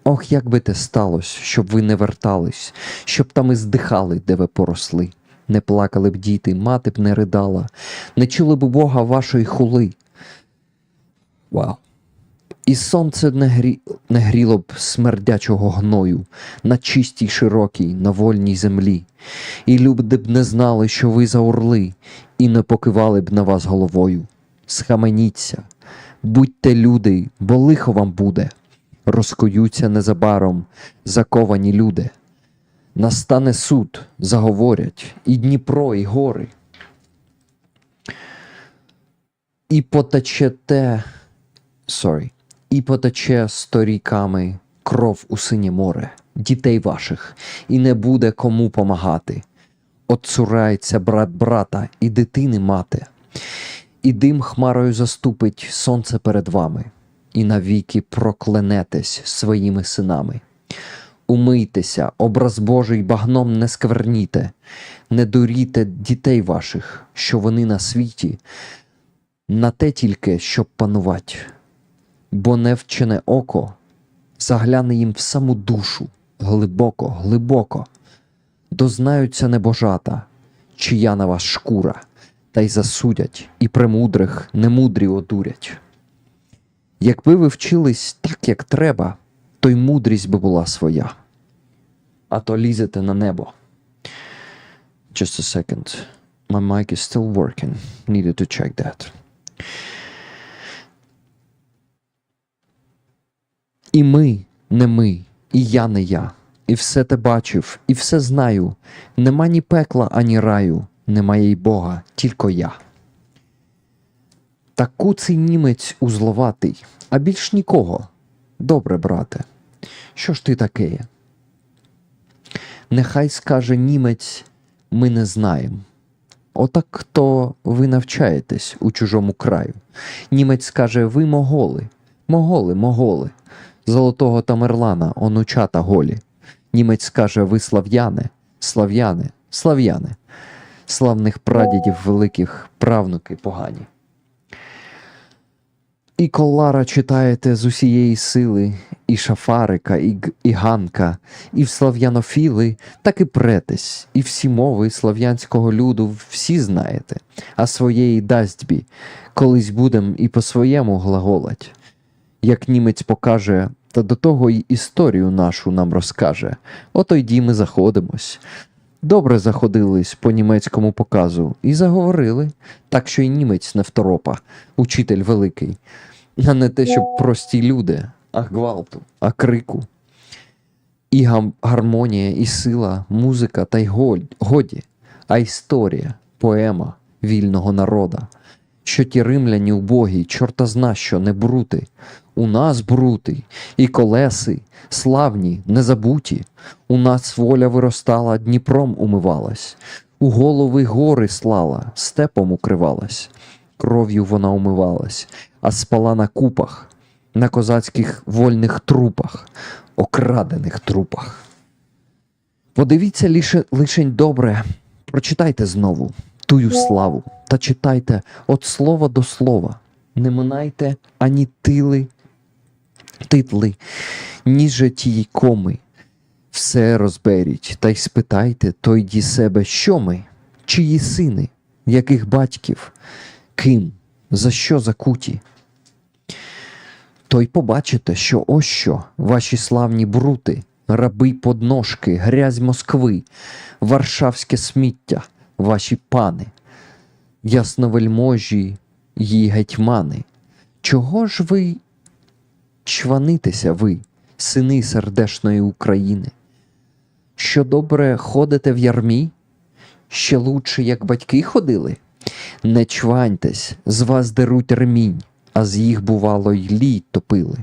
Ох, як би те сталося, щоб ви не вертались, щоб там і здихали, де ви поросли. Не плакали б діти, мати б не ридала, не чули б Бога вашої хули. Вау. І сонце не гріло б смердячого гною на чистій, широкій, на вольній землі. І люди б не знали, що ви за орли, і не покивали б на вас головою. Схаменіться, будьте люди, бо лихо вам буде. Розкоються незабаром заковані люди. Настане суд, заговорять, і Дніпро, і гори. І потече сторіками кров у синє море, дітей ваших, і не буде кому помагати. Отцурається брат брата, і дитини мати. І дим хмарою заступить сонце перед вами, і навіки проклянетесь своїми синами. Умийтеся, образ Божий багном не скверніте, не дуріте дітей ваших, що вони на світі, на те тільки, щоб панувати. Бо невчене око загляне їм в саму душу, глибоко, глибоко. Дознаються небожата, чия на вас шкура, та й засудять, і премудрих немудрі одурять. Якби ви вчились так, як треба, то й мудрість би була своя. А то лізете на небо. Just a second. My mic is still working. Needed to check that. І ми, не ми, і я не я, і все те бачив, і все знаю. Нема ні пекла, ані раю, немає й Бога, тільки я. Та куций німець узловатий, а більш нікого. Добре, брате, що ж ти таке? Нехай скаже німець, ми не знаєм. Отак то ви навчаєтесь у чужому краю. Німець скаже, ви моголи, моголи, моголи. Золотого Тамерлана, онучата голі. Німець скаже, ви слав'яни, слав'яни, слав'яни. Славних прадідів великих правнуки погані. І Коллара читаєте з усієї сили, і Шафарика, і Ганка, і в слав'янофіли, так і претесь, і всі мови слав'янського люду всі знаєте, а своєї дастьбі, колись будем і по-своєму глаголать. Як німець покаже, та до того й історію нашу нам розкаже, ото йді ми заходимось. Добре заходились по німецькому показу і заговорили, так що й німець не второпа, учитель великий, а не те, щоб прості люди, а гвалту, а крику. І гармонія, і сила, музика та й годі, а історія, поема вільного народа. Що ті римляні убогі, чорта зна, що не брути. У нас брути, і колеси, славні, незабуті. У нас воля виростала, Дніпром умивалась. У голови гори слала, степом укривалась. Кров'ю вона умивалась, а спала на купах, на козацьких вольних трупах, окрадених трупах. Подивіться лишень добре, прочитайте знову тую славу, та читайте от слова до слова. Не минайте ані титли, ні же тії коми. Все розберіть, та й спитайте тойді себе, що ми, чиї сини, яких батьків, ким, за що закуті. То й побачите, що ось що, ваші славні брути, раби подножки, грязь Москви, варшавське сміття, ваші пани, ясновельможі й гетьмани. Чого ж ви чванитеся ви, сини сердешної України? Що добре ходите в ярмі? Ще лучше, як батьки ходили? Не чваньтесь, з вас деруть ремінь, а з їх, бувало, й лій топили.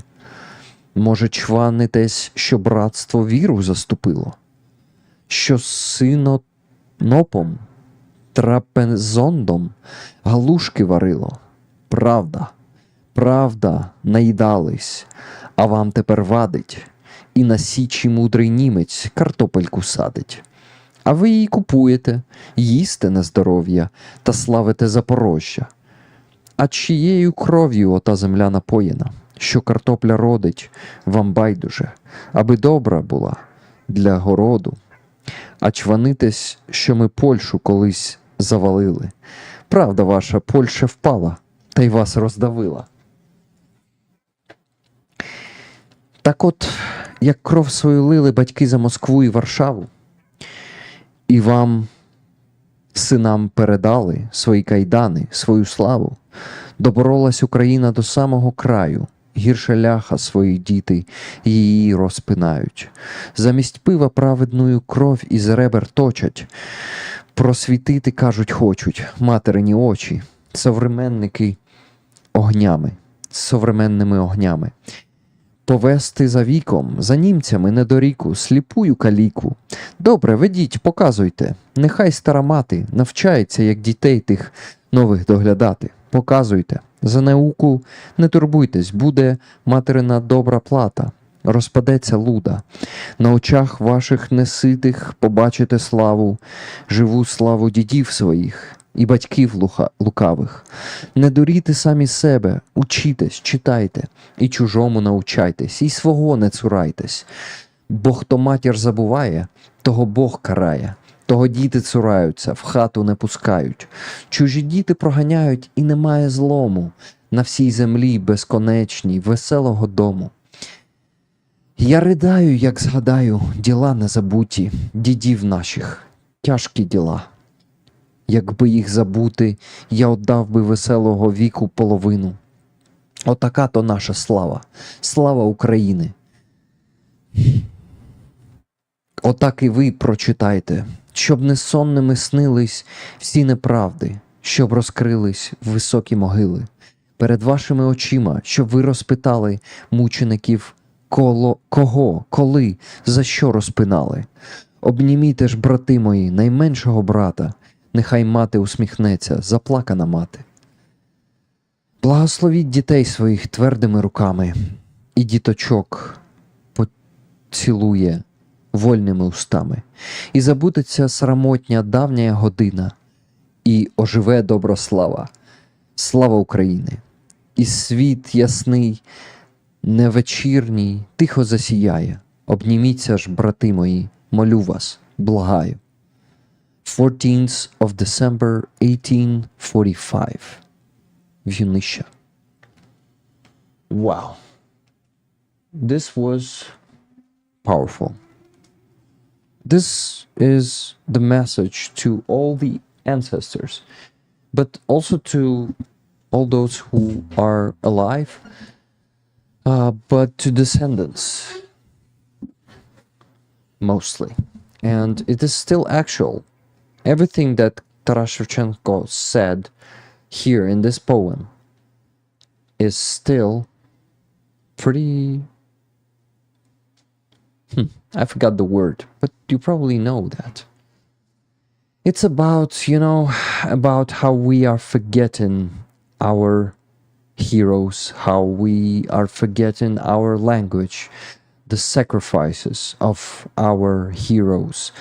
Може, чванитесь, що братство віру заступило? Що синопом, трапезондом галушки варило? Правда, правда, наїдались, а вам тепер вадить, і на січі мудрий німець картопельку садить. А ви її купуєте, їсте на здоров'я та славите Запорожжя. А чиєю кров'ю ота земля напоєна, що картопля родить, вам байдуже, аби добра була для городу. А чванитесь, що ми Польщу колись завалили. Правда ваша, Польща впала, та й вас роздавила. Так от, як кров свою лили батьки за Москву і Варшаву, і вам, синам, передали свої кайдани, свою славу, доборолась Україна до самого краю, гірше ляха свої діти її розпинають. Замість пива праведною кров із ребер точать, просвітити, кажуть, хочуть материні очі, современники огнями, современними огнями. Повести за віком, за німцями недоріку, сліпую каліку. Добре, ведіть, показуйте, нехай стара мати навчається, як дітей тих нових доглядати. Показуйте, за науку не турбуйтесь, буде материна добра плата, розпадеться луда. На очах ваших неситих побачите славу, живу славу дідів своїх і батьків лукавих. Не дуріте самі себе, учітесь, читайте, і чужому научайтесь, і свого не цурайтесь. Бо хто матір забуває, того Бог карає, того діти цураються, в хату не пускають. Чужі діти проганяють, і немає злому на всій землі безконечній, веселого дому. Я ридаю, як згадаю, діла незабуті, дідів наших, тяжкі діла. Якби їх забути, я отдав би веселого віку половину. Отака то наша слава, слава України. Отак і ви прочитайте, щоб несонними снились всі неправди, щоб розкрились високі могили. Перед вашими очима, щоб ви розпитали мучеників, кого, коли, за що розпинали. Обніміте ж, брати мої, найменшого брата, нехай мати усміхнеться, заплакана мати. Благословіть дітей своїх твердими руками, і діточок поцілує вольними устами. І забудеться срамотня давня година, і оживе добра слава. Слава України! І світ ясний, невечірній, тихо засіяє. Обніміться ж, брати мої, молю вас, благаю. 14th of December 1845. В'юнища. Wow. This was powerful. This is the message to all the ancestors, but also to all those who are alive, but to descendants mostly. And it is still actual. Everything that Taras Shevchenko said here in this poem is still pretty... I forgot the word, but you probably know that. It's about, you know, about how we are forgetting our heroes, how we are forgetting our language, the sacrifices of our heroes.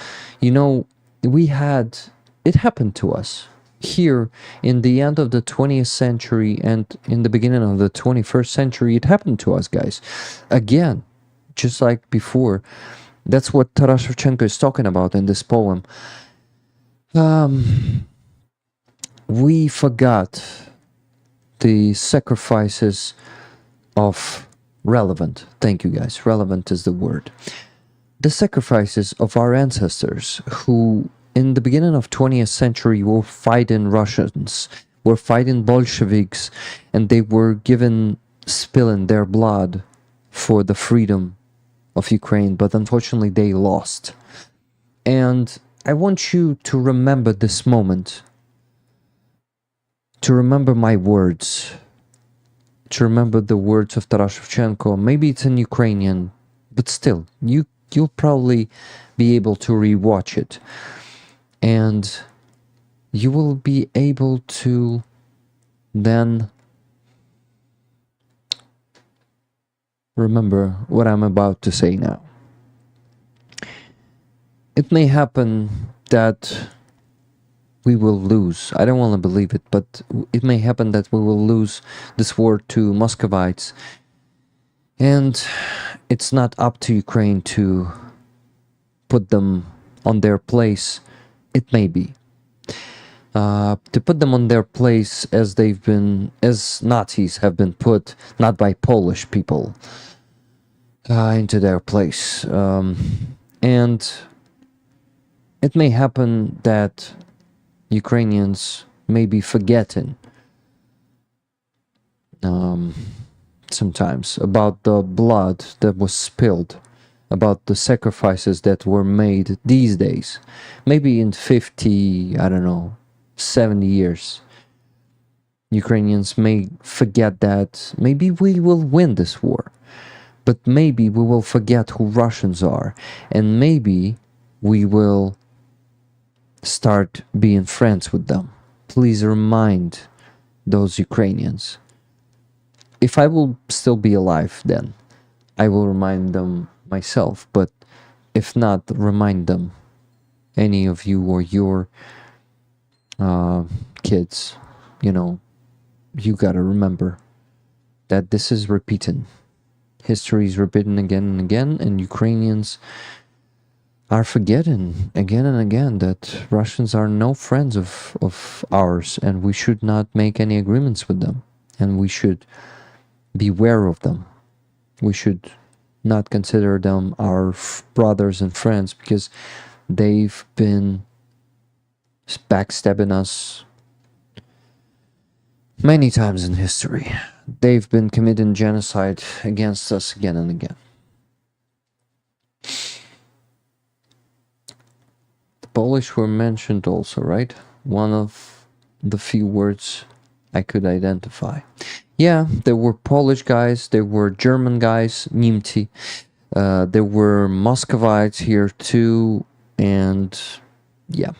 You know, it happened to us here in the end of the 20th century and in the beginning of the 21st century. It happened to us, guys. Again, just like before. That's what Taras Shevchenko is talking about in this poem. We forgot the sacrifices of relevant. Thank you, guys. Relevant is the word. The sacrifices of our ancestors who in the beginning of 20th century were fighting Russians, were fighting Bolsheviks, and they were spilling their blood for the freedom of Ukraine, but unfortunately they lost. And I want you to remember this moment, to remember my words, to remember the words of Taras Shevchenko. Maybe it's in Ukrainian, but still, you'll probably be able to rewatch it. And you will be able to then remember what I'm about to say now. It may happen that we will lose. I don't want to believe it, but it may happen that we will lose this war to Muscovites. And it's not up to Ukraine to put them on their place. It may be. To put them on their place as they've been, as Nazis have been put, not by Polish people, into their place. And it may happen that Ukrainians may be forgetting sometimes about the blood that was spilled, about the sacrifices that were made these days. Maybe in 50, I don't know, 70 years, Ukrainians may forget that. Maybe we will win this war, but maybe we will forget who Russians are, and maybe we will start being friends with them. Please remind those Ukrainians. If I will still be alive, then I will remind them myself, but if not, remind them, any of you or your kids, you know, you gotta remember that this is repeating. History is repeating again and again, and Ukrainians are forgetting again and again that Russians are no friends of ours, and we should not make any agreements with them, and we should beware of them. We should not consider them our brothers and friends, because they've been backstabbing us many times in history. They've been committing genocide against us again and again. The Polish were mentioned also, right? One of the few words I could identify. Yeah, there were Polish guys, there were German guys, Niemcy, there were Muscovites here too, and yeah,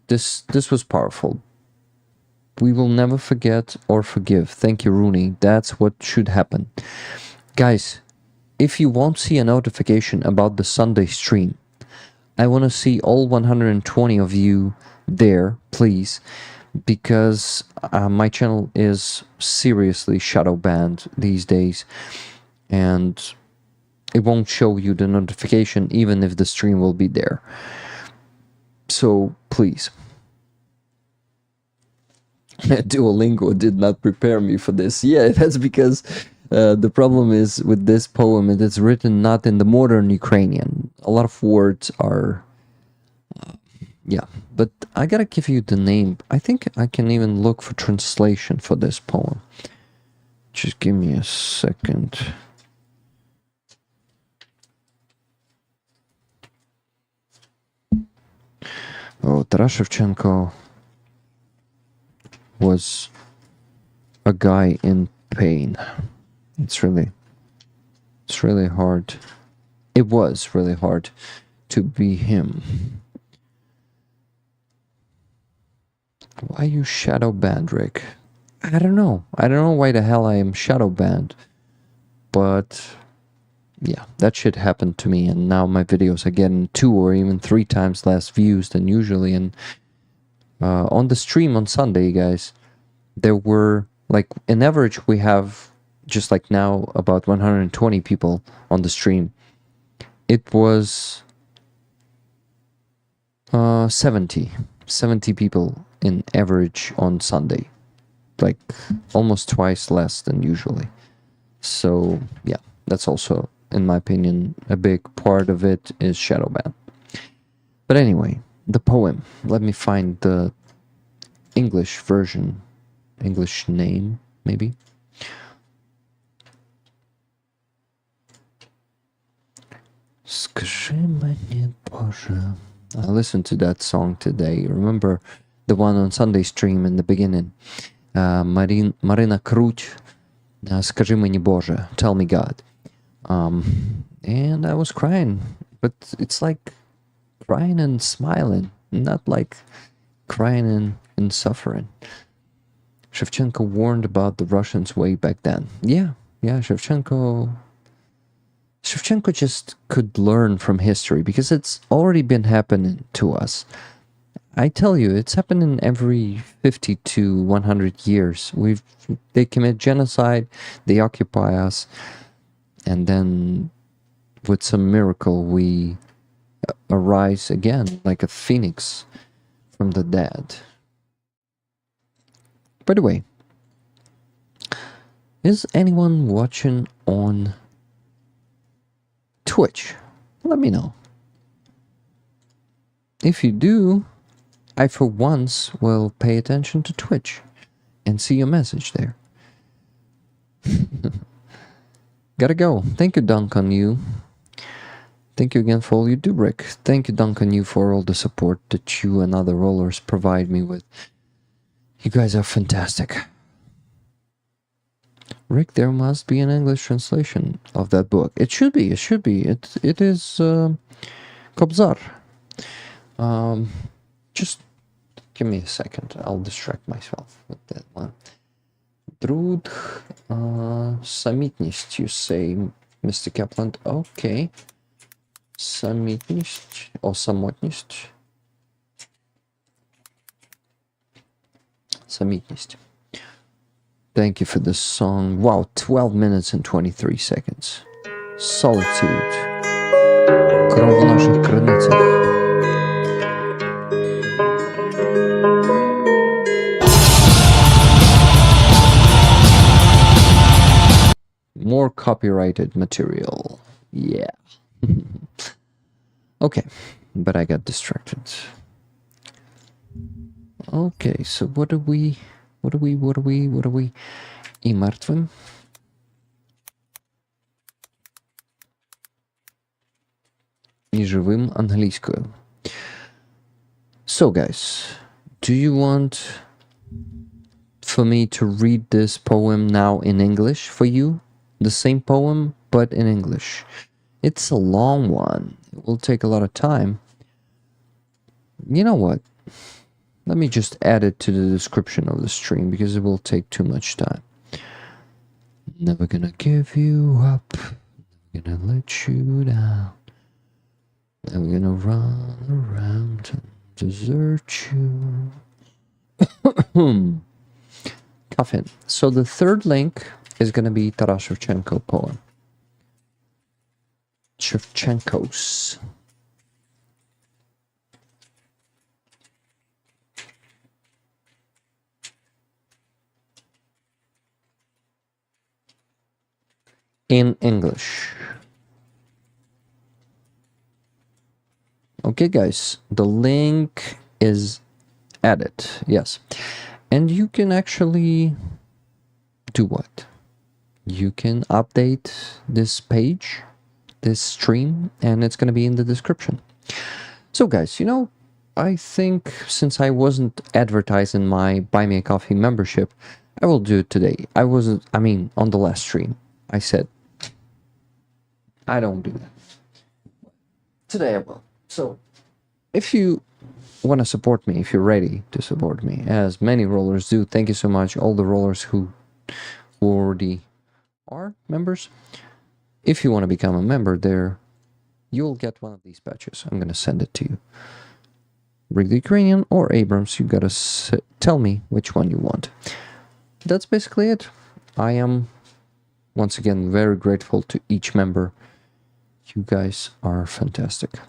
this was powerful. We will never forget or forgive. Thank you, Rooney. That's what should happen. Guys, if you won't see a notification about the Sunday stream, I want to see all 120 of you there, please, because my channel is seriously shadow banned these days, and it won't show you the notification even if the stream will be there. So please. Duolingo did not prepare me for this. Yeah, that's because the problem is with this poem, it is written not in the modern Ukrainian. A lot of words are yeah, but I gotta give you the name. I think I can even look for translation for this poem. Just give me a second. Oh, Taras Shevchenko was a guy in pain. It's really hard. It was really hard to be him. Why you shadow banned, Rick? I don't know. I don't know why the hell I am shadow banned. But yeah, that shit happened to me, and now my videos are getting 2 or even 3 times less views than usually. And on the stream on Sunday, guys, there were, like, in average we have, just like now, about 120 people on the stream. It was 70 people in average on Sunday, like almost twice less than usually. So yeah, that's also, in my opinion, a big part of it is shadow ban. But anyway, the poem, let me find the English version, English name maybe. Скажи мне, Боже. I listened to that song today. Remember the one on Sunday stream in the beginning? Marina Круть, Скажи мне, Боже, tell me God. And I was crying, but it's like crying and smiling, not like crying and suffering. Shevchenko warned about the Russians way back then. Yeah, Shevchenko just could learn from history, because it's already been happening to us. I tell you, it's happening every 50 to 100 years. They commit genocide, they occupy us, and then with some miracle we arise again like a phoenix from the dead. By the way, is anyone watching on Twitch? Let me know. If you do, I for once will pay attention to Twitch and see your message there. Gotta go. Thank you, Duncan, you. Thank you again for all you do, Rick. Thank you, Duncan, you, for all the support that you and other rollers provide me with. You guys are fantastic. Rick, there must be an English translation of that book. It should be. It is Kobzar. Just give me a second. I'll distract myself with that one. Drud Samitnist, you say, Mr. Kaplan. Okay. Samitnist or Samotnist. Samitnist. Thank you for this song. Wow, 12 minutes and 23 seconds. Solitude. Кров в наших криницях. More copyrighted material. Yeah. Okay, but I got distracted. Okay, so what are we? І мертвим. І живим англійською. So guys, do you want for me to read this poem now in English for you? The same poem, but in English. It's a long one. It will take a lot of time. You know what? Let me just add it to the description of the stream because it will take too much time. Never gonna give you up. Never gonna let you down. Never gonna run around and desert you. Coffin. So the third link is gonna be Taras Shevchenko poem. Shevchenko's. In English. Okay, guys, the link is added. Yes. And you can actually do what? You can update this page, this stream, and it's going to be in the description. So, guys, you know, I think since I wasn't advertising my Buy Me a Coffee membership, I will do it today. On the last stream, I said, I don't do that. Today I will. So, if you want to support me, if you're ready to support me, as many rollers do, thank you so much, all the rollers who already are members. If you want to become a member there, you'll get one of these patches. I'm going to send it to you. Rick the Ukrainian or Abrams, you got to tell me which one you want. That's basically it. I am, once again, very grateful to each member. You guys are fantastic.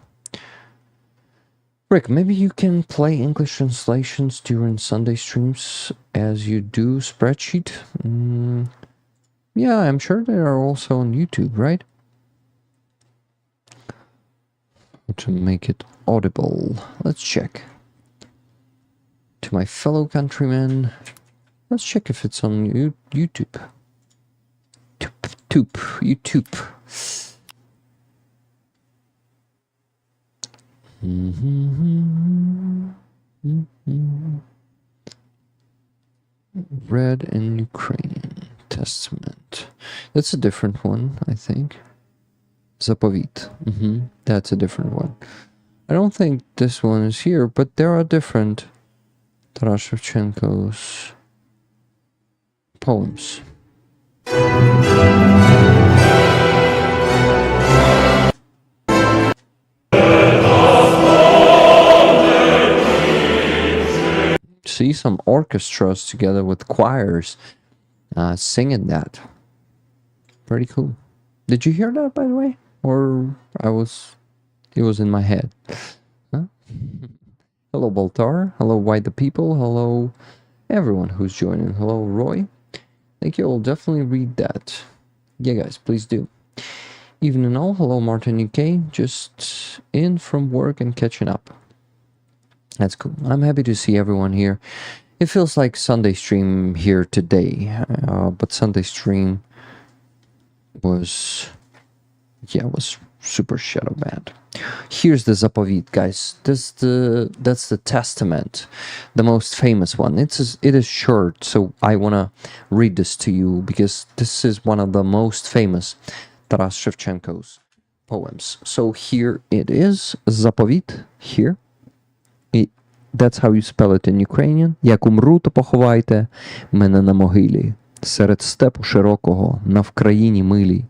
Rick, maybe you can play English translations during Sunday streams as you do spreadsheet? Yeah, I'm sure they are also on YouTube, right? To make it audible. Let's check. To my fellow countrymen, let's check if it's on YouTube. YouTube. Read in Ukrainian Testament. That's a different one, I think. Zapovit. That's a different one. I don't think this one is here, but there are different Taras Shevchenko's poems. some orchestras together with choirs singing that. Pretty cool. Did you hear that, by the way? Or it was in my head. Huh? Hello, Baltar. Hello, Why the People. Hello, everyone who's joining. Hello, Roy. Thank you. I'll definitely read that. Yeah, guys, please do. Evening all. Hello, Martin UK. Just in from work and catching up. That's cool. I'm happy to see everyone here. It feels like Sunday stream here today, but Sunday stream was super shadow banned. Here's the Zapovit, guys. That's the Testament, the most famous one. It is short, so I wanna read this to you because this is one of the most famous Taras Shevchenko's poems. So here it is, Zapovit, here. That's how you spell it in Ukrainian. Як умру, то поховайте мене на могилі, серед степу широкого, на Вкраїні милій.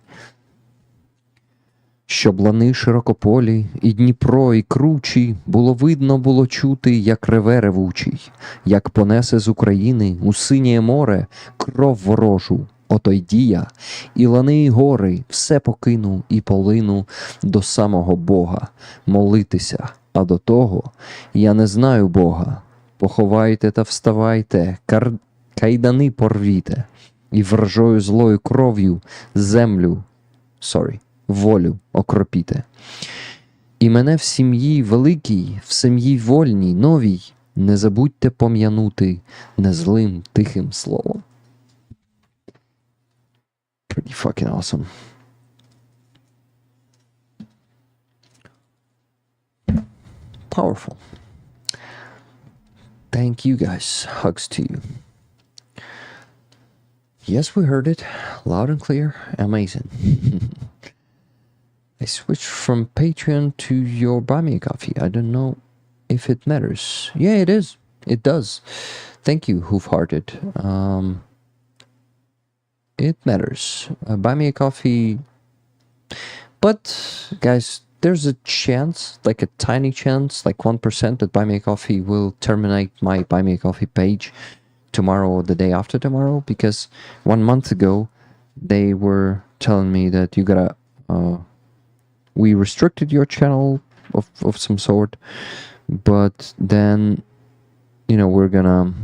Щоб лани широкополі, і Дніпро, і кручі, було видно, було чути, як реве ревучий, як понесе з України у синє море кров ворожу. Ото й дія, і лани, і гори, все покину і полину до самого Бога, молитися. А до того я не знаю Бога. Поховайте та вставайте, кайдани порвіте, і вражою злою кров'ю волю окропіте. І мене в сім'ї великій, в сім'ї вольній, новій, не забудьте пом'янути незлим тихим словом. Pretty fucking awesome. Powerful. Thank you guys. Hugs to you. Yes, we heard it loud and clear. Amazing. I switched from Patreon to your Buy Me a Coffee. I don't know if it matters. Yeah, it is. It does. Thank you, Hoofhearted. It matters. Buy Me a Coffee. But, guys, there's a chance, like a tiny chance, like 1%, that Buy Me a Coffee will terminate my Buy Me a Coffee page tomorrow or the day after tomorrow, because 1 month ago they were telling me that you gotta we restricted your channel of some sort, but then, you know, we're gonna,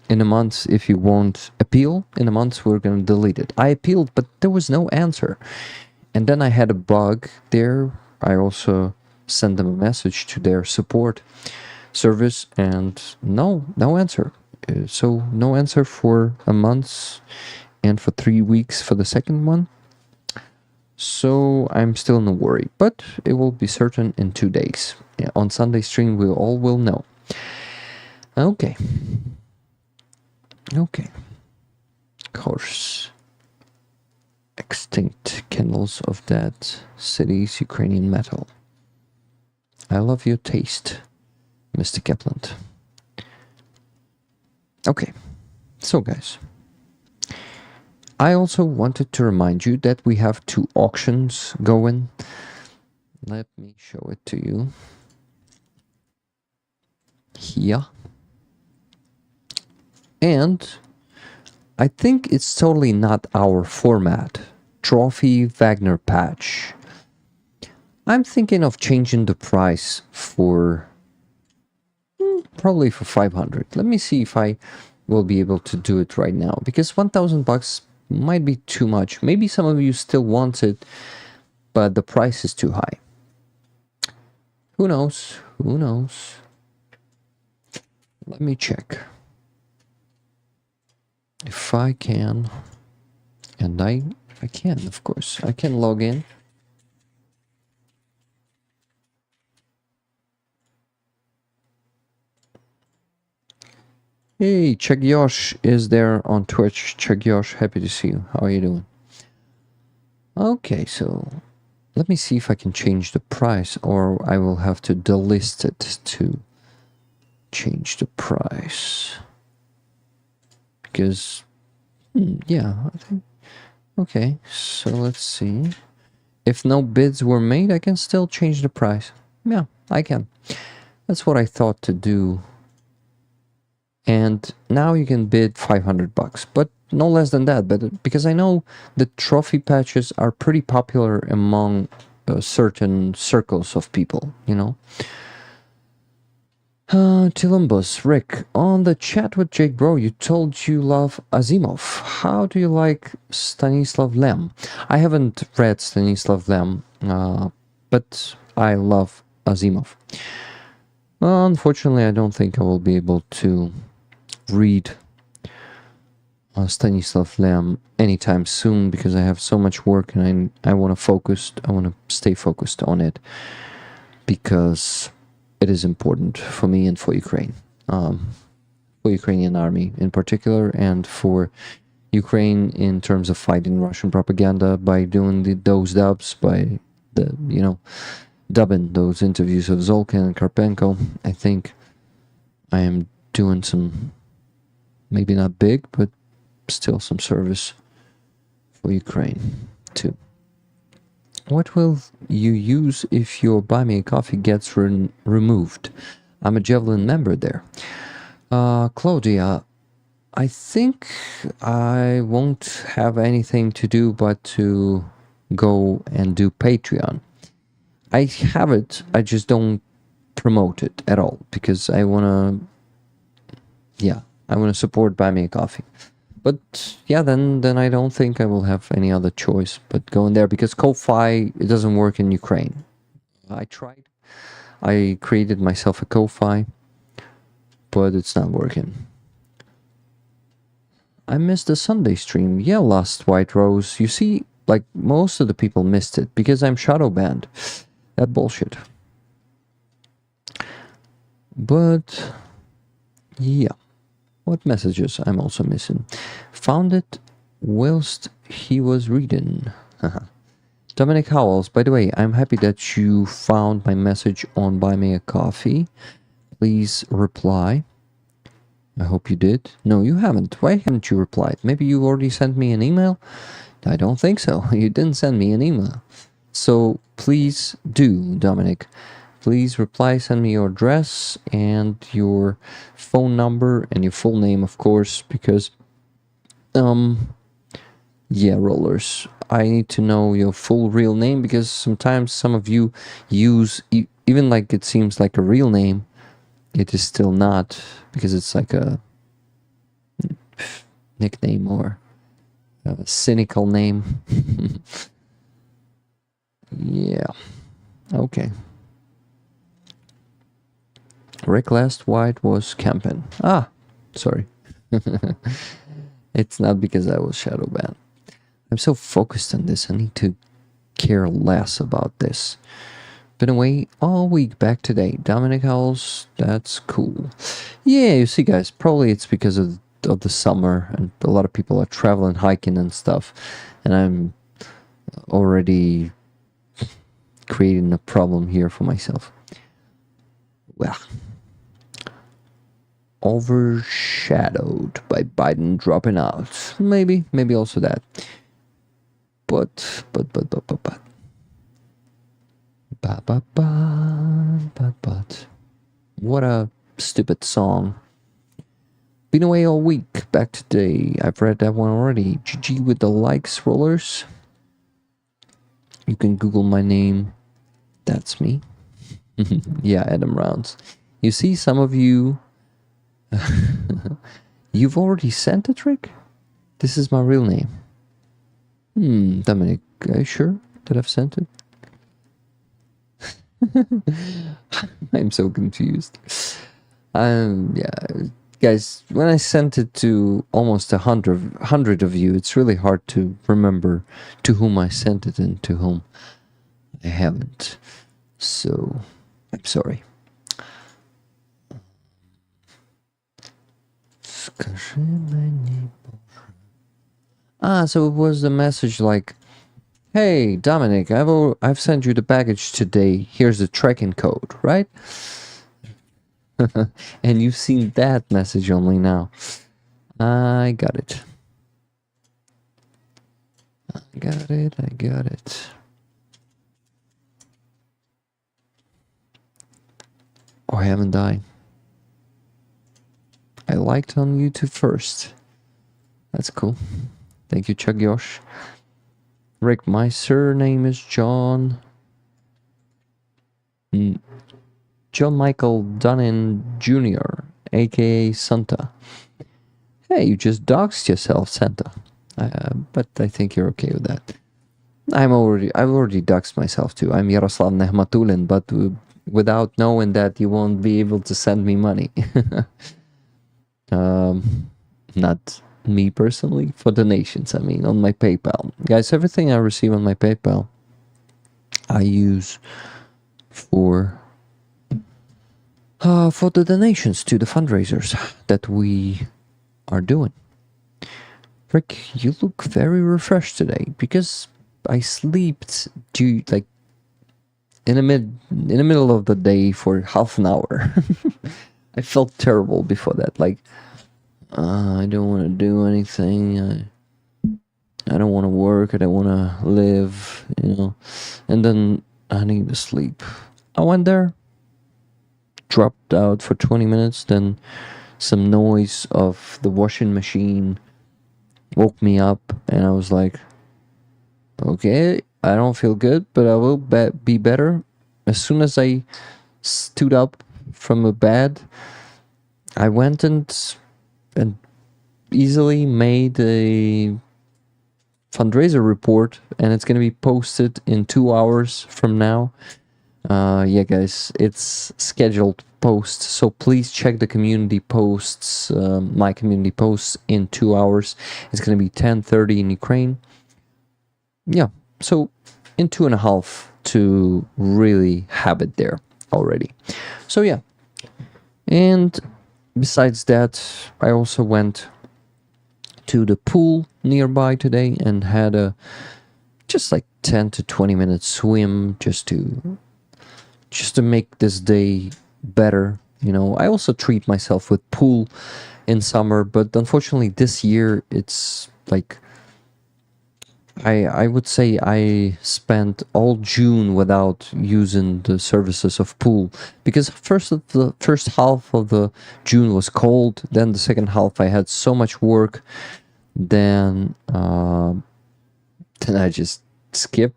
in a month, if you won't appeal in a month, we're gonna delete it. I appealed, but there was no answer, and then I had a bug there. I also sent them a message to their support service, and no answer. So no answer for a month, and for 3 weeks for the second one. So I'm still in a worry, but it will be certain in 2 days. Yeah, on Sunday stream, we all will know. Okay. Course. Extinct candles of dead cities, Ukrainian metal. I love your taste, Mr. Kaplan. Okay, so guys, I also wanted to remind you that we have 2 auctions going. Let me show it to you. Here. And I think it's totally not our format. Trophy Wagner patch. I'm thinking of changing the price for probably for 500. Let me see if I will be able to do it right now, because 1,000 bucks might be too much. Maybe some of you still want it, but the price is too high. Who knows? Who knows? Let me check. If I can, and I can, of course. I can log in. Hey, Chagyosh is there on Twitch. Chagyosh, happy to see you. How are you doing? Okay, so let me see if I can change the price, or I will have to delist it to change the price. Because, yeah, I think, okay, so let's see. If no bids were made, I can still change the price. Yeah, I can. That's what I thought to do And now you can bid $500, but no less than that. But because I know the trophy patches are pretty popular among certain circles of people, you know. Tilumbus, Rick, on the chat with Jake Bro, you told you love Asimov. How do you like Stanislav Lem? I haven't read Stanislav Lem, but I love Asimov. Unfortunately, I don't think I will be able to read Stanislav Lem anytime soon because I have so much work and I want to stay focused on it because it is important for me and for Ukraine, for Ukrainian army in particular, and for Ukraine in terms of fighting Russian propaganda by doing those dubs, by dubbing those interviews of Zolkin and Karpenko. I think I am doing some, maybe not big, but still some service for Ukraine too. What will you use if your Buy Me a Coffee gets removed? I'm a Javelin member there. Claudia, I think I won't have anything to do but to go and do Patreon. I have it, I just don't promote it at all because I want to support Buy Me a Coffee. But yeah, then I don't think I will have any other choice but go in there because Ko-Fi, it doesn't work in Ukraine. I tried. I created myself a Ko-Fi, but it's not working. I missed the Sunday stream. Yeah, Last White Rose. You see, like, most of the people missed it because I'm shadow banned. That bullshit. But yeah. What messages I'm also missing? Found it whilst he was reading. Dominic Howells, by the way, I'm happy that you found my message on Buy Me a Coffee. Please reply. I hope you did. No, you haven't. Why haven't you replied? Maybe you already sent me an email? I don't think so. You didn't send me an email. So please do, Dominic. Please reply, send me your address and your phone number and your full name, of course, because, yeah, rollers, I need to know your full real name because sometimes some of you use, even like it seems like a real name, it is still not, because it's like a nickname or a cynical name. Yeah, okay. Rick Last White was camping. Ah, sorry. It's not because I was shadow banned. I'm so focused on this, I need to care less about this. Been away all week, back today. Dominic Howells, that's cool. Yeah, you see guys, probably it's because of the summer and a lot of people are traveling, hiking and stuff. And I'm already creating a problem here for myself. Well, overshadowed by Biden dropping out. Maybe also that. But. What a stupid song. Been away all week, back today. I've read that one already. GG with the likes, rollers. You can Google my name. That's me. Yeah, Adam Rounds. You see, some of you... You've already sent it, Rick? This is my real name. Dominic, are you sure that I've sent it? I'm so confused. Yeah, guys, when I sent it to almost 100 of you, it's really hard to remember to whom I sent it and to whom I haven't. So, I'm sorry. So it was the message like, hey, Dominic, I've sent you the package today. Here's the tracking code, right? And you've seen that message only now. I got it. I got it. Oh, haven't I? I liked on YouTube first. That's cool. Thank you, Chuck Yosh. Rick, my surname is John. John Michael Dunnan Jr., aka Santa. Hey, you just doxed yourself, Santa. But I think you're okay with that. I've already doxed myself too. I'm Yaroslav Nehmatulin, but without knowing that, you won't be able to send me money. Not me personally, for donations, I mean, on my PayPal. Guys, everything I receive on my PayPal, I use for the donations to the fundraisers that we are doing. Rick, you look very refreshed today, because I slept in the middle of the day for half an hour. I felt terrible before that, like, I don't want to do anything, I don't want to work, I don't want to live, and then I need to sleep. I went there, dropped out for 20 minutes, then some noise of the washing machine woke me up, and I was like, okay, I don't feel good, but I will be better. As soon as I stood up from the bed, I went and easily made a fundraiser report, and it's going to be posted in 2 hours from now. Yeah, guys, it's scheduled post, so please check the community posts, my community posts, in 2 hours. It's going to be 10:30 in Ukraine. Yeah, so in 2.5 to really have it there already. So yeah, and besides that, I also went to the pool nearby today and had a just like 10 to 20 minute swim just to make this day better. I also treat myself with pool in summer, but unfortunately this year it's like I would say I spent all June without using the services of pool, because the first half of the June was cold, then the second half I had so much work, then I just skipped.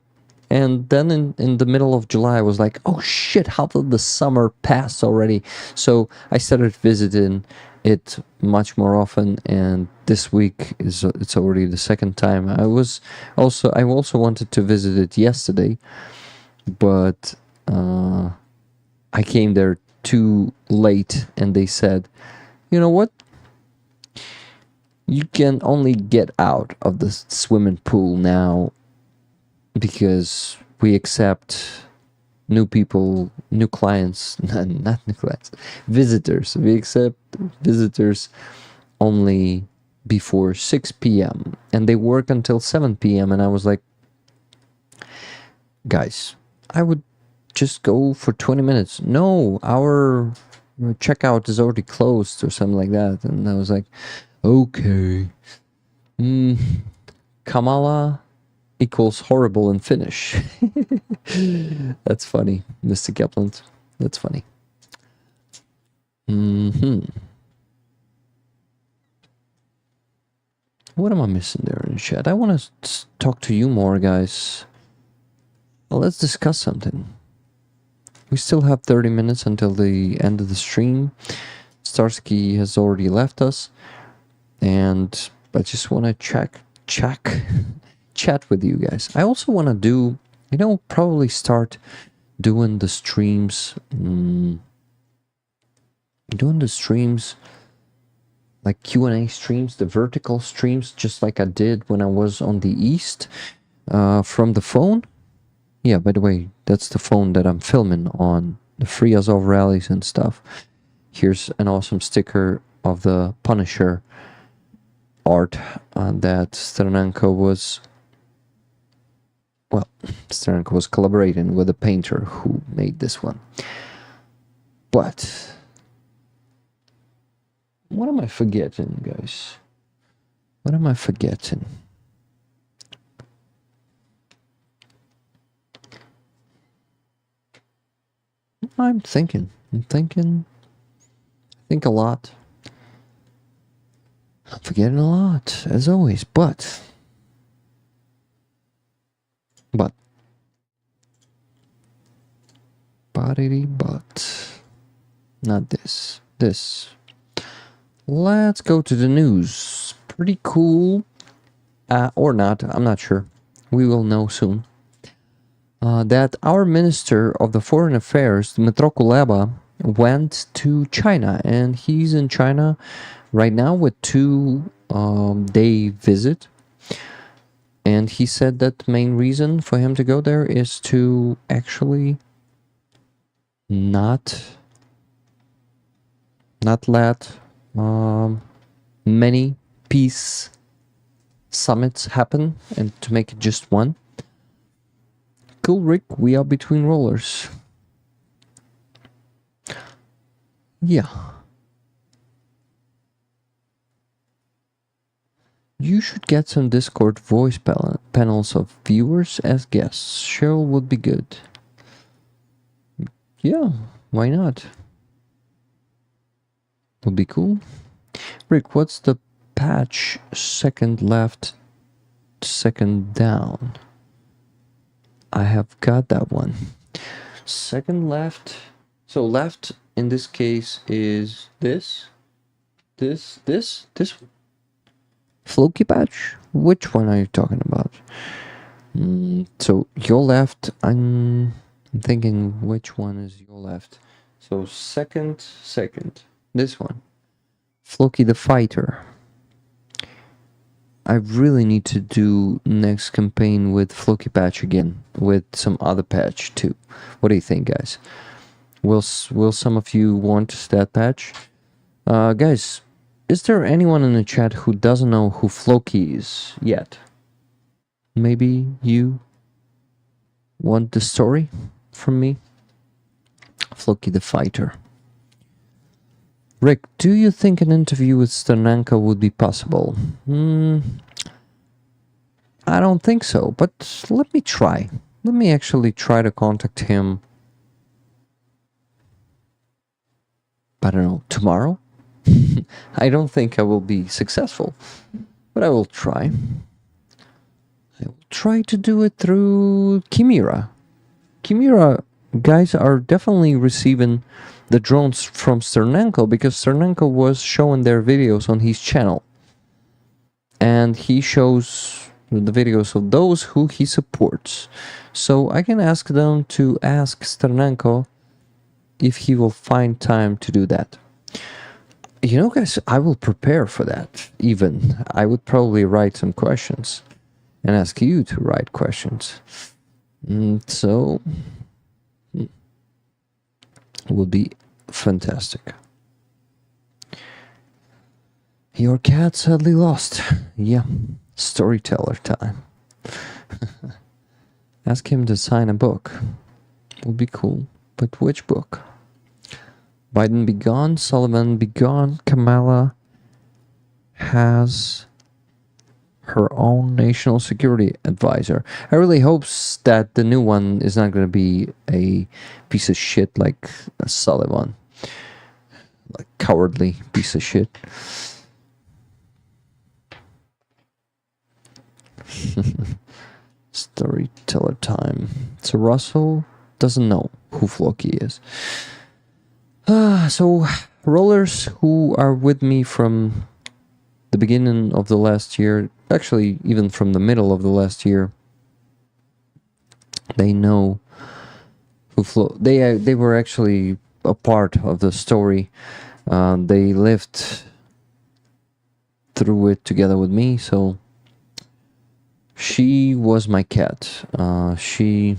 And then in the middle of July, I was like, oh shit, how did the summer pass already? So I started visiting it much more often, and this week it's already the second time. I also wanted to visit it yesterday, but I came there too late, and they said, you know what? You can only get out of the swimming pool now, because we accept new people, new clients, not new clients, visitors. We accept visitors only before 6 p.m. and they work until 7 p.m. And I was like, guys, I would just go for 20 minutes. No, our checkout is already closed or something like that. And I was like, okay. Kamala equals horrible in Finnish. That's funny, Mr. Kaplan. That's funny. What am I missing there in the chat? I want to talk to you more, guys. Well, let's discuss something. We still have 30 minutes until the end of the stream. Starsky has already left us, and I just want to chat with you guys. I also want to do, probably start doing the streams, like Q&A streams, the vertical streams, just like I did when I was on the East, from the phone. Yeah, by the way, that's the phone that I'm filming on, the Free Azov rallies and stuff. Here's an awesome sticker of the Punisher art that Sternenko was collaborating with a painter who made this one. But what am I forgetting, guys? What am I forgetting? I'm thinking. I think a lot. Forgetting a lot, as always, but not this. Let's go to the news. Pretty cool, or not, I'm not sure. We will know soon. That our Minister of the Foreign Affairs, Dmytro Kuleba, went to China, and he's in China right now with 2-day visit. And he said that the main reason for him to go there is to actually not let many peace summits happen and to make it just one. Cool, Rick, we are between rollers. Yeah. You should get some Discord voice panels of viewers as guests. Show would be good. Yeah, why not? Would be cool. Rick, what's the patch? Second left, second down. I have got that one. Second left. So left in this case is this. Floki patch? Which one are you talking about? So your left, I'm thinking which one is your left. So second, this one. Floki the Fighter. I really need to do next campaign with Floki patch again, with some other patch too. What do you think, guys? Will some of you want that patch? Guys, is there anyone in the chat who doesn't know who Floki is yet? Maybe you want the story from me? Floki the Fighter. Rick, do you think an interview with Sternenko would be possible? I don't think so, but let me try. Let me actually try to contact him. I don't know, tomorrow? I don't think I will be successful, but I will try. I will try to do it through Chimera. Chimera guys are definitely receiving the drones from Sternenko because Sternenko was showing their videos on his channel. And he shows the videos of those who he supports. So I can ask them to ask Sternenko if he will find time to do that. You know, guys, I will prepare for that, even. I would probably write some questions and ask you to write questions. So, it would be fantastic. Your cat sadly lost. Yeah, storyteller time. Ask him to sign a book. Would be cool. But which book? Biden be gone, Sullivan be gone, Kamala has her own national security advisor. I really hope that the new one is not going to be a piece of shit like Sullivan. Like cowardly piece of shit. Storyteller time. So Russell doesn't know who Floki is. So rollers who are with me from the beginning of the last year, actually even from the middle of the last year, they know who they were actually a part of the story. They lived through it together with me, so she was my cat. She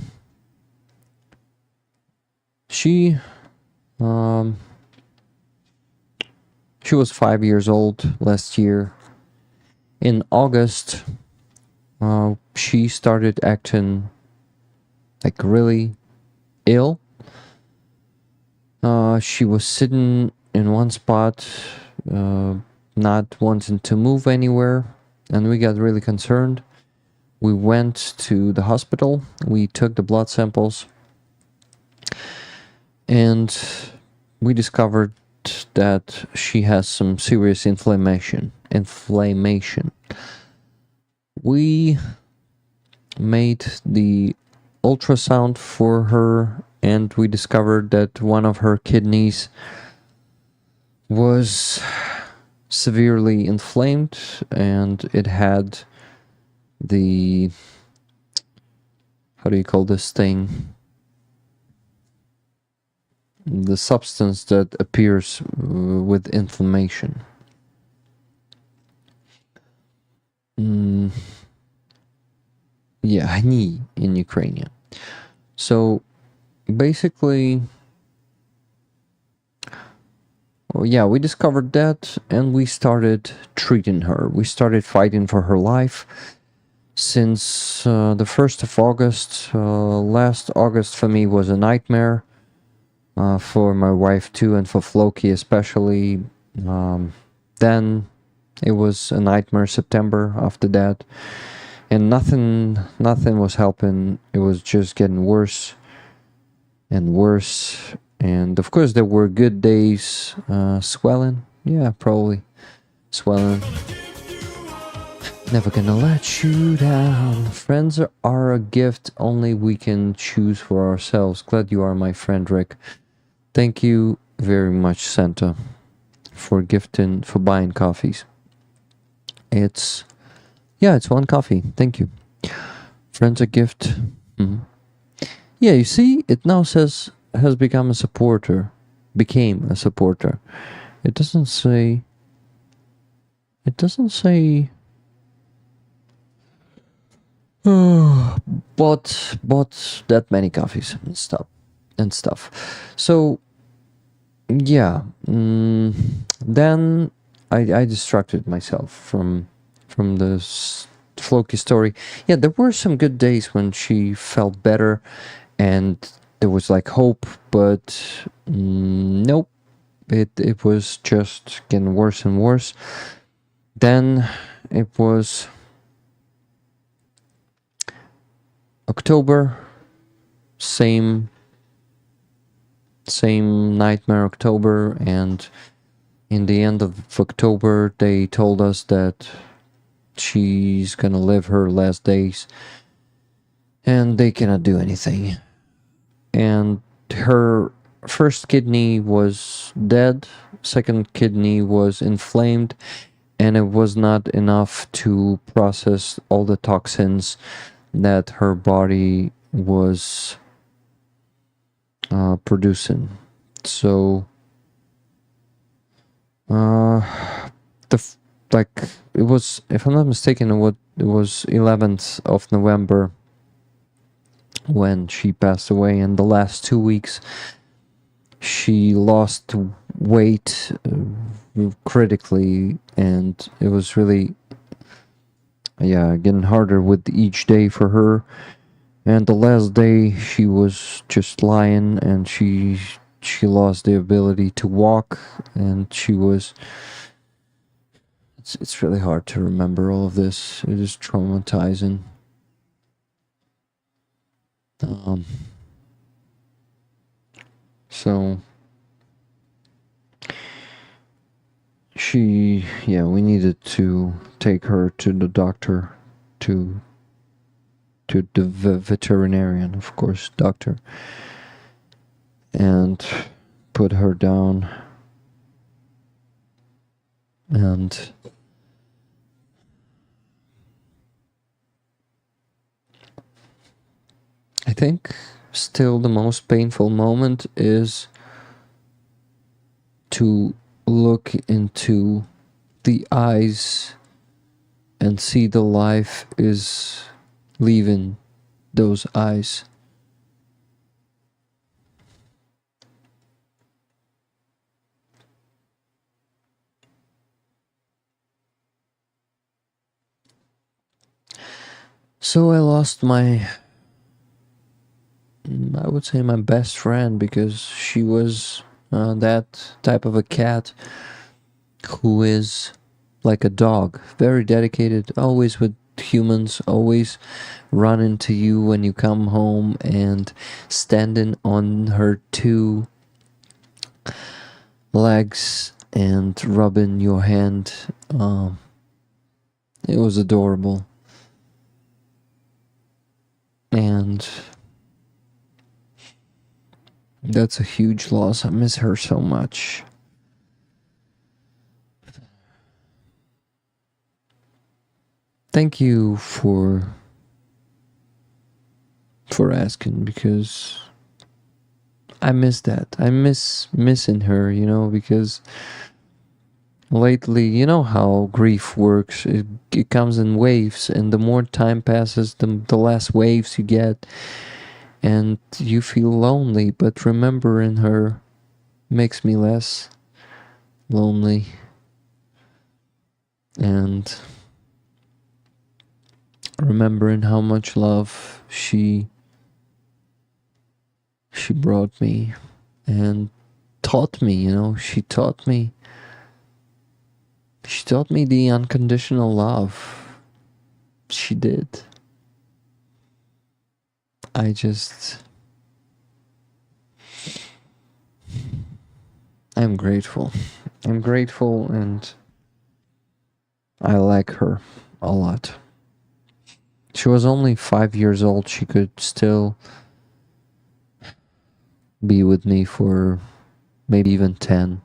was 5 years old last year. In August, she started acting like really ill. She was sitting in one spot, not wanting to move anywhere, and we got really concerned. We went to the hospital, we took the blood samples, and we discovered that she has some serious inflammation inflammation. We made the ultrasound for her, and we discovered that one of her kidneys was severely inflamed, and it had the, how do you call this thing? The substance that appears with inflammation. Yeah, hni in Ukrainian. So basically, well, yeah, we discovered that and we started treating her. We started fighting for her life since the 1st of August. Last August for me was a nightmare. For my wife too, and for Floki especially. Then it was a nightmare September after that. And nothing was helping. It was just getting worse and worse. And of course there were good days. Swelling, yeah, probably swelling. Never gonna let you down. Friends are a gift only we can choose for ourselves. Glad you are my friend, Rick. Thank you very much, Santa, for buying coffees. It's one coffee. Thank you. Friends a gift. Yeah, you see, it now says has become a supporter. Became a supporter. It doesn't say. Bought that many coffees and stuff. So yeah, then I distracted myself from this Floki story. Yeah, there were some good days when she felt better and there was like hope, but nope, it was just getting worse and worse. Then it was October, same nightmare October, and in the end of October they told us that she's gonna live her last days and they cannot do anything. And her first kidney was dead, second kidney was inflamed, and it was not enough to process all the toxins that her body was producing. So it was, if I'm not mistaken, it was 11th of November when she passed away. In the last 2 weeks she lost weight critically, and it was really getting harder with each day for her. And the last day she was just lying, and she lost the ability to walk, and it's really hard to remember all of this. It is traumatizing. So we needed to take her to the doctor, to the veterinarian, of course, doctor, and put her down. And I think still the most painful moment is to look into the eyes and see the life is leaving those eyes. So I lost I would say my best friend, because she was that type of a cat who is like a dog, very dedicated, always with humans, always running to you when you come home and standing on her two legs and rubbing your hand. It was adorable. And that's a huge loss. I miss her so much. Thank you for asking, because I miss that. I miss missing her, you know, because lately, you know how grief works. It comes in waves, and the more time passes, the less waves you get, and you feel lonely. But remembering her makes me less lonely, and remembering how much love she brought me and taught me, you know, she taught me the unconditional love. She did. I'm grateful. I'm grateful, and I like her a lot. She was only 5 years old. She could still be with me for maybe even 10,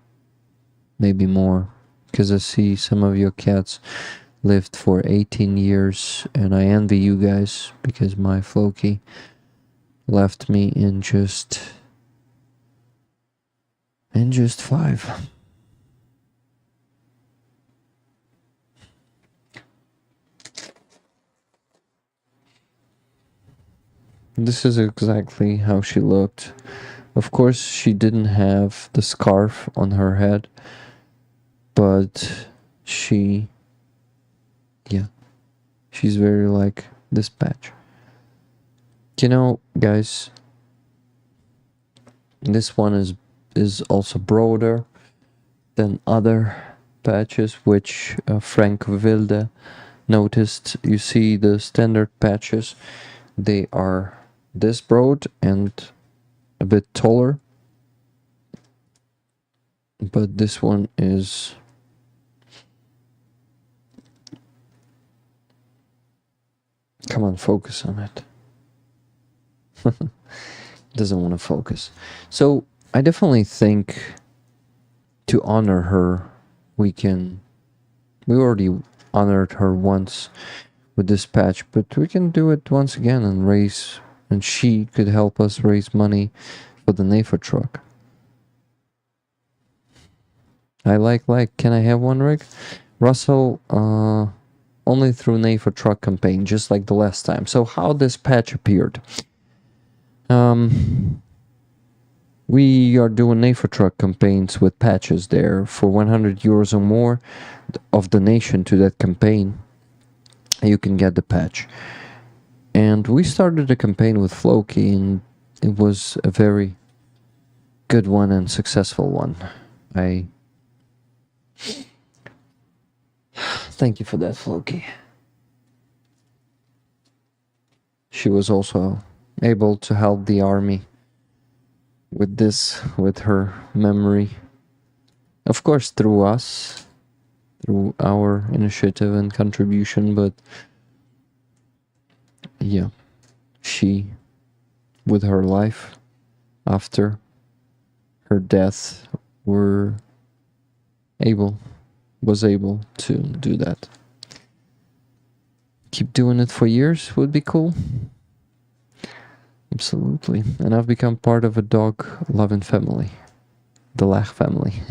maybe more. Because I see some of your cats lived for 18 years, and I envy you guys, because my Floki left me in just 5. This is exactly how she looked. Of course, she didn't have the scarf on her head, but she's very like this patch. You know, guys, this one is also broader than other patches, which Frank Wilde noticed. You see the standard patches, they are this broad and a bit taller, but this one is come on, focus on it. Doesn't want to focus. So I definitely think to honor her, we already honored her once with this patch, but we can do it once again and she could help us raise money for the NAFA truck. I like, can I have one, Rick? Russell, only through NAFA truck campaign, just like the last time. So how this patch appeared? We are doing NAFA truck campaigns with patches there for 100 euros or more of donation to that campaign. You can get the patch. And we started a campaign with Floki, and it was a very good one and successful one. I thank you for that, Floki. She was also able to help the army with her memory. Of course, through us, through our initiative and contribution, but yeah, she, with her life after her death, was able to do that. Keep doing it for years would be cool. Absolutely. And I've become part of a dog-loving family. The Lach family.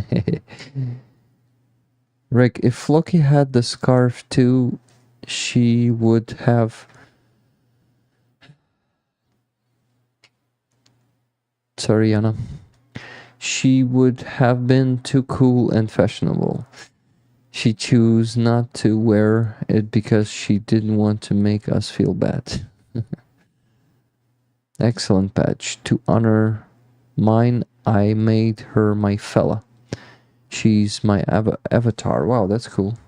Rick, if Floki had the scarf too, she would have... Sorry, Anna. She would have been too cool and fashionable. She chose not to wear it because she didn't want to make us feel bad. Excellent patch. To honor mine, I made her my fella. She's my avatar. Wow, that's cool.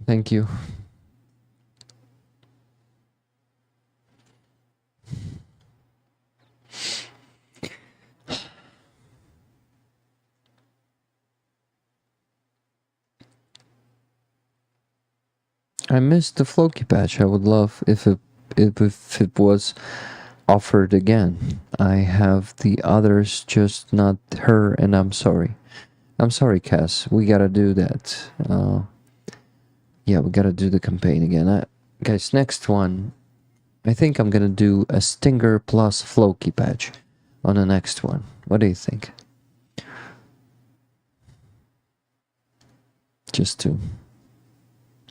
Thank you. I missed the Floki patch. I would love if it was offered again. I have the others, just not her, and I'm sorry. I'm sorry, Cass. We gotta do that. Yeah, we gotta do the campaign again. Guys, next one. I think I'm gonna do a Stinger plus Floki patch on the next one. What do you think? Just to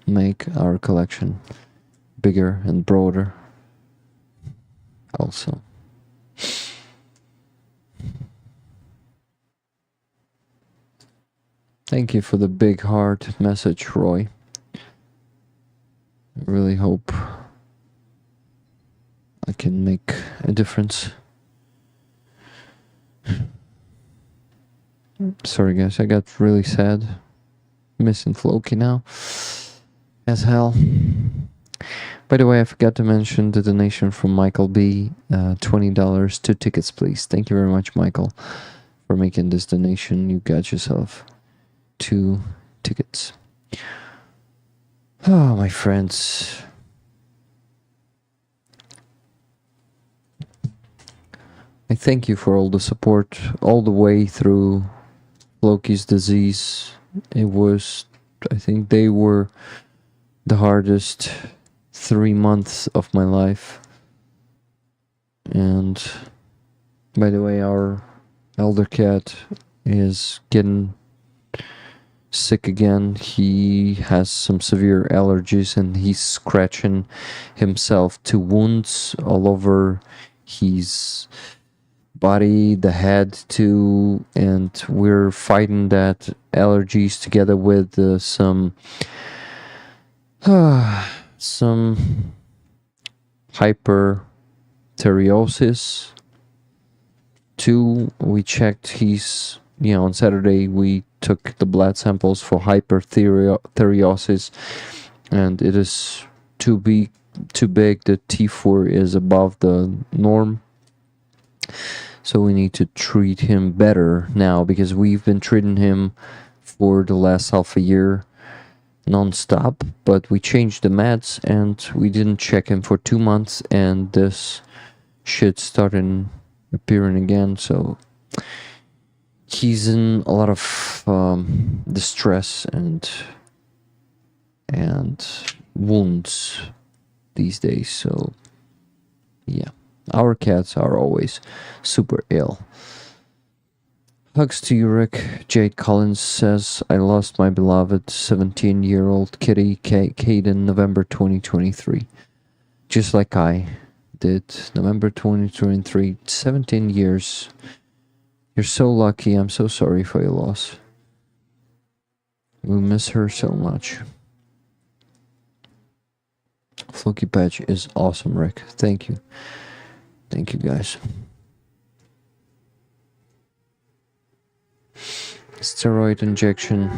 make our collection bigger and broader. Also. Thank you for the big heart message, Roy. I really hope I can make a difference. Sorry guys, I got really sad. Missing Floki now. As hell. By the way, I forgot to mention the donation from Michael B. $20, 2 tickets please. Thank you very much, Michael, for making this donation. You got yourself 2 tickets. Oh, my friends. I thank you for all the support all the way through Loki's disease. It was, I think they were the hardest 3 months of my life. And by the way, our elder cat is getting sick again. He has some severe allergies and he's scratching himself to wounds all over his body, the head too, and we're fighting that allergies together with some hyperthyreosis too. We checked his, on Saturday we took the blood samples for hyperthyreosis, and it is too big. The T4 is above the norm. So we need to treat him better now, because we've been treating him for the last half a year non-stop, but we changed the meds and we didn't check him for 2 months, and this shit started appearing again. So he's in a lot of distress and wounds these days. So yeah, our cats are always super ill. Hugs to you, Rick. Jade Collins says, I lost my beloved 17-year-old kitty, Caden, November 2023. Just like I did. November 2023, 17 years. You're so lucky. I'm so sorry for your loss. We miss her so much. Floki patch is awesome, Rick. Thank you. Thank you, guys. Steroid injection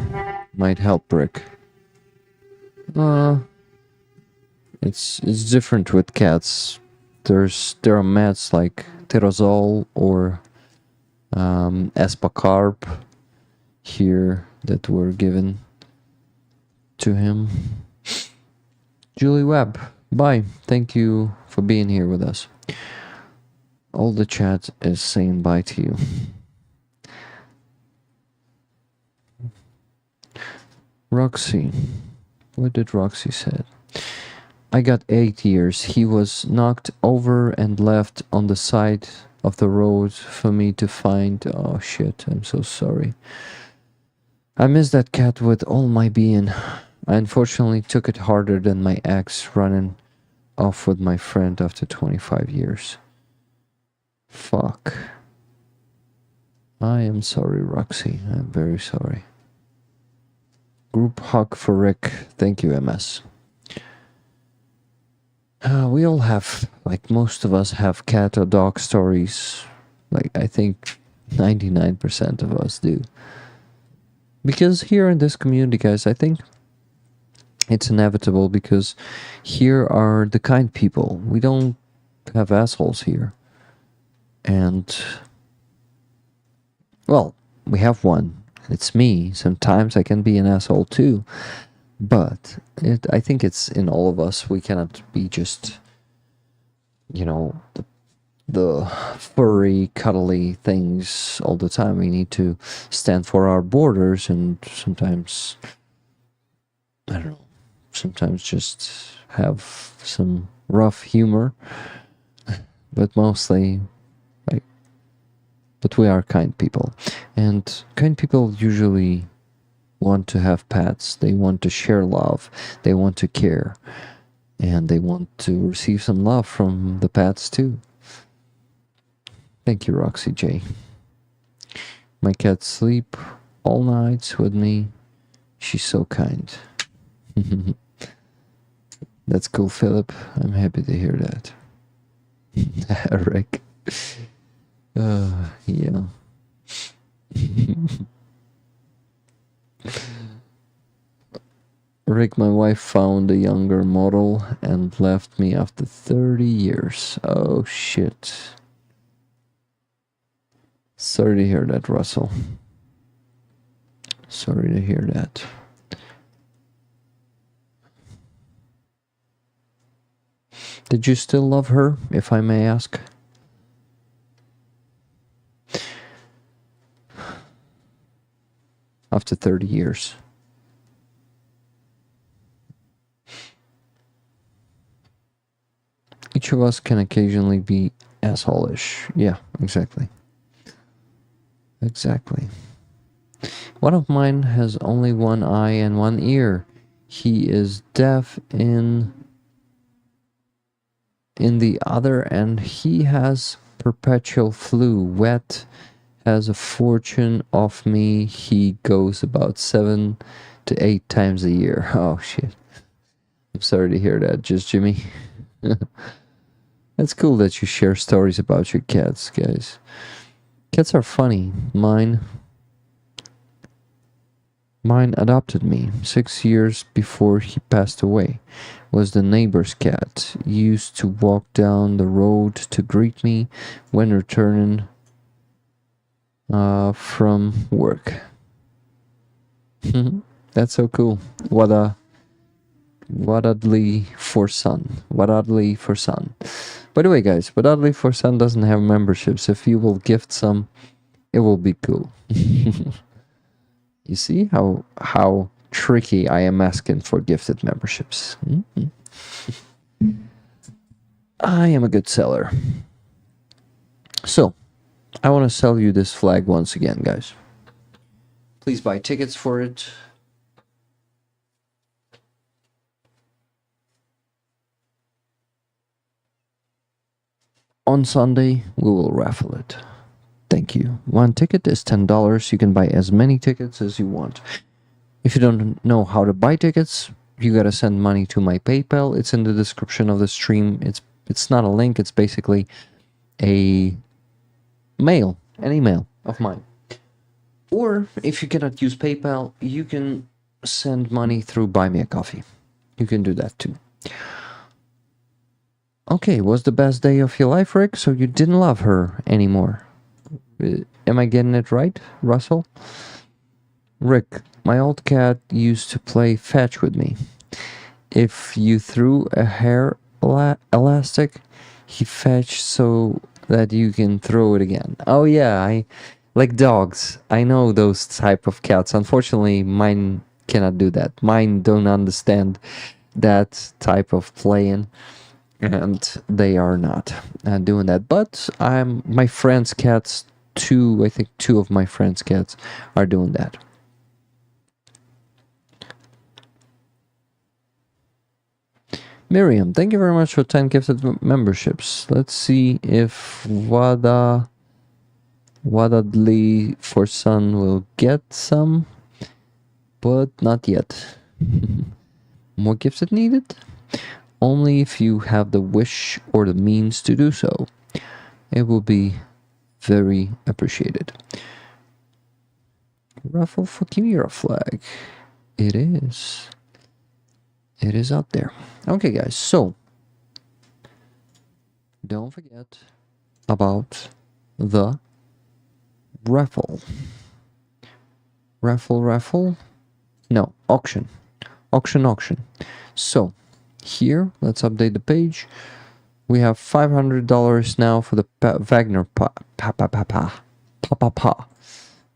might help, Rick. It's different with cats. There are meds like Tirozol or Espacarb here that were given to him. Julie Webb, bye. Thank you for being here with us. All the chat is saying bye to you. Roxy. What did Roxy say? I got 8 years. He was knocked over and left on the side of the road for me to find. Oh shit, I'm so sorry. I miss that cat with all my being. I unfortunately took it harder than my ex, running off with my friend after 25 years. Fuck. I am sorry, Roxy. I'm very sorry. Group hug for Rick. Thank you, MS. We all have, like most of us have cat or dog stories. Like, I think 99% of us do. Because here in this community, guys, I think it's inevitable, because here are the kind people. We don't have assholes here. And, well, we have one. It's me. Sometimes I can be an asshole too. But I think it's in all of us. We cannot be just, you know, the furry, cuddly things all the time. We need to stand for our borders, and sometimes, I don't know, sometimes just have some rough humor, but mostly, like, but we are kind people, and kind people usually want to have pets. They want to share love, they want to care, and they want to receive some love from the pets too. Thank you, Roxy J. My cats sleep all nights with me. She's so kind. That's cool, Philip. I'm happy to hear that. Rick. Yeah. Rick, my wife found a younger model and left me after 30 years. Oh, shit. Sorry to hear that, Russell. Sorry to hear that. Did you still love her, if I may ask? After 30 years. Each of us can occasionally be asshole-ish. Yeah, exactly. Exactly. One of mine has only one eye and one ear. He is deaf in the other, and he has perpetual flu. Wet has a fortune off me. He goes about 7 to 8 times a year. Oh, shit. I'm sorry to hear that, just Jimmy. It's cool that you share stories about your cats, guys. Cats are funny. Mine adopted me 6 years before he passed away. Was the neighbor's cat. Used to walk down the road to greet me when returning from work. That's so cool. What oddly for son. What oddly for son. By the way, guys, what oddly for son doesn't have memberships. If you will gift some, it will be cool. You see how tricky I am asking for gifted memberships. I am a good seller. So, I want to sell you this flag once again, guys. Please buy tickets for it. On Sunday, we will raffle it. Thank you. One ticket is $10. You can buy as many tickets as you want. If you don't know how to buy tickets, you gotta send money to my PayPal. It's in the description of the stream. It's not a link. It's basically an email of mine. Or if you cannot use PayPal, you can send money through Buy Me a Coffee. You can do that too. Okay, was the best day of your life, Rick? So you didn't love her anymore. Am I getting it right, Russell? Rick, my old cat used to play fetch with me. If you threw a hair elastic, he fetched so that you can throw it again. Oh yeah, I like dogs. I know those type of cats. Unfortunately, mine cannot do that. Mine don't understand that type of playing, and they are not doing that. But my friends' cats. I think two of my friends' cats are doing that. Miriam, thank you very much for 10 gifted memberships. Let's see if Wadadli for Sun will get some, but not yet. More gifted needed? Only if you have the wish or the means to do so. It will be very appreciated. Raffle for Chimera flag. It is. It is out there. Okay, guys, so don't forget about the raffle. Raffle? No, auction. auction. So here, let's update the page. We have $500 now for the Wagner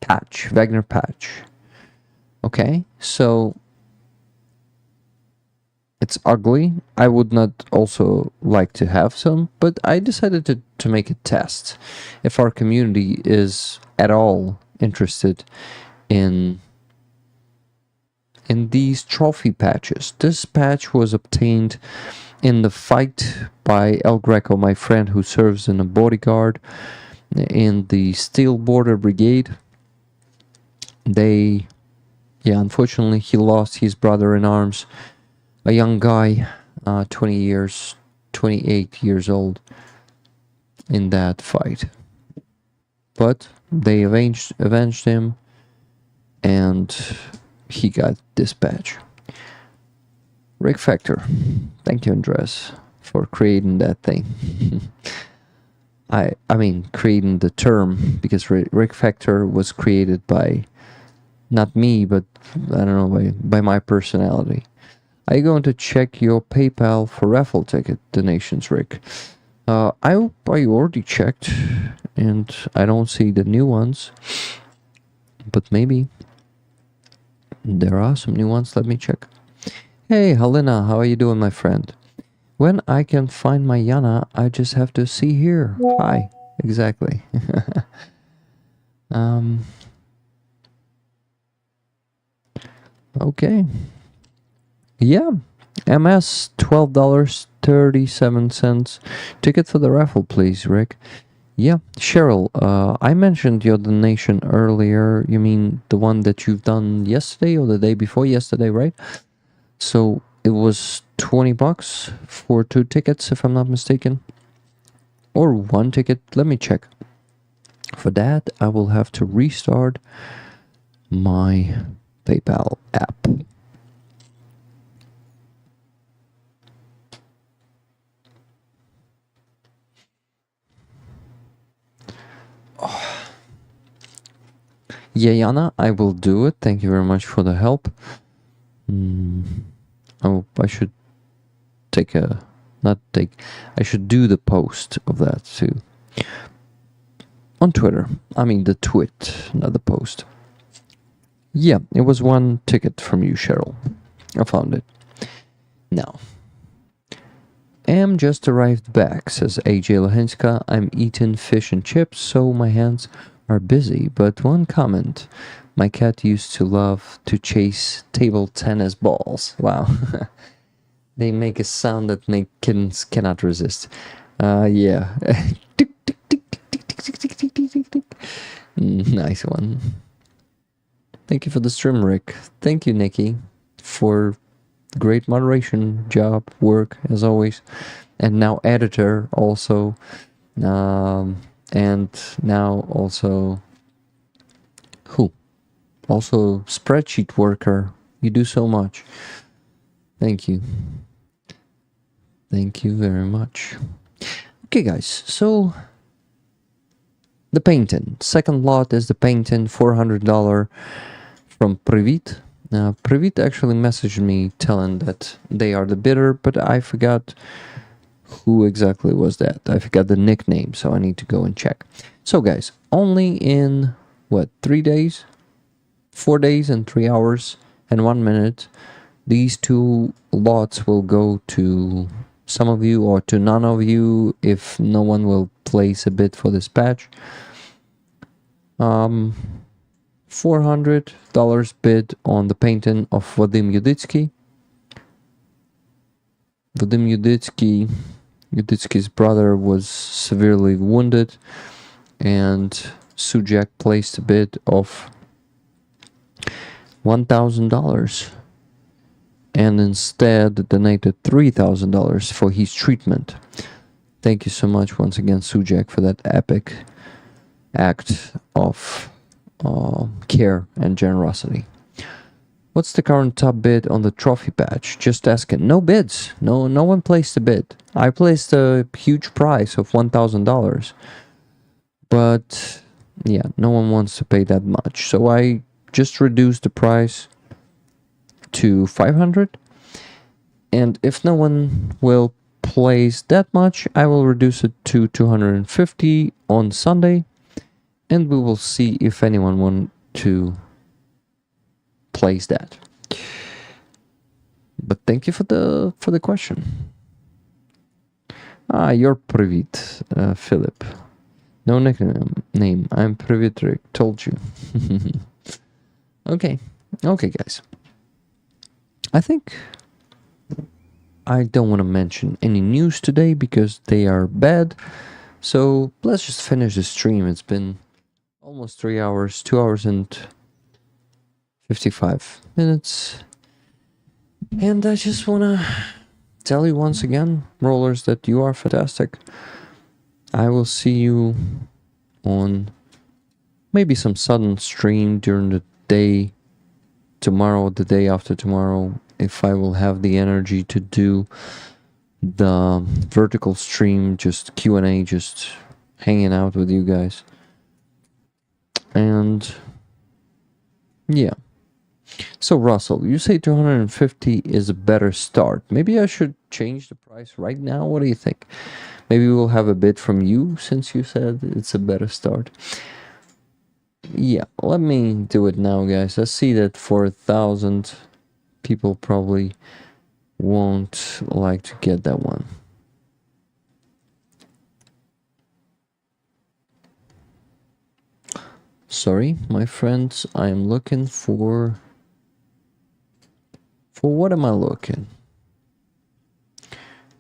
patch, Wagner patch. Okay, so it's ugly. I would not also like to have some, but I decided to make a test if our community is at all interested in these trophy patches. This patch was obtained in the fight by El Greco, my friend who serves in a bodyguard in the Steel Border Brigade. Unfortunately, he lost his brother in arms, a young guy, 28 years old, in that fight. But they avenged him, and he got this patch. Rick Factor, thank you, Andres, for creating that thing. I mean, creating the term, because Rick Factor was created by not me, but I don't know, by my personality. Are you going to check your PayPal for raffle ticket donations, Rick? I already checked, and I don't see the new ones, but maybe there are some new ones. Let me check. Hey, Helena, how are you doing, my friend? When I can find my Yana, I just have to see here. Hi, exactly. Okay. Yeah, MS $12.37. Ticket for the raffle, please, Rick. Yeah, Cheryl, I mentioned your donation earlier. You mean the one that you've done yesterday or the day before yesterday, right? So it was $20 for 2 tickets, if I'm not mistaken. Or 1 ticket. Let me check. For that, I will have to restart my PayPal app. Yeah, Yana, I will do it. Thank you very much for the help. Oh, I should I should do the post of that too. On Twitter. I mean the tweet, not the post. Yeah, it was 1 ticket from you, Cheryl. I found it. Now. Am just arrived back, says AJ Lahenska. I'm eating fish and chips, so my hands are busy, but one comment. My cat used to love to chase table tennis balls. Wow. They make a sound that kittens cannot resist. Yeah. Nice one. Thank you for the stream, Rick. Thank you, Nikki, for great moderation job, work, as always. And now editor also. And now also... Who? Also spreadsheet worker. You do so much. Thank you. Thank you very much. Okay, guys, so the painting. Second lot is the painting, $400 from Privit. Privit actually messaged me telling that they are the bidder, but I forgot who exactly was that. I forgot the nickname, so I need to go and check. So, guys, only in, 3 days? 4 days and 3 hours and 1 minute, these 2 lots will go to some of you or to none of you if no one will place a bid for this patch. $400 bid on the painting of Vadim Yuditsky. Vadim Yuditsky's brother was severely wounded, and Sujak placed a bid of $1,000 and instead donated $3,000 for his treatment. Thank you so much once again, Sujak, for that epic act of care and generosity. What's the current top bid on the trophy patch? Just asking. No bids. No one placed a bid. I placed a huge price of $1,000. But yeah, no one wants to pay that much. So I just reduced the price to 500. And if no one will place that much, I will reduce it to 250 on Sunday, and we will see if anyone want to place that. But thank you for the question. You're Привіт, Philip. No nickname. I'm Привіт Rick. Told you. Okay, guys. I think I don't want to mention any news today because they are bad. So let's just finish the stream. It's been almost 3 hours, 2 hours and 55 minutes. And I just want to tell you once again, rollers, that you are fantastic. I will see you on maybe some sudden stream during the day, tomorrow, the day after tomorrow, if I will have the energy to do the vertical stream, just Q&A, just hanging out with you guys. And yeah. So Russell, you say 250 is a better start. Maybe I should change the price right now. What do you think? Maybe we'll have a bid from you, since you said it's a better start. Yeah, let me do it now, guys. I see that for 1,000 people probably won't like to get that one. Sorry, my friends, I'm looking for what am I looking?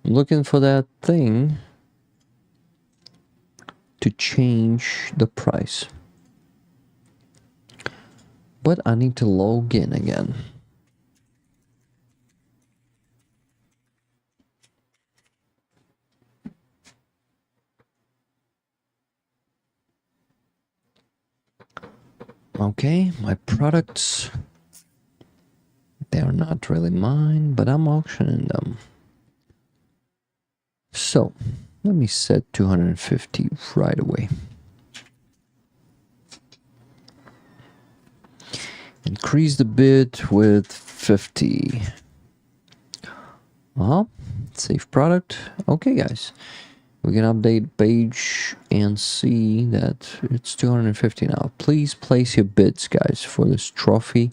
I'm looking for that thing to change the price. But I need to log in again. Okay, my products, they are not really mine, but I'm auctioning them. So, let me set 250 right away. Increase the bid with 50. Save product. Okay, guys. We can update page and see that it's 250 now. Please place your bids, guys, for this trophy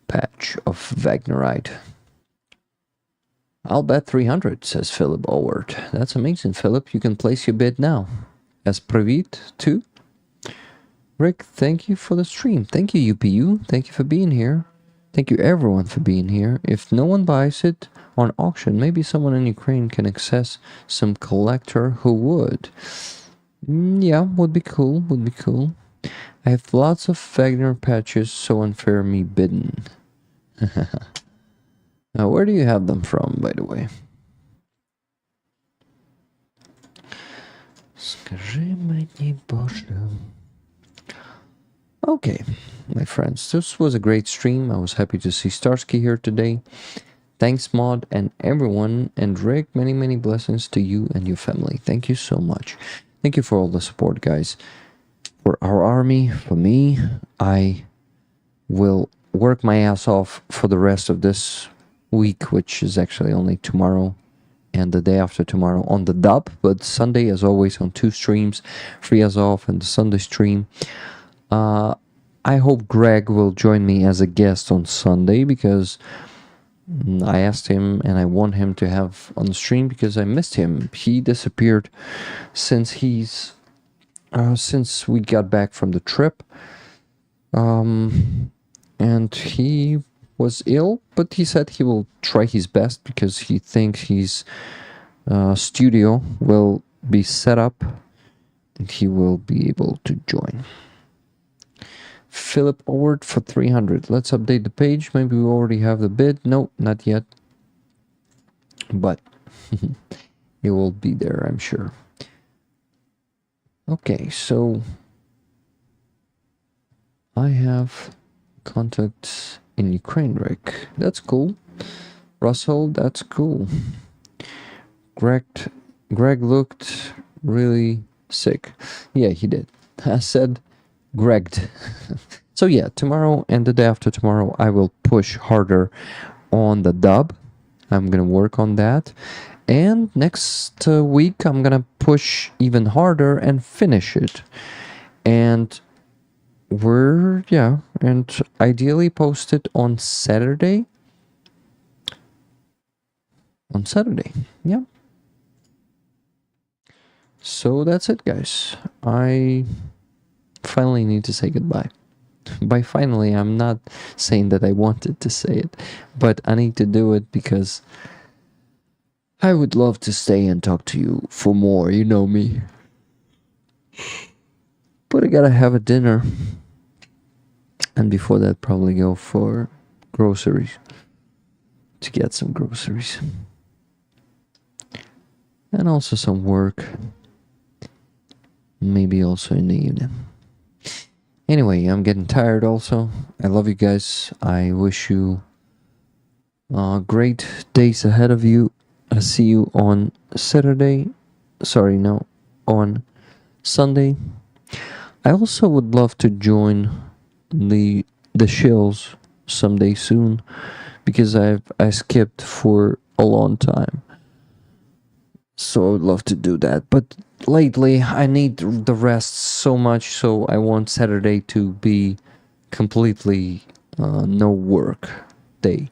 patch of Wagnerite. I'll bet 300, says Philip Owert. That's amazing, Philip. You can place your bid now. As Pravit, too. Rick, thank you for the stream. Thank you, UPU. Thank you for being here. Thank you, everyone, for being here. If no one buys it on auction, maybe someone in Ukraine can access some collector who would. Yeah, would be cool, would be cool. I have lots of Wagner patches, so unfair me bidding. Now, where do you have them from, by the way? Скажи мне, Боже. Okay, my friends, this was a great stream. I was happy to see Starsky here today. Thanks, Mod, and everyone, and Rick, many, many blessings to you and your family. Thank you so much. Thank you for all the support, guys. For our army, for me, I will work my ass off for the rest of this week, which is actually only tomorrow and the day after tomorrow on the dub, but Sunday, as always, on 2 streams, free as off, and the Sunday stream. I hope Greg will join me as a guest on Sunday, because I asked him and I want him to have on the stream because I missed him. He disappeared since since we got back from the trip. And he was ill, but he said he will try his best because he thinks his studio will be set up and he will be able to join. Philip Owert for 300. Let's update the page. Maybe we already have the bid. No, not yet. But it will be there, I'm sure. Okay, so I have contacts in Ukraine, Rick. That's cool. Russell, that's cool. Greg looked really sick. Yeah, he did. I said Greg. So yeah, tomorrow and the day after tomorrow, I will push harder on the dub. I'm gonna work on that. And next week, I'm gonna push even harder and finish it. And and ideally post it on Saturday. On Saturday, yeah. So that's it, guys. I finally need to say goodbye. By finally, I'm not saying that I wanted to say it, but I need to do it because I would love to stay and talk to you for more, you know me. But I gotta have a dinner. And before that, probably go for groceries. To get some groceries. And also some work. Maybe also in the evening. Anyway, I'm getting tired also. I love you guys. I wish you great days ahead of you. I'll see you on Saturday. Sorry, no. On Sunday. I also would love to join the shills someday soon. Because I skipped for a long time. So I would love to do that. But lately I need the rest so much, so I want Saturday to be completely no work day.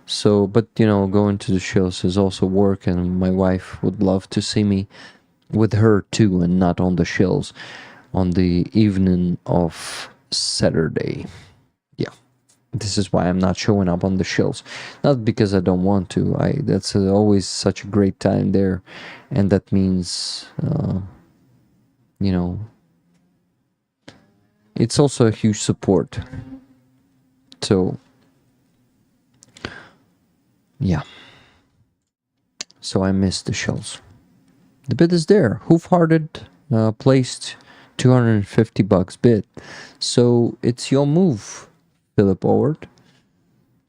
So, but you know, going to the shows is also work, and my wife would love to see me with her too, and not on the shows on the evening of Saturday. Yeah. This is why I'm not showing up on the shows. Not because I don't want to. That's always such a great time there, and that means, you know, it's also a huge support. So, yeah. So I miss the shows. The bid is there. Hoof-hearted placed $250 bid. So it's your move. Philip Howard,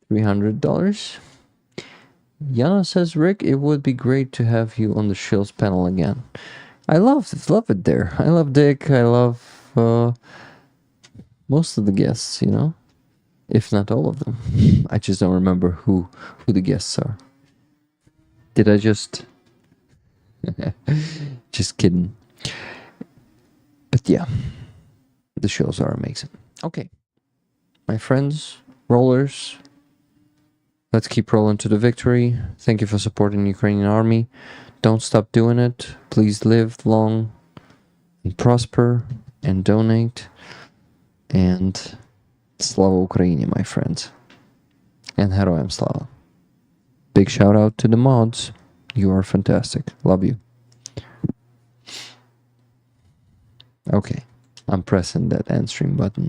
$300. Yana says, Rick, it would be great to have you on the Shills panel again. I love it there. I love Dick. I love most of the guests, you know, if not all of them. I just don't remember who the guests are. Did I just? Just kidding. But yeah, the shows are amazing. Okay. My friends, rollers, let's keep rolling to the victory. Thank you for supporting the Ukrainian army. Don't stop doing it. Please live long and prosper and donate. And Slava Ukraini, my friends. And Heroyam Slava. Big shout out to the mods. You are fantastic. Love you. Okay. I'm pressing that end stream button